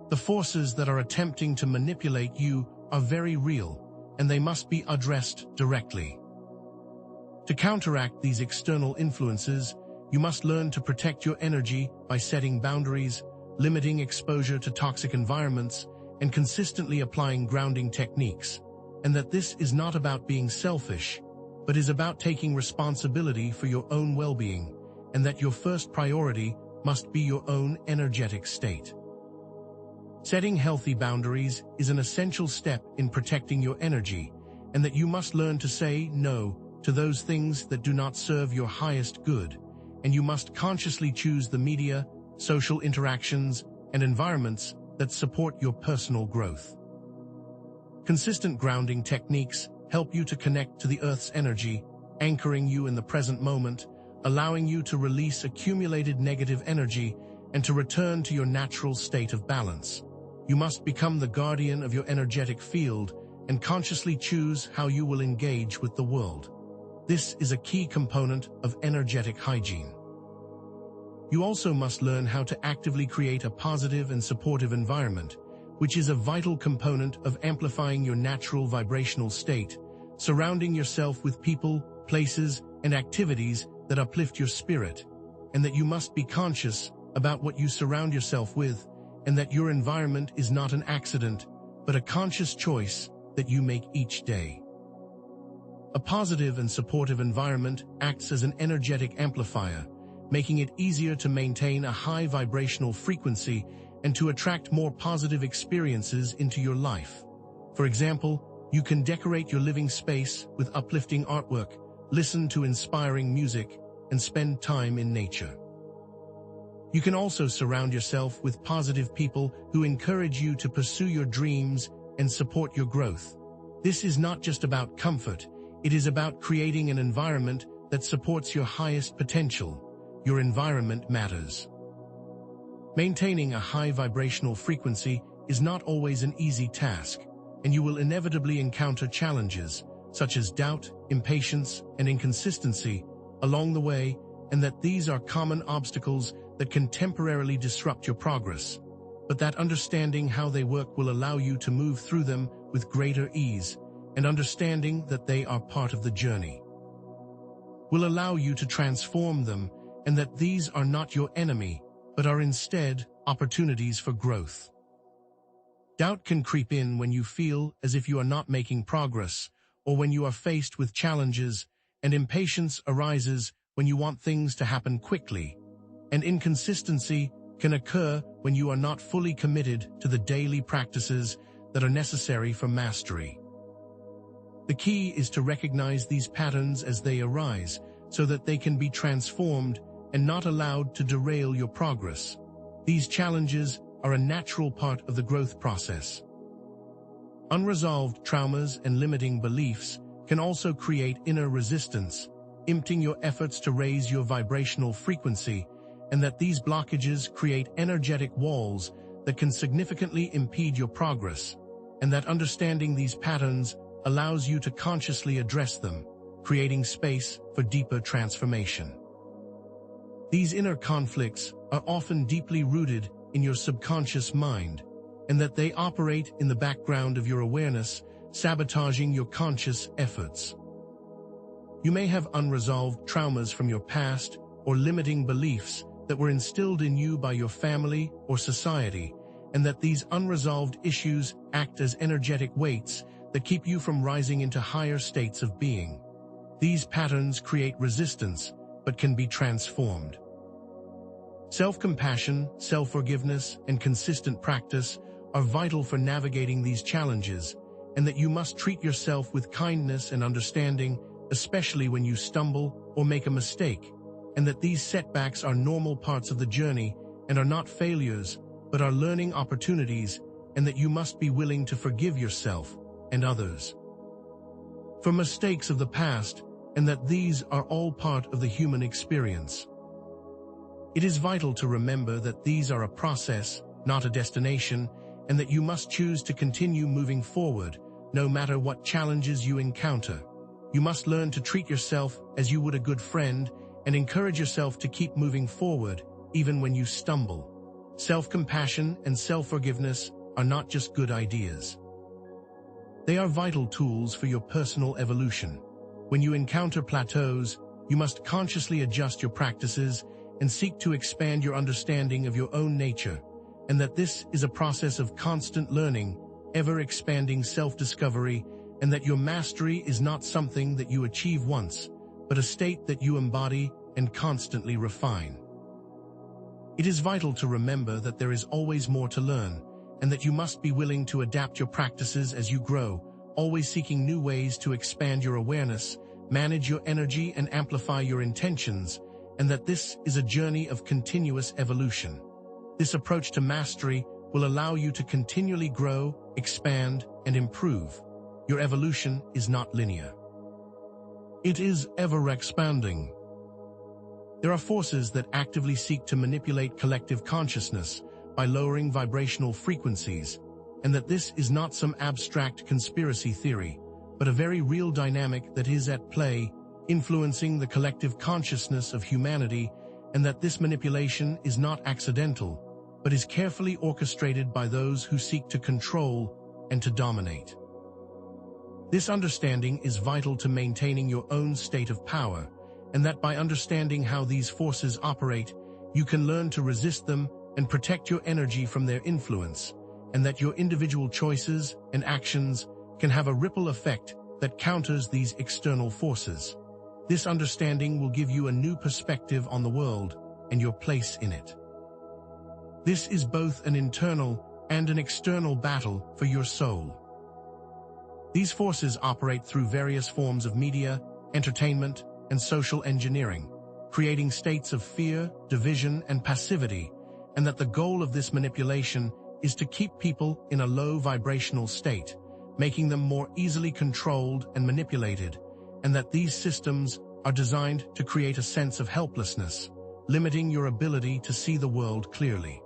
The forces that are attempting to manipulate you are very real, and they must be addressed directly. To counteract these external influences, you must learn to protect your energy by setting boundaries, limiting exposure to toxic environments, and consistently applying grounding techniques, and that this is not about being selfish, but is about taking responsibility for your own well-being, and that your first priority must be your own energetic state. Setting healthy boundaries is an essential step in protecting your energy, and that you must learn to say no to those things that do not serve your highest good, and you must consciously choose the media, social interactions, and environments that support your personal growth. Consistent grounding techniques help you to connect to the Earth's energy, anchoring you in the present moment, allowing you to release accumulated negative energy and to return to your natural state of balance. You must become the guardian of your energetic field and consciously choose how you will engage with the world. This is a key component of energetic hygiene. You also must learn how to actively create a positive and supportive environment, which is a vital component of amplifying your natural vibrational state, surrounding yourself with people, places, and activities that uplift your spirit, and that you must be conscious about what you surround yourself with, and that your environment is not an accident, but a conscious choice that you make each day. A positive and supportive environment acts as an energetic amplifier, making it easier to maintain a high vibrational frequency and to attract more positive experiences into your life. For example, you can decorate your living space with uplifting artwork, listen to inspiring music, and spend time in nature. You can also surround yourself with positive people who encourage you to pursue your dreams and support your growth. This is not just about comfort, it is about creating an environment that supports your highest potential. Your environment matters. Maintaining a high vibrational frequency is not always an easy task, and you will inevitably encounter challenges, such as doubt, impatience, and inconsistency, along the way, and that these are common obstacles that can temporarily disrupt your progress. But that understanding how they work will allow you to move through them with greater ease, and understanding that they are part of the journey will allow you to transform them, and that these are not your enemy, but are instead opportunities for growth. Doubt can creep in when you feel as if you are not making progress, or when you are faced with challenges, and impatience arises when you want things to happen quickly, and inconsistency can occur when you are not fully committed to the daily practices that are necessary for mastery. The key is to recognize these patterns as they arise, so that they can be transformed and not allowed to derail your progress. These challenges are a natural part of the growth process. Unresolved traumas and limiting beliefs can also create inner resistance, impeding your efforts to raise your vibrational frequency, and that these blockages create energetic walls that can significantly impede your progress, and that understanding these patterns allows you to consciously address them, creating space for deeper transformation. These inner conflicts are often deeply rooted in your subconscious mind, and that they operate in the background of your awareness, sabotaging your conscious efforts. You may have unresolved traumas from your past or limiting beliefs that were instilled in you by your family or society, and that these unresolved issues act as energetic weights that keep you from rising into higher states of being. These patterns create resistance, but can be transformed. Self-compassion, self-forgiveness, and consistent practice are vital for navigating these challenges, and that you must treat yourself with kindness and understanding, especially when you stumble or make a mistake, and that these setbacks are normal parts of the journey and are not failures, but are learning opportunities, and that you must be willing to forgive yourself and others for mistakes of the past, and that these are all part of the human experience. It is vital to remember that these are a process, not a destination, and that you must choose to continue moving forward, no matter what challenges you encounter. You must learn to treat yourself as you would a good friend, and encourage yourself to keep moving forward, even when you stumble. Self-compassion and self-forgiveness are not just good ideas. They are vital tools for your personal evolution. When you encounter plateaus, you must consciously adjust your practices and seek to expand your understanding of your own nature, and that this is a process of constant learning, ever-expanding self-discovery, and that your mastery is not something that you achieve once, but a state that you embody and constantly refine. It is vital to remember that there is always more to learn, and that you must be willing to adapt your practices as you grow, always seeking new ways to expand your awareness, manage your energy, and amplify your intentions, and that this is a journey of continuous evolution. This approach to mastery will allow you to continually grow, expand, and improve. Your evolution is not linear. It is ever-expanding. There are forces that actively seek to manipulate collective consciousness by lowering vibrational frequencies, and that this is not some abstract conspiracy theory, but a very real dynamic that is at play, influencing the collective consciousness of humanity, and that this manipulation is not accidental, but is carefully orchestrated by those who seek to control and to dominate. This understanding is vital to maintaining your own state of power, and that by understanding how these forces operate, you can learn to resist them and protect your energy from their influence, and that your individual choices and actions can have a ripple effect that counters these external forces. This understanding will give you a new perspective on the world and your place in it. This is both an internal and an external battle for your soul. These forces operate through various forms of media entertainment, and social engineering, creating states of fear, division, and passivity, and that the goal of this manipulation is to keep people in a low vibrational state, making them more easily controlled and manipulated, and that these systems are designed to create a sense of helplessness, limiting your ability to see the world clearly.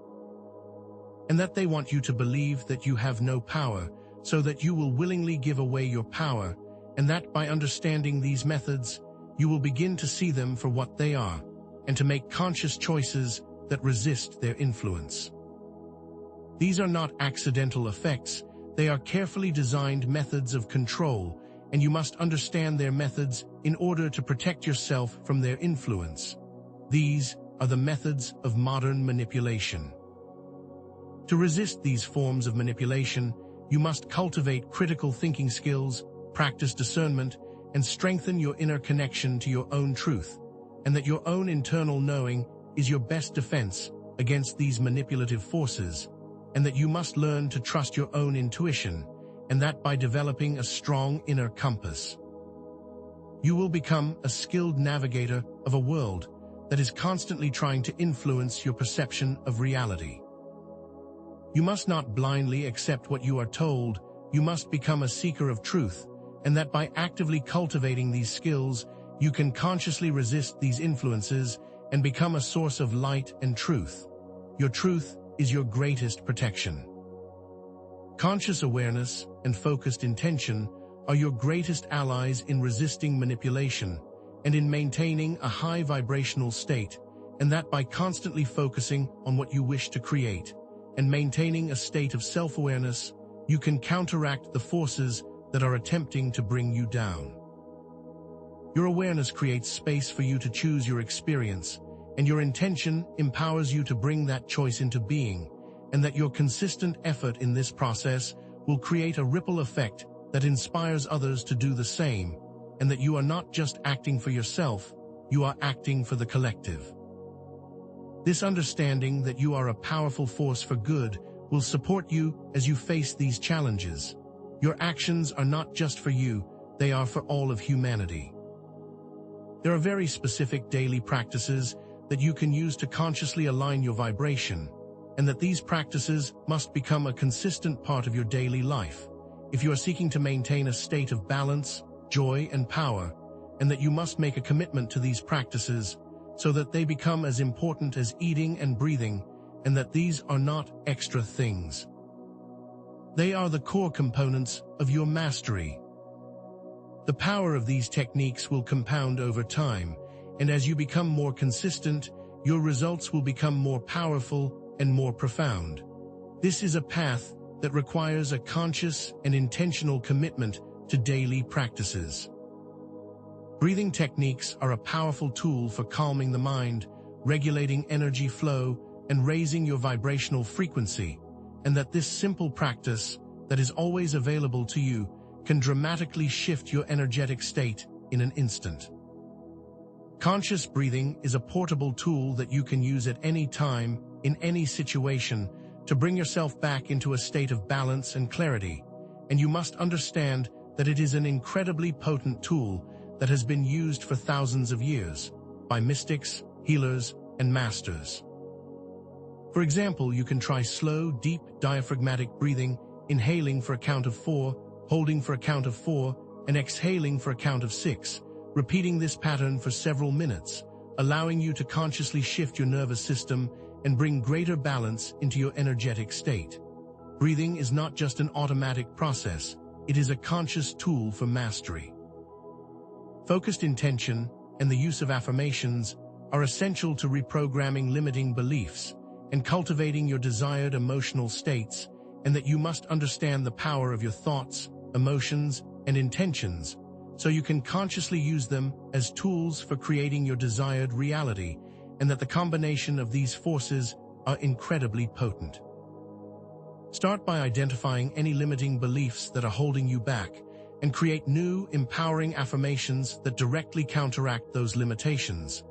And that they want you to believe that you have no power, so that you will willingly give away your power, and that by understanding these methods, you will begin to see them for what they are, and to make conscious choices that resist their influence. These are not accidental effects, they are carefully designed methods of control, and you must understand their methods in order to protect yourself from their influence. These are the methods of modern manipulation. To resist these forms of manipulation, you must cultivate critical thinking skills, practice discernment, and strengthen your inner connection to your own truth, and that your own internal knowing is your best defense against these manipulative forces, and that you must learn to trust your own intuition, and that by developing a strong inner compass, you will become a skilled navigator of a world that is constantly trying to influence your perception of reality. You must not blindly accept what you are told, you must become a seeker of truth, and that by actively cultivating these skills, you can consciously resist these influences and become a source of light and truth. Your truth is your greatest protection. Conscious awareness and focused intention are your greatest allies in resisting manipulation and in maintaining a high vibrational state, and that by constantly focusing on what you wish to create and maintaining a state of self-awareness, you can counteract the forces that are attempting to bring you down. Your awareness creates space for you to choose your experience, and your intention empowers you to bring that choice into being, and that your consistent effort in this process will create a ripple effect that inspires others to do the same, and that you are not just acting for yourself, you are acting for the collective. This understanding that you are a powerful force for good will support you as you face these challenges. Your actions are not just for you, they are for all of humanity. There are very specific daily practices that you can use to consciously align your vibration, and that these practices must become a consistent part of your daily life if you are seeking to maintain a state of balance, joy, and power, and that you must make a commitment to these practices so that they become as important as eating and breathing, and that these are not extra things. They are the core components of your mastery. The power of these techniques will compound over time, and as you become more consistent, your results will become more powerful and more profound. This is a path that requires a conscious and intentional commitment to daily practices. Breathing techniques are a powerful tool for calming the mind, regulating energy flow, and raising your vibrational frequency, and that this simple practice that is always available to you can dramatically shift your energetic state in an instant. Conscious breathing is a portable tool that you can use at any time, in any situation, to bring yourself back into a state of balance and clarity, and you must understand that it is an incredibly potent tool that has been used for thousands of years by mystics, healers, and masters. For example, you can try slow, deep, diaphragmatic breathing, inhaling for a count of 4, holding for a count of 4, and exhaling for a count of 6, repeating this pattern for several minutes, allowing you to consciously shift your nervous system and bring greater balance into your energetic state. Breathing is not just an automatic process, it is a conscious tool for mastery. Focused intention and the use of affirmations are essential to reprogramming limiting beliefs and cultivating your desired emotional states, and that you must understand the power of your thoughts, emotions, and intentions, so you can consciously use them as tools for creating your desired reality, and that the combination of these forces are incredibly potent. Start by identifying any limiting beliefs that are holding you back, and create new, empowering affirmations that directly counteract those limitations.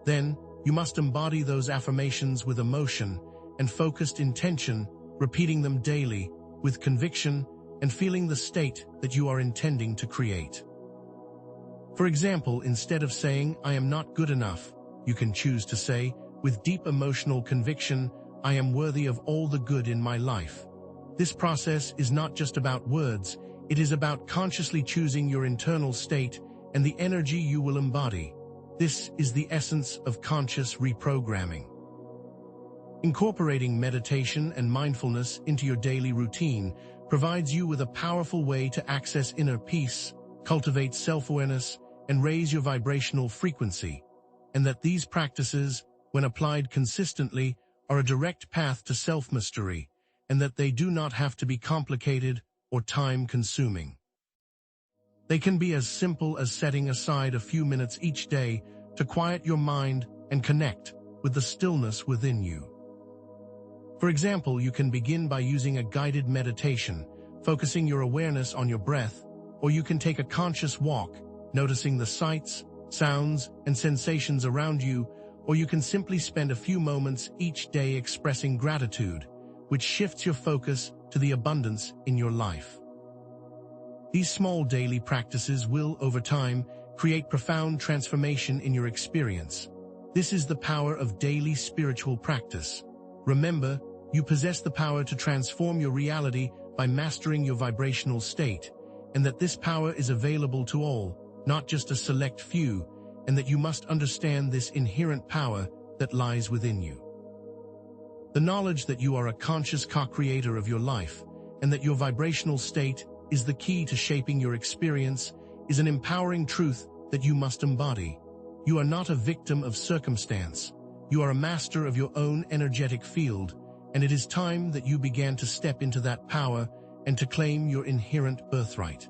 Then, you must embody those affirmations with emotion and focused intention, repeating them daily, with conviction, and feeling the state that you are intending to create. For example, instead of saying, "I am not good enough," you can choose to say, with deep emotional conviction, "I am worthy of all the good in my life." This process is not just about words, it is about consciously choosing your internal state and the energy you will embody. This is the essence of conscious reprogramming. Incorporating meditation and mindfulness into your daily routine provides you with a powerful way to access inner peace, cultivate self-awareness, and raise your vibrational frequency, and that these practices, when applied consistently, are a direct path to self-mastery, and that they do not have to be complicated or time-consuming. They can be as simple as setting aside a few minutes each day to quiet your mind and connect with the stillness within you. For example, you can begin by using a guided meditation, focusing your awareness on your breath, or you can take a conscious walk, noticing the sights, sounds, and sensations around you, or you can simply spend a few moments each day expressing gratitude, which shifts your focus to the abundance in your life. These small daily practices will, over time, create profound transformation in your experience. This is the power of daily spiritual practice. Remember, you possess the power to transform your reality by mastering your vibrational state, and that this power is available to all, not just a select few, and that you must understand this inherent power that lies within you. The knowledge that you are a conscious co-creator of your life, and that your vibrational state is the key to shaping your experience, is an empowering truth that you must embody. You are not a victim of circumstance. You are a master of your own energetic field, and it is time that you began to step into that power and to claim your inherent birthright.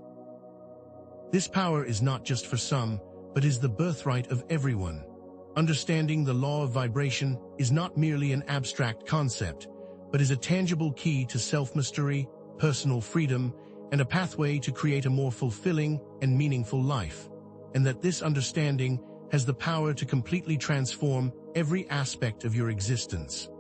This power is not just for some, but is the birthright of everyone. Understanding the law of vibration is not merely an abstract concept, but is a tangible key to self-mastery, personal freedom, and a pathway to create a more fulfilling and meaningful life, and that this understanding has the power to completely transform every aspect of your existence.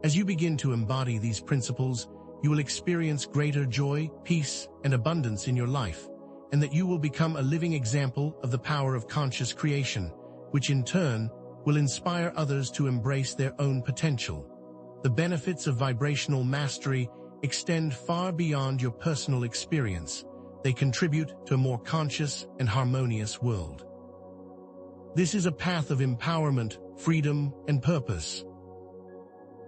As you begin to embody these principles, you will experience greater joy, peace, and abundance in your life, and that you will become a living example of the power of conscious creation, which in turn will inspire others to embrace their own potential. The benefits of vibrational mastery extend far beyond your personal experience. They contribute to a more conscious and harmonious world. This is a path of empowerment, freedom, and purpose.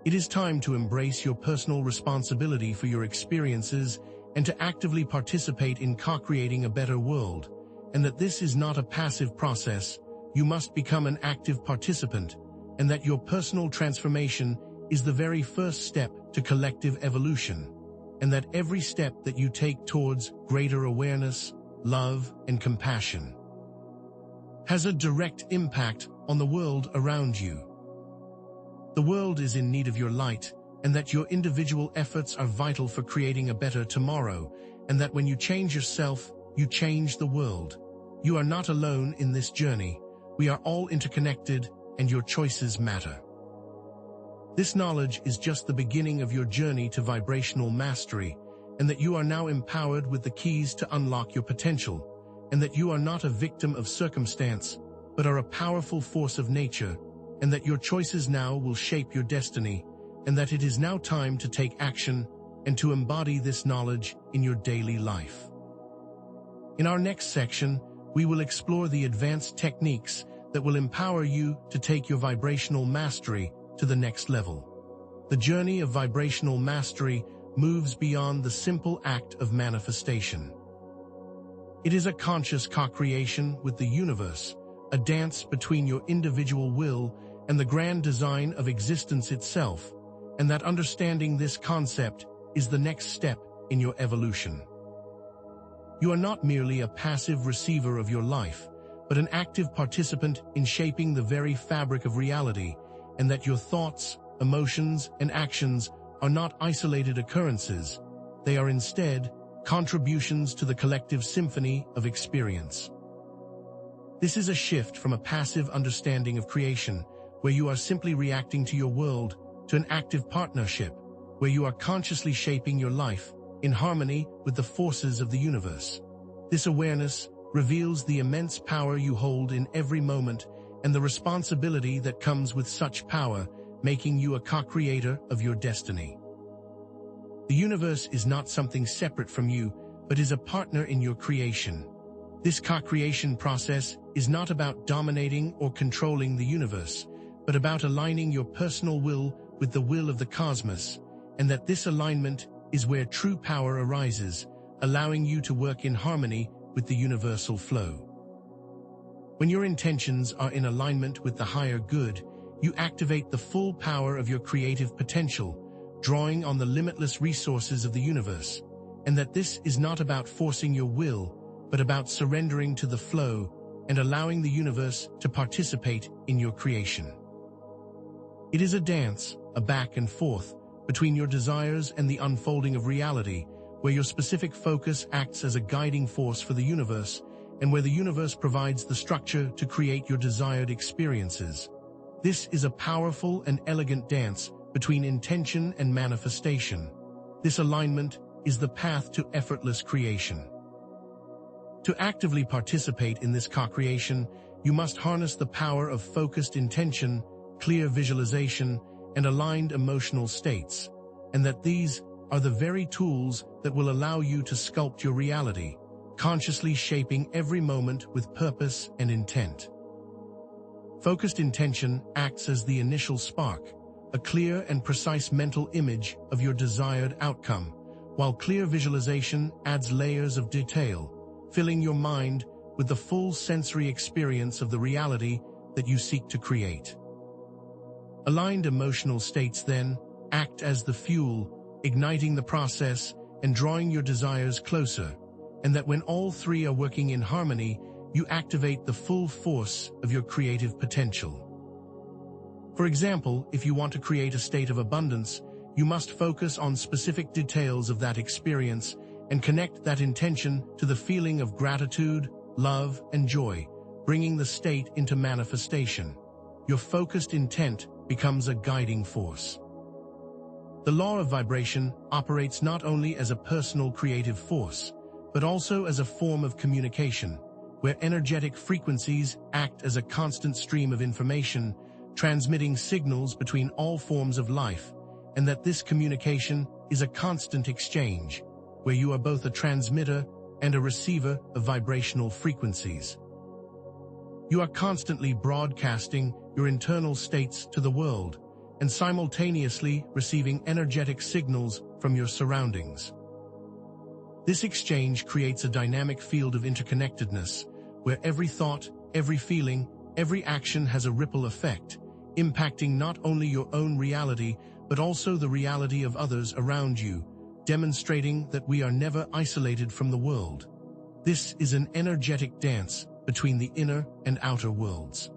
It is time to embrace your personal responsibility for your experiences and to actively participate in co-creating a better world, and that this is not a passive process. You must become an active participant, and that your personal transformation is the very first step to collective evolution, and that every step that you take towards greater awareness, love, and compassion has a direct impact on the world around you. The world is in need of your light, and that your individual efforts are vital for creating a better tomorrow, and that when you change yourself, you change the world. You are not alone in this journey. We are all interconnected, and your choices matter. This knowledge is just the beginning of your journey to vibrational mastery, and that you are now empowered with the keys to unlock your potential, and that you are not a victim of circumstance, but are a powerful force of nature, and that your choices now will shape your destiny, and that it is now time to take action and to embody this knowledge in your daily life. In our next section, we will explore the advanced techniques that will empower you to take your vibrational mastery to the next level. The journey of vibrational mastery moves beyond the simple act of manifestation. It is a conscious co-creation with the universe, a dance between your individual will and the grand design of existence itself, and that understanding this concept is the next step in your evolution. You are not merely a passive receiver of your life, but an active participant in shaping the very fabric of reality, and that your thoughts, emotions, and actions are not isolated occurrences. They are instead contributions to the collective symphony of experience. This is a shift from a passive understanding of creation, where you are simply reacting to your world, to an active partnership, where you are consciously shaping your life in harmony with the forces of the universe. This awareness reveals the immense power you hold in every moment and the responsibility that comes with such power, making you a co-creator of your destiny. The universe is not something separate from you, but is a partner in your creation. This co-creation process is not about dominating or controlling the universe, but about aligning your personal will with the will of the cosmos, and that this alignment is where true power arises, allowing you to work in harmony with the universal flow. When your intentions are in alignment with the higher good, you activate the full power of your creative potential, drawing on the limitless resources of the universe, and that this is not about forcing your will, but about surrendering to the flow and allowing the universe to participate in your creation. It is a dance, a back and forth, between your desires and the unfolding of reality, where your specific focus acts as a guiding force for the universe, and where the universe provides the structure to create your desired experiences. This is a powerful and elegant dance between intention and manifestation. This alignment is the path to effortless creation. To actively participate in this co-creation, you must harness the power of focused intention, clear visualization, and aligned emotional states, and that these are the very tools that will allow you to sculpt your reality, consciously shaping every moment with purpose and intent. Focused intention acts as the initial spark, a clear and precise mental image of your desired outcome, while clear visualization adds layers of detail, filling your mind with the full sensory experience of the reality that you seek to create. Aligned emotional states, then, act as the fuel, igniting the process and drawing your desires closer, and that when all three are working in harmony, you activate the full force of your creative potential. For example, if you want to create a state of abundance, you must focus on specific details of that experience and connect that intention to the feeling of gratitude, love, and joy, bringing the state into manifestation. Your focused intent becomes a guiding force. The law of vibration operates not only as a personal creative force, but also as a form of communication, where energetic frequencies act as a constant stream of information, transmitting signals between all forms of life, and that this communication is a constant exchange, where you are both a transmitter and a receiver of vibrational frequencies. You are constantly broadcasting your internal states to the world, and simultaneously receiving energetic signals from your surroundings. This exchange creates a dynamic field of interconnectedness, where every thought, every feeling, every action has a ripple effect, impacting not only your own reality, but also the reality of others around you, demonstrating that we are never isolated from the world. This is an energetic dance between the inner and outer worlds.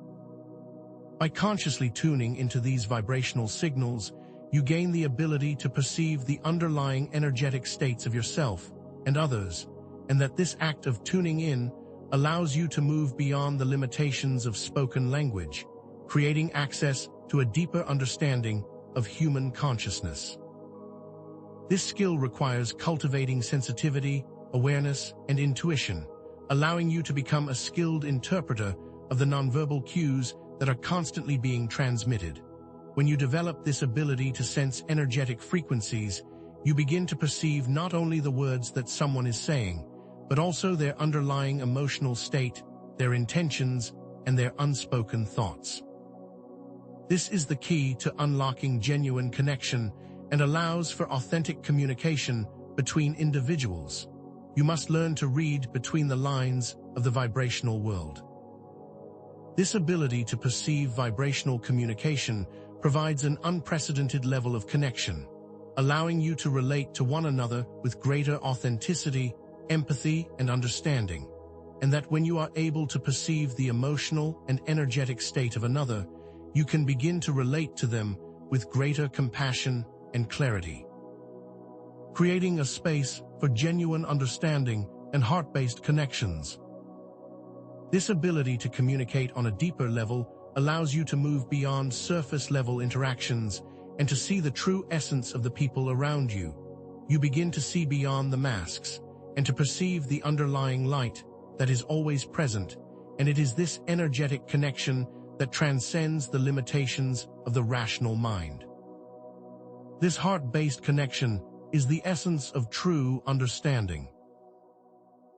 By consciously tuning into these vibrational signals, you gain the ability to perceive the underlying energetic states of yourself and others, and that this act of tuning in allows you to move beyond the limitations of spoken language, creating access to a deeper understanding of human consciousness. This skill requires cultivating sensitivity, awareness, and intuition, allowing you to become a skilled interpreter of the nonverbal cues that are constantly being transmitted. When you develop this ability to sense energetic frequencies, you begin to perceive not only the words that someone is saying, but also their underlying emotional state, their intentions, and their unspoken thoughts. This is the key to unlocking genuine connection and allows for authentic communication between individuals. You must learn to read between the lines of the vibrational world. This ability to perceive vibrational communication provides an unprecedented level of connection, allowing you to relate to one another with greater authenticity, empathy, and understanding, and that when you are able to perceive the emotional and energetic state of another, you can begin to relate to them with greater compassion and clarity, creating a space for genuine understanding and heart-based connections. This ability to communicate on a deeper level allows you to move beyond surface-level interactions and to see the true essence of the people around you. You begin to see beyond the masks and to perceive the underlying light, that is always present, and it is this energetic connection that transcends the limitations of the rational mind. This heart-based connection is the essence of true understanding.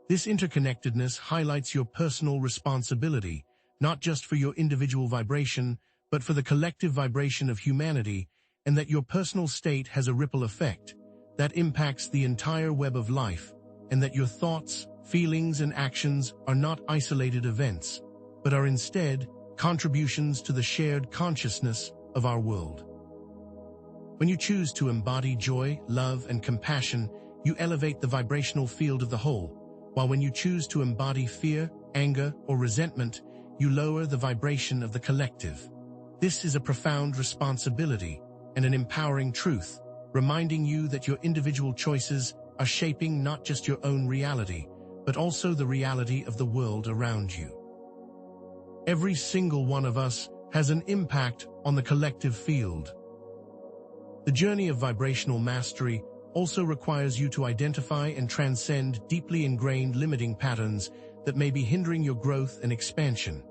This interconnectedness highlights your personal responsibility, not just for your individual vibration, but for the collective vibration of humanity, and that your personal state has a ripple effect that impacts the entire web of life, and that your thoughts, feelings, and actions are not isolated events, but are instead contributions to the shared consciousness of our world. When you choose to embody joy, love, and compassion, you elevate the vibrational field of the whole, while when you choose to embody fear, anger, or resentment, you lower the vibration of the collective. This is a profound responsibility and an empowering truth, reminding you that your individual choices are shaping not just your own reality, but also the reality of the world around you. Every single one of us has an impact on the collective field. The journey of vibrational mastery also requires you to identify and transcend deeply ingrained limiting patterns that may be hindering your growth and expansion,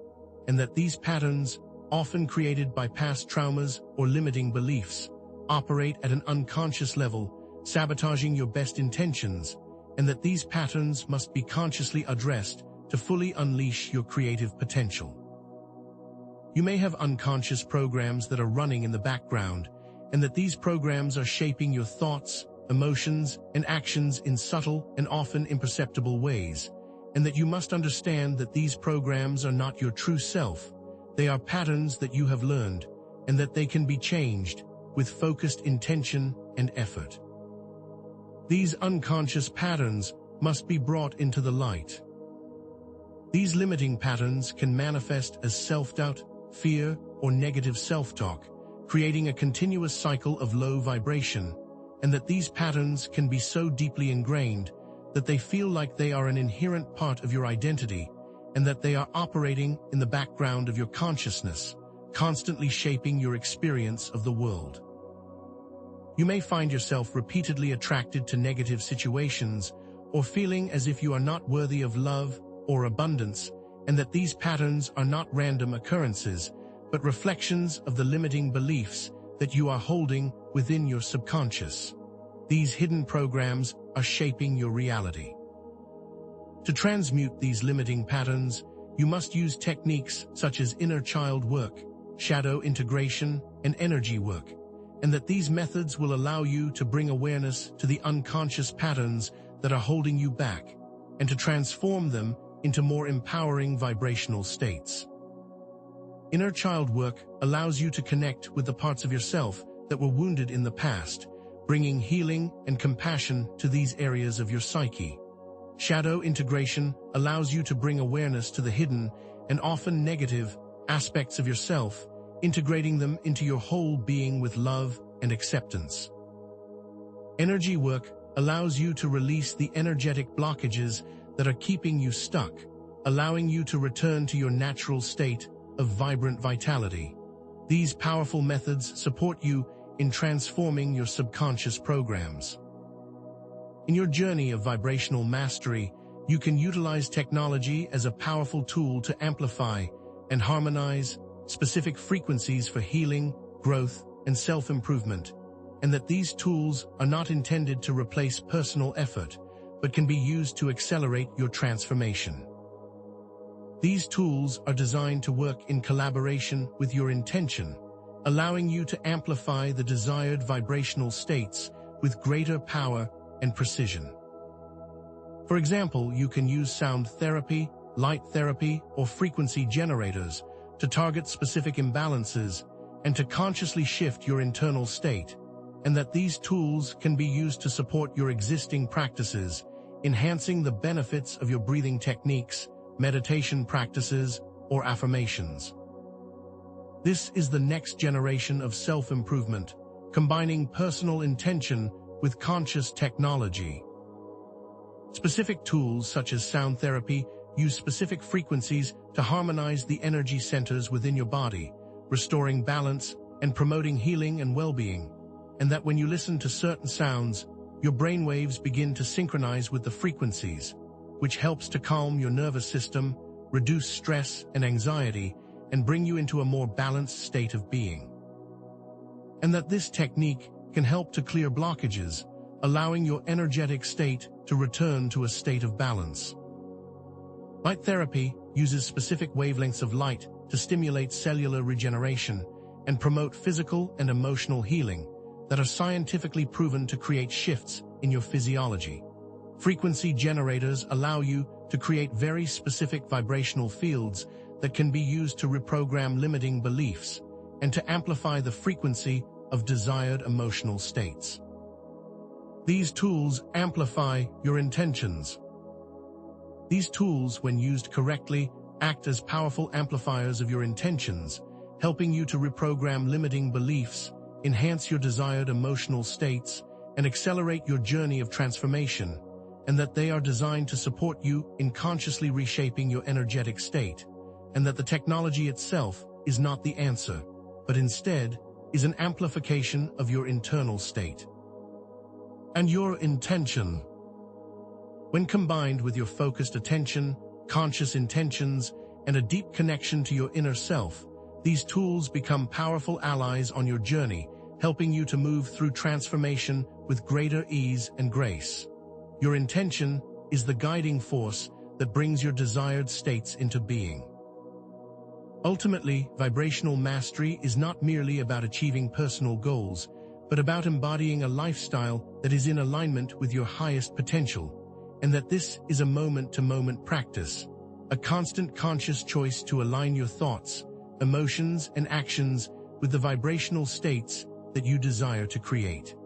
and that these patterns, often created by past traumas or limiting beliefs, operate at an unconscious level, sabotaging your best intentions, and that these patterns must be consciously addressed to fully unleash your creative potential. You may have unconscious programs that are running in the background, and that these programs are shaping your thoughts, emotions, and actions in subtle and often imperceptible ways, and that you must understand that these programs are not your true self. They are patterns that you have learned, and that they can be changed with focused intention and effort. These unconscious patterns must be brought into the light. These limiting patterns can manifest as self-doubt, fear, or negative self-talk, creating a continuous cycle of low vibration, and that these patterns can be so deeply ingrained that they feel like they are an inherent part of your identity, and that they are operating in the background of your consciousness, constantly shaping your experience of the world. You may find yourself repeatedly attracted to negative situations, or feeling as if you are not worthy of love or abundance, and that these patterns are not random occurrences, but reflections of the limiting beliefs that you are holding within your subconscious. These hidden programs are shaping your reality. To transmute these limiting patterns, you must use techniques such as inner child work, shadow integration, and energy work, and that these methods will allow you to bring awareness to the unconscious patterns that are holding you back, and to transform them into more empowering vibrational states. Inner child work allows you to connect with the parts of yourself that were wounded in the past, bringing healing and compassion to these areas of your psyche. Shadow integration allows you to bring awareness to the hidden and often negative aspects of yourself, integrating them into your whole being with love and acceptance. Energy work allows you to release the energetic blockages that are keeping you stuck, allowing you to return to your natural state of vibrant vitality. These powerful methods support you in transforming your subconscious programs. In your journey of vibrational mastery, you can utilize technology as a powerful tool to amplify and harmonize specific frequencies for healing, growth, and self-improvement, and that these tools are not intended to replace personal effort, but can be used to accelerate your transformation. These tools are designed to work in collaboration with your intention, allowing you to amplify the desired vibrational states with greater power and precision. For example, you can use sound therapy, light therapy, or frequency generators to target specific imbalances and to consciously shift your internal state, and that these tools can be used to support your existing practices, enhancing the benefits of your breathing techniques, meditation practices, or affirmations. This is the next generation of self-improvement, combining personal intention with conscious technology. Specific tools such as sound therapy use specific frequencies to harmonize the energy centers within your body, restoring balance and promoting healing and well-being, and that when you listen to certain sounds, your brainwaves begin to synchronize with the frequencies, which helps to calm your nervous system, reduce stress and anxiety, and bring you into a more balanced state of being. And that this technique can help to clear blockages, allowing your energetic state to return to a state of balance. Light therapy uses specific wavelengths of light to stimulate cellular regeneration and promote physical and emotional healing that are scientifically proven to create shifts in your physiology. Frequency generators allow you to create very specific vibrational fields that can be used to reprogram limiting beliefs and to amplify the frequency of desired emotional states. These tools amplify your intentions. These tools, when used correctly, act as powerful amplifiers of your intentions, helping you to reprogram limiting beliefs, enhance your desired emotional states, and accelerate your journey of transformation, and that they are designed to support you in consciously reshaping your energetic state, and that the technology itself is not the answer, but instead is an amplification of your internal state. And your intention. When combined with your focused attention, conscious intentions, and a deep connection to your inner self, these tools become powerful allies on your journey, helping you to move through transformation with greater ease and grace. Your intention is the guiding force that brings your desired states into being. Ultimately, vibrational mastery is not merely about achieving personal goals, but about embodying a lifestyle that is in alignment with your highest potential, and that this is a moment-to-moment practice, a constant conscious choice to align your thoughts, emotions, and actions with the vibrational states that you desire to create.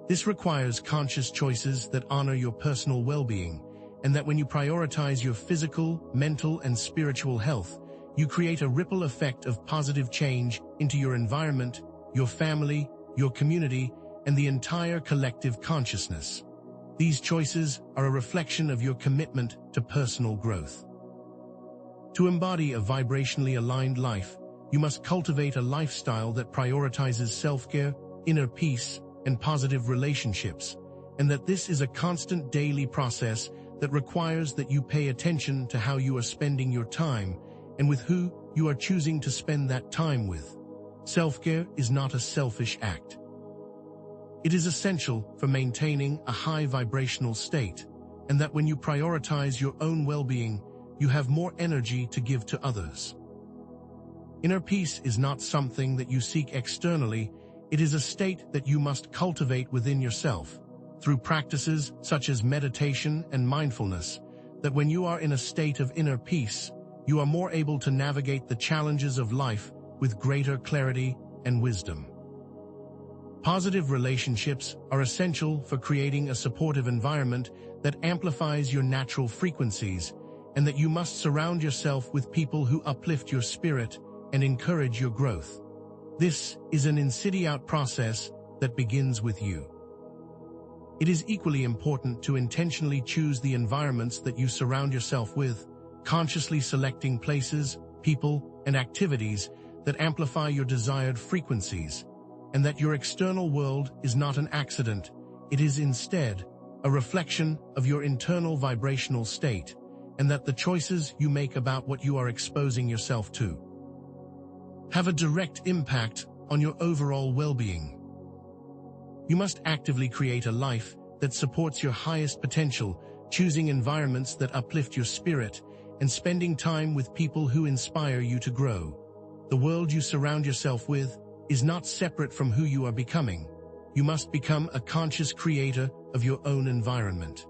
This requires conscious choices that honor your personal well-being, and that when you prioritize your physical, mental, and spiritual health, you create a ripple effect of positive change into your environment, your family, your community, and the entire collective consciousness. These choices are a reflection of your commitment to personal growth. To embody a vibrationally aligned life, you must cultivate a lifestyle that prioritizes self-care, inner peace, and positive relationships, and that this is a constant daily process that requires that you pay attention to how you are spending your time and with who you are choosing to spend that time with. Self-care is not a selfish act. It is essential for maintaining a high vibrational state, and that when you prioritize your own well-being, you have more energy to give to others. Inner peace is not something that you seek externally, it is a state that you must cultivate within yourself, through practices such as meditation and mindfulness, that when you are in a state of inner peace, you are more able to navigate the challenges of life with greater clarity and wisdom. Positive relationships are essential for creating a supportive environment that amplifies your natural frequencies, and that you must surround yourself with people who uplift your spirit and encourage your growth. This is an inside-out process that begins with you. It is equally important to intentionally choose the environments that you surround yourself with, consciously selecting places, people, and activities that amplify your desired frequencies, and that your external world is not an accident, it is instead a reflection of your internal vibrational state, and that the choices you make about what you are exposing yourself to have a direct impact on your overall well-being. You must actively create a life that supports your highest potential, choosing environments that uplift your spirit, and spending time with people who inspire you to grow. The world you surround yourself with is not separate from who you are becoming. You must become a conscious creator of your own environment.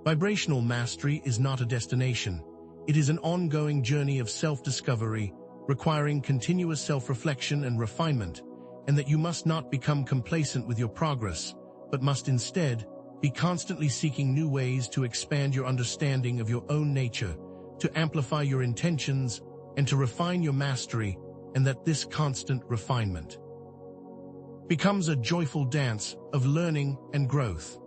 Vibrational mastery is not a destination. It is an ongoing journey of self-discovery, requiring continuous self-reflection and refinement, and that you must not become complacent with your progress, but must instead be constantly seeking new ways to expand your understanding of your own nature, to amplify your intentions, and to refine your mastery, and that this constant refinement becomes a joyful dance of learning and growth.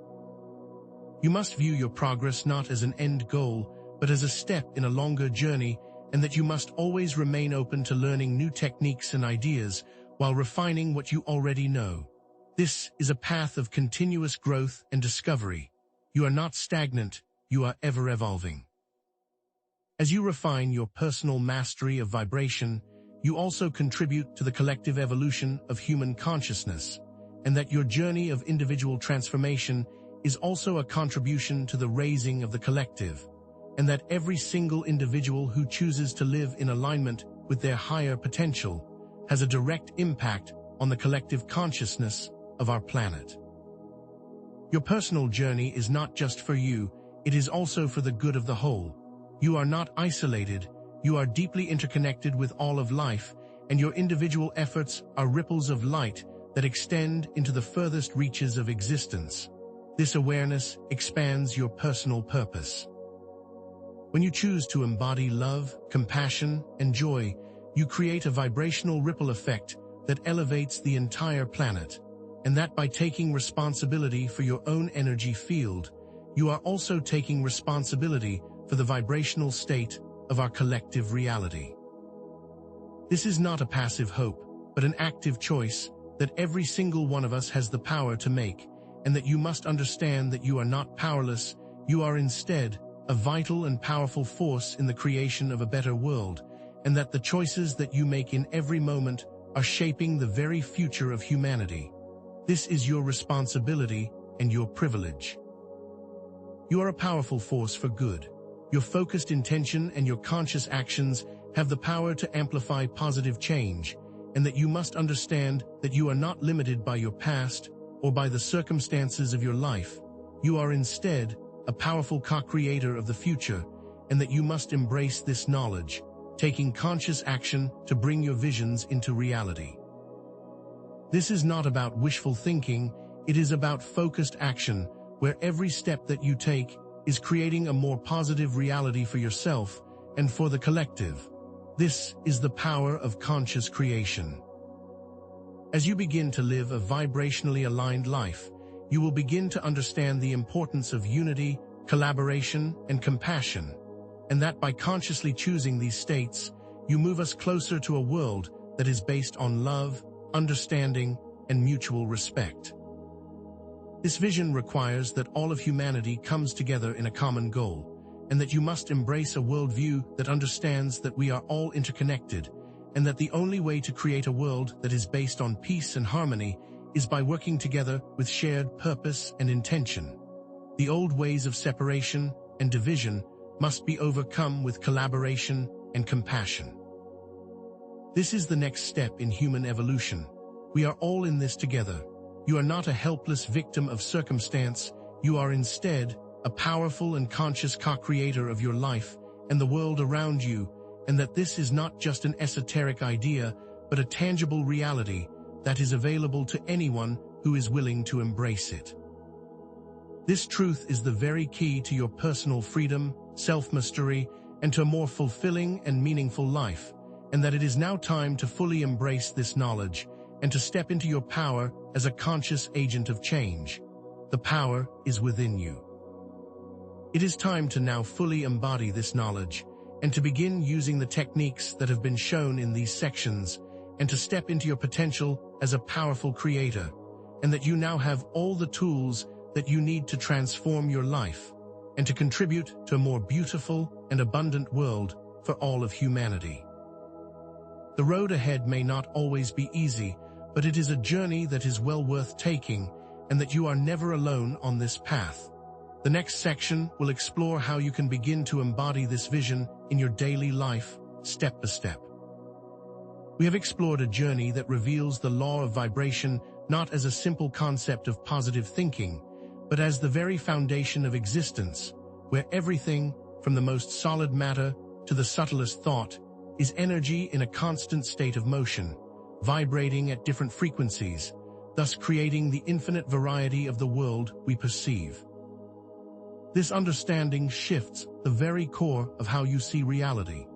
You must view your progress not as an end goal, but as a step in a longer journey, and that you must always remain open to learning new techniques and ideas while refining what you already know. This is a path of continuous growth and discovery. You are not stagnant, you are ever evolving. As you refine your personal mastery of vibration, you also contribute to the collective evolution of human consciousness, and that your journey of individual transformation is also a contribution to the raising of the collective, and that every single individual who chooses to live in alignment with their higher potential has a direct impact on the collective consciousness of our planet. Your personal journey is not just for you, it is also for the good of the whole. You are not isolated, you are deeply interconnected with all of life, and your individual efforts are ripples of light that extend into the furthest reaches of existence. This awareness expands your personal purpose. When you choose to embody love, compassion, and joy, you create a vibrational ripple effect that elevates the entire planet, and that by taking responsibility for your own energy field, you are also taking responsibility for the vibrational state of our collective reality. This is not a passive hope, but an active choice that every single one of us has the power to make, and that you must understand that you are not powerless, you are instead a vital and powerful force in the creation of a better world, and that the choices that you make in every moment are shaping the very future of humanity. This is your responsibility and your privilege. You are a powerful force for good. Your focused intention and your conscious actions have the power to amplify positive change, and that you must understand that you are not limited by your past or by the circumstances of your life. You are instead a powerful co-creator of the future, and that you must embrace this knowledge, taking conscious action to bring your visions into reality. This is not about wishful thinking, it is about focused action, where every step that you take is creating a more positive reality for yourself and for the collective. This is the power of conscious creation. As you begin to live a vibrationally aligned life, you will begin to understand the importance of unity, collaboration, and compassion, and that by consciously choosing these states, you move us closer to a world that is based on love, understanding, and mutual respect. This vision requires that all of humanity comes together in a common goal, and that you must embrace a worldview that understands that we are all interconnected, and that the only way to create a world that is based on peace and harmony is by working together with shared purpose and intention. The old ways of separation and division must be overcome with collaboration and compassion. This is the next step in human evolution. We are all in this together. You are not a helpless victim of circumstance, you are instead a powerful and conscious co-creator of your life and the world around you, and that this is not just an esoteric idea, but a tangible reality that is available to anyone who is willing to embrace it. This truth is the very key to your personal freedom, self-mastery, and to a more fulfilling and meaningful life, and that it is now time to fully embrace this knowledge and to step into your power as a conscious agent of change. The power is within you. It is time to now fully embody this knowledge and to begin using the techniques that have been shown in these sections, and to step into your potential as a powerful creator, and that you now have all the tools that you need to transform your life and to contribute to a more beautiful and abundant world for all of humanity. The road ahead may not always be easy, but it is a journey that is well worth taking, and that you are never alone on this path. The next section will explore how you can begin to embody this vision in your daily life, step by step. We have explored a journey that reveals the law of vibration not as a simple concept of positive thinking, but as the very foundation of existence, where everything, from the most solid matter to the subtlest thought, is energy in a constant state of motion, vibrating at different frequencies, thus creating the infinite variety of the world we perceive. This understanding shifts the very core of how you see reality.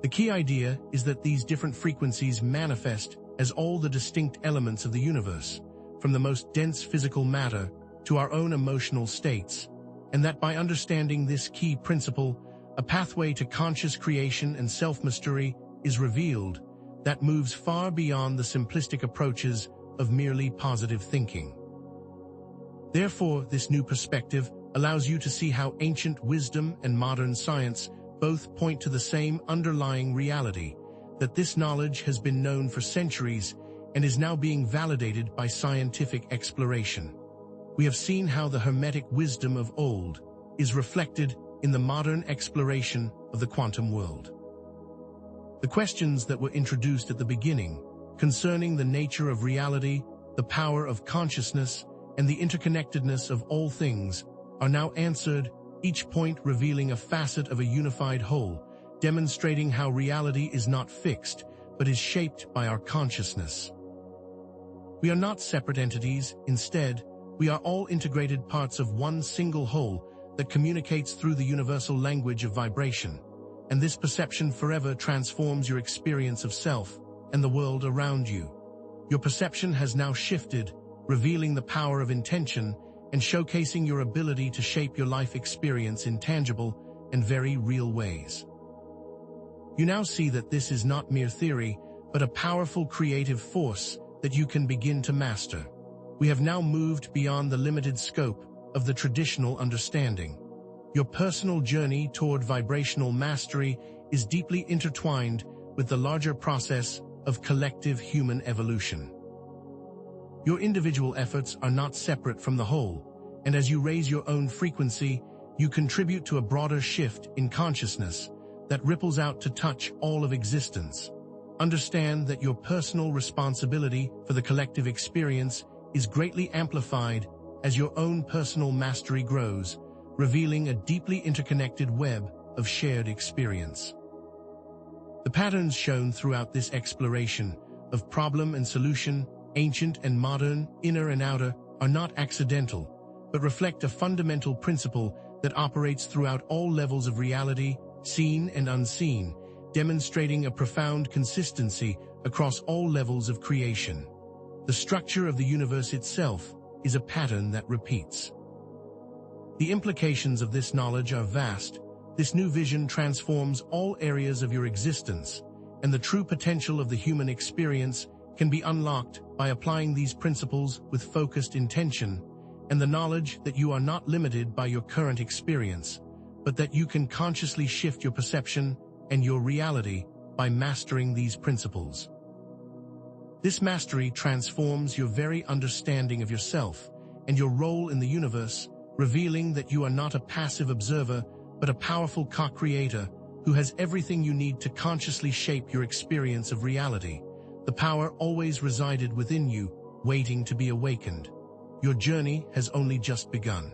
The key idea is that these different frequencies manifest as all the distinct elements of the universe, from the most dense physical matter to our own emotional states, and that by understanding this key principle, a pathway to conscious creation and self-mastery is revealed that moves far beyond the simplistic approaches of merely positive thinking. Therefore, this new perspective allows you to see how ancient wisdom and modern science both point to the same underlying reality, that this knowledge has been known for centuries and is now being validated by scientific exploration. We have seen how the Hermetic wisdom of old is reflected in the modern exploration of the quantum world. The questions that were introduced at the beginning, concerning the nature of reality, the power of consciousness, and the interconnectedness of all things, are now answered, each point revealing a facet of a unified whole, demonstrating how reality is not fixed, but is shaped by our consciousness. We are not separate entities. Instead, we are all integrated parts of one single whole that communicates through the universal language of vibration, and this perception forever transforms your experience of self and the world around you. Your perception has now shifted, revealing the power of intention and showcasing your ability to shape your life experience in tangible and very real ways. You now see that this is not mere theory, but a powerful creative force that you can begin to master. We have now moved beyond the limited scope of the traditional understanding. Your personal journey toward vibrational mastery is deeply intertwined with the larger process of collective human evolution. Your individual efforts are not separate from the whole, and as you raise your own frequency, you contribute to a broader shift in consciousness that ripples out to touch all of existence. Understand that your personal responsibility for the collective experience is greatly amplified as your own personal mastery grows, revealing a deeply interconnected web of shared experience. The patterns shown throughout this exploration of problem and solution, ancient and modern, inner and outer, are not accidental, but reflect a fundamental principle that operates throughout all levels of reality, seen and unseen, demonstrating a profound consistency across all levels of creation. The structure of the universe itself is a pattern that repeats. The implications of this knowledge are vast. This new vision transforms all areas of your existence, and the true potential of the human experience can be unlocked by applying these principles with focused intention, and the knowledge that you are not limited by your current experience, but that you can consciously shift your perception and your reality by mastering these principles. This mastery transforms your very understanding of yourself and your role in the universe, revealing that you are not a passive observer, but a powerful co-creator who has everything you need to consciously shape your experience of reality. The power always resided within you, waiting to be awakened. Your journey has only just begun.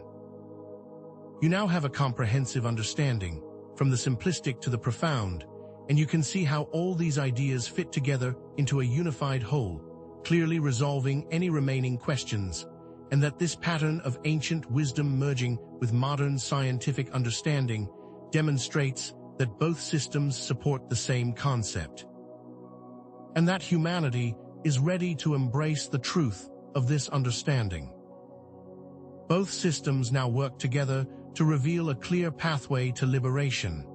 You now have a comprehensive understanding, from the simplistic to the profound, and you can see how all these ideas fit together into a unified whole, clearly resolving any remaining questions, and that this pattern of ancient wisdom merging with modern scientific understanding demonstrates that both systems support the same concept, and that humanity is ready to embrace the truth of this understanding. Both systems now work together to reveal a clear pathway to liberation,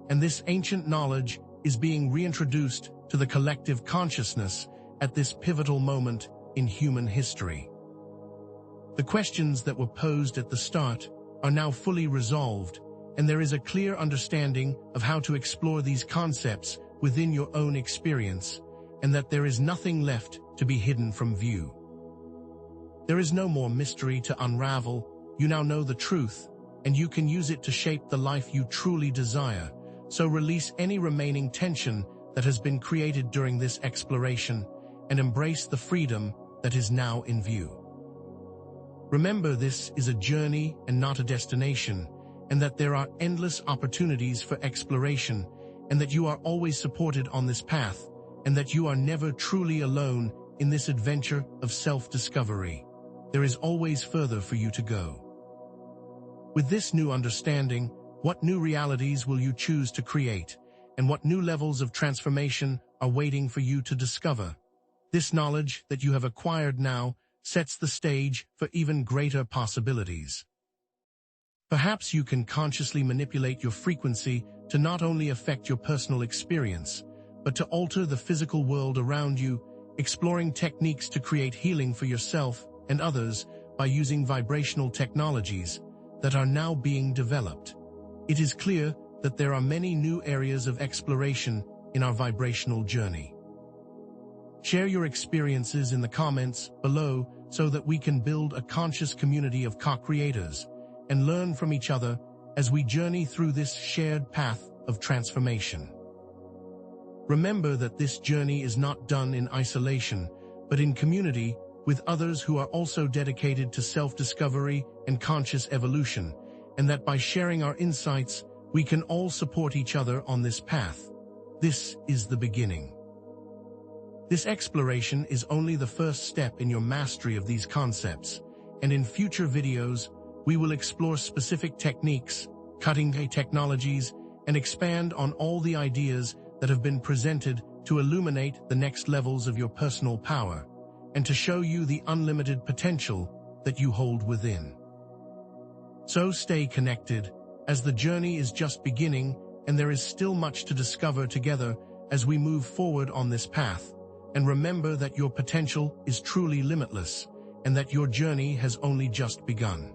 and this ancient knowledge is being reintroduced to the collective consciousness at this pivotal moment in human history. The questions that were posed at the start are now fully resolved, and there is a clear understanding of how to explore these concepts within your own experience, and that there is nothing left to be hidden from view. There is no more mystery to unravel. You now know the truth, and you can use it to shape the life you truly desire. So release any remaining tension that has been created during this exploration and embrace the freedom that is now in view. Remember, this is a journey and not a destination, and that there are endless opportunities for exploration, and that you are always supported on this path, and that you are never truly alone in this adventure of self-discovery. There is always further for you to go. With this new understanding, what new realities will you choose to create, and what new levels of transformation are waiting for you to discover? This knowledge that you have acquired now sets the stage for even greater possibilities. Perhaps you can consciously manipulate your frequency to not only affect your personal experience, but to alter the physical world around you, exploring techniques to create healing for yourself and others by using vibrational technologies. that are now being developed. It is clear that there are many new areas of exploration in our vibrational journey. Share your experiences in the comments below so that we can build a conscious community of co-creators and learn from each other as we journey through this shared path of transformation. Remember that this journey is not done in isolation, but in community with others who are also dedicated to self-discovery and conscious evolution, and that by sharing our insights, we can all support each other on this path. This is the beginning. This exploration is only the first step in your mastery of these concepts, and in future videos, we will explore specific techniques, cutting-edge technologies, and expand on all the ideas that have been presented to illuminate the next levels of your personal power, and to show you the unlimited potential that you hold within. So stay connected, as the journey is just beginning and there is still much to discover together as we move forward on this path. And remember that your potential is truly limitless, and that your journey has only just begun.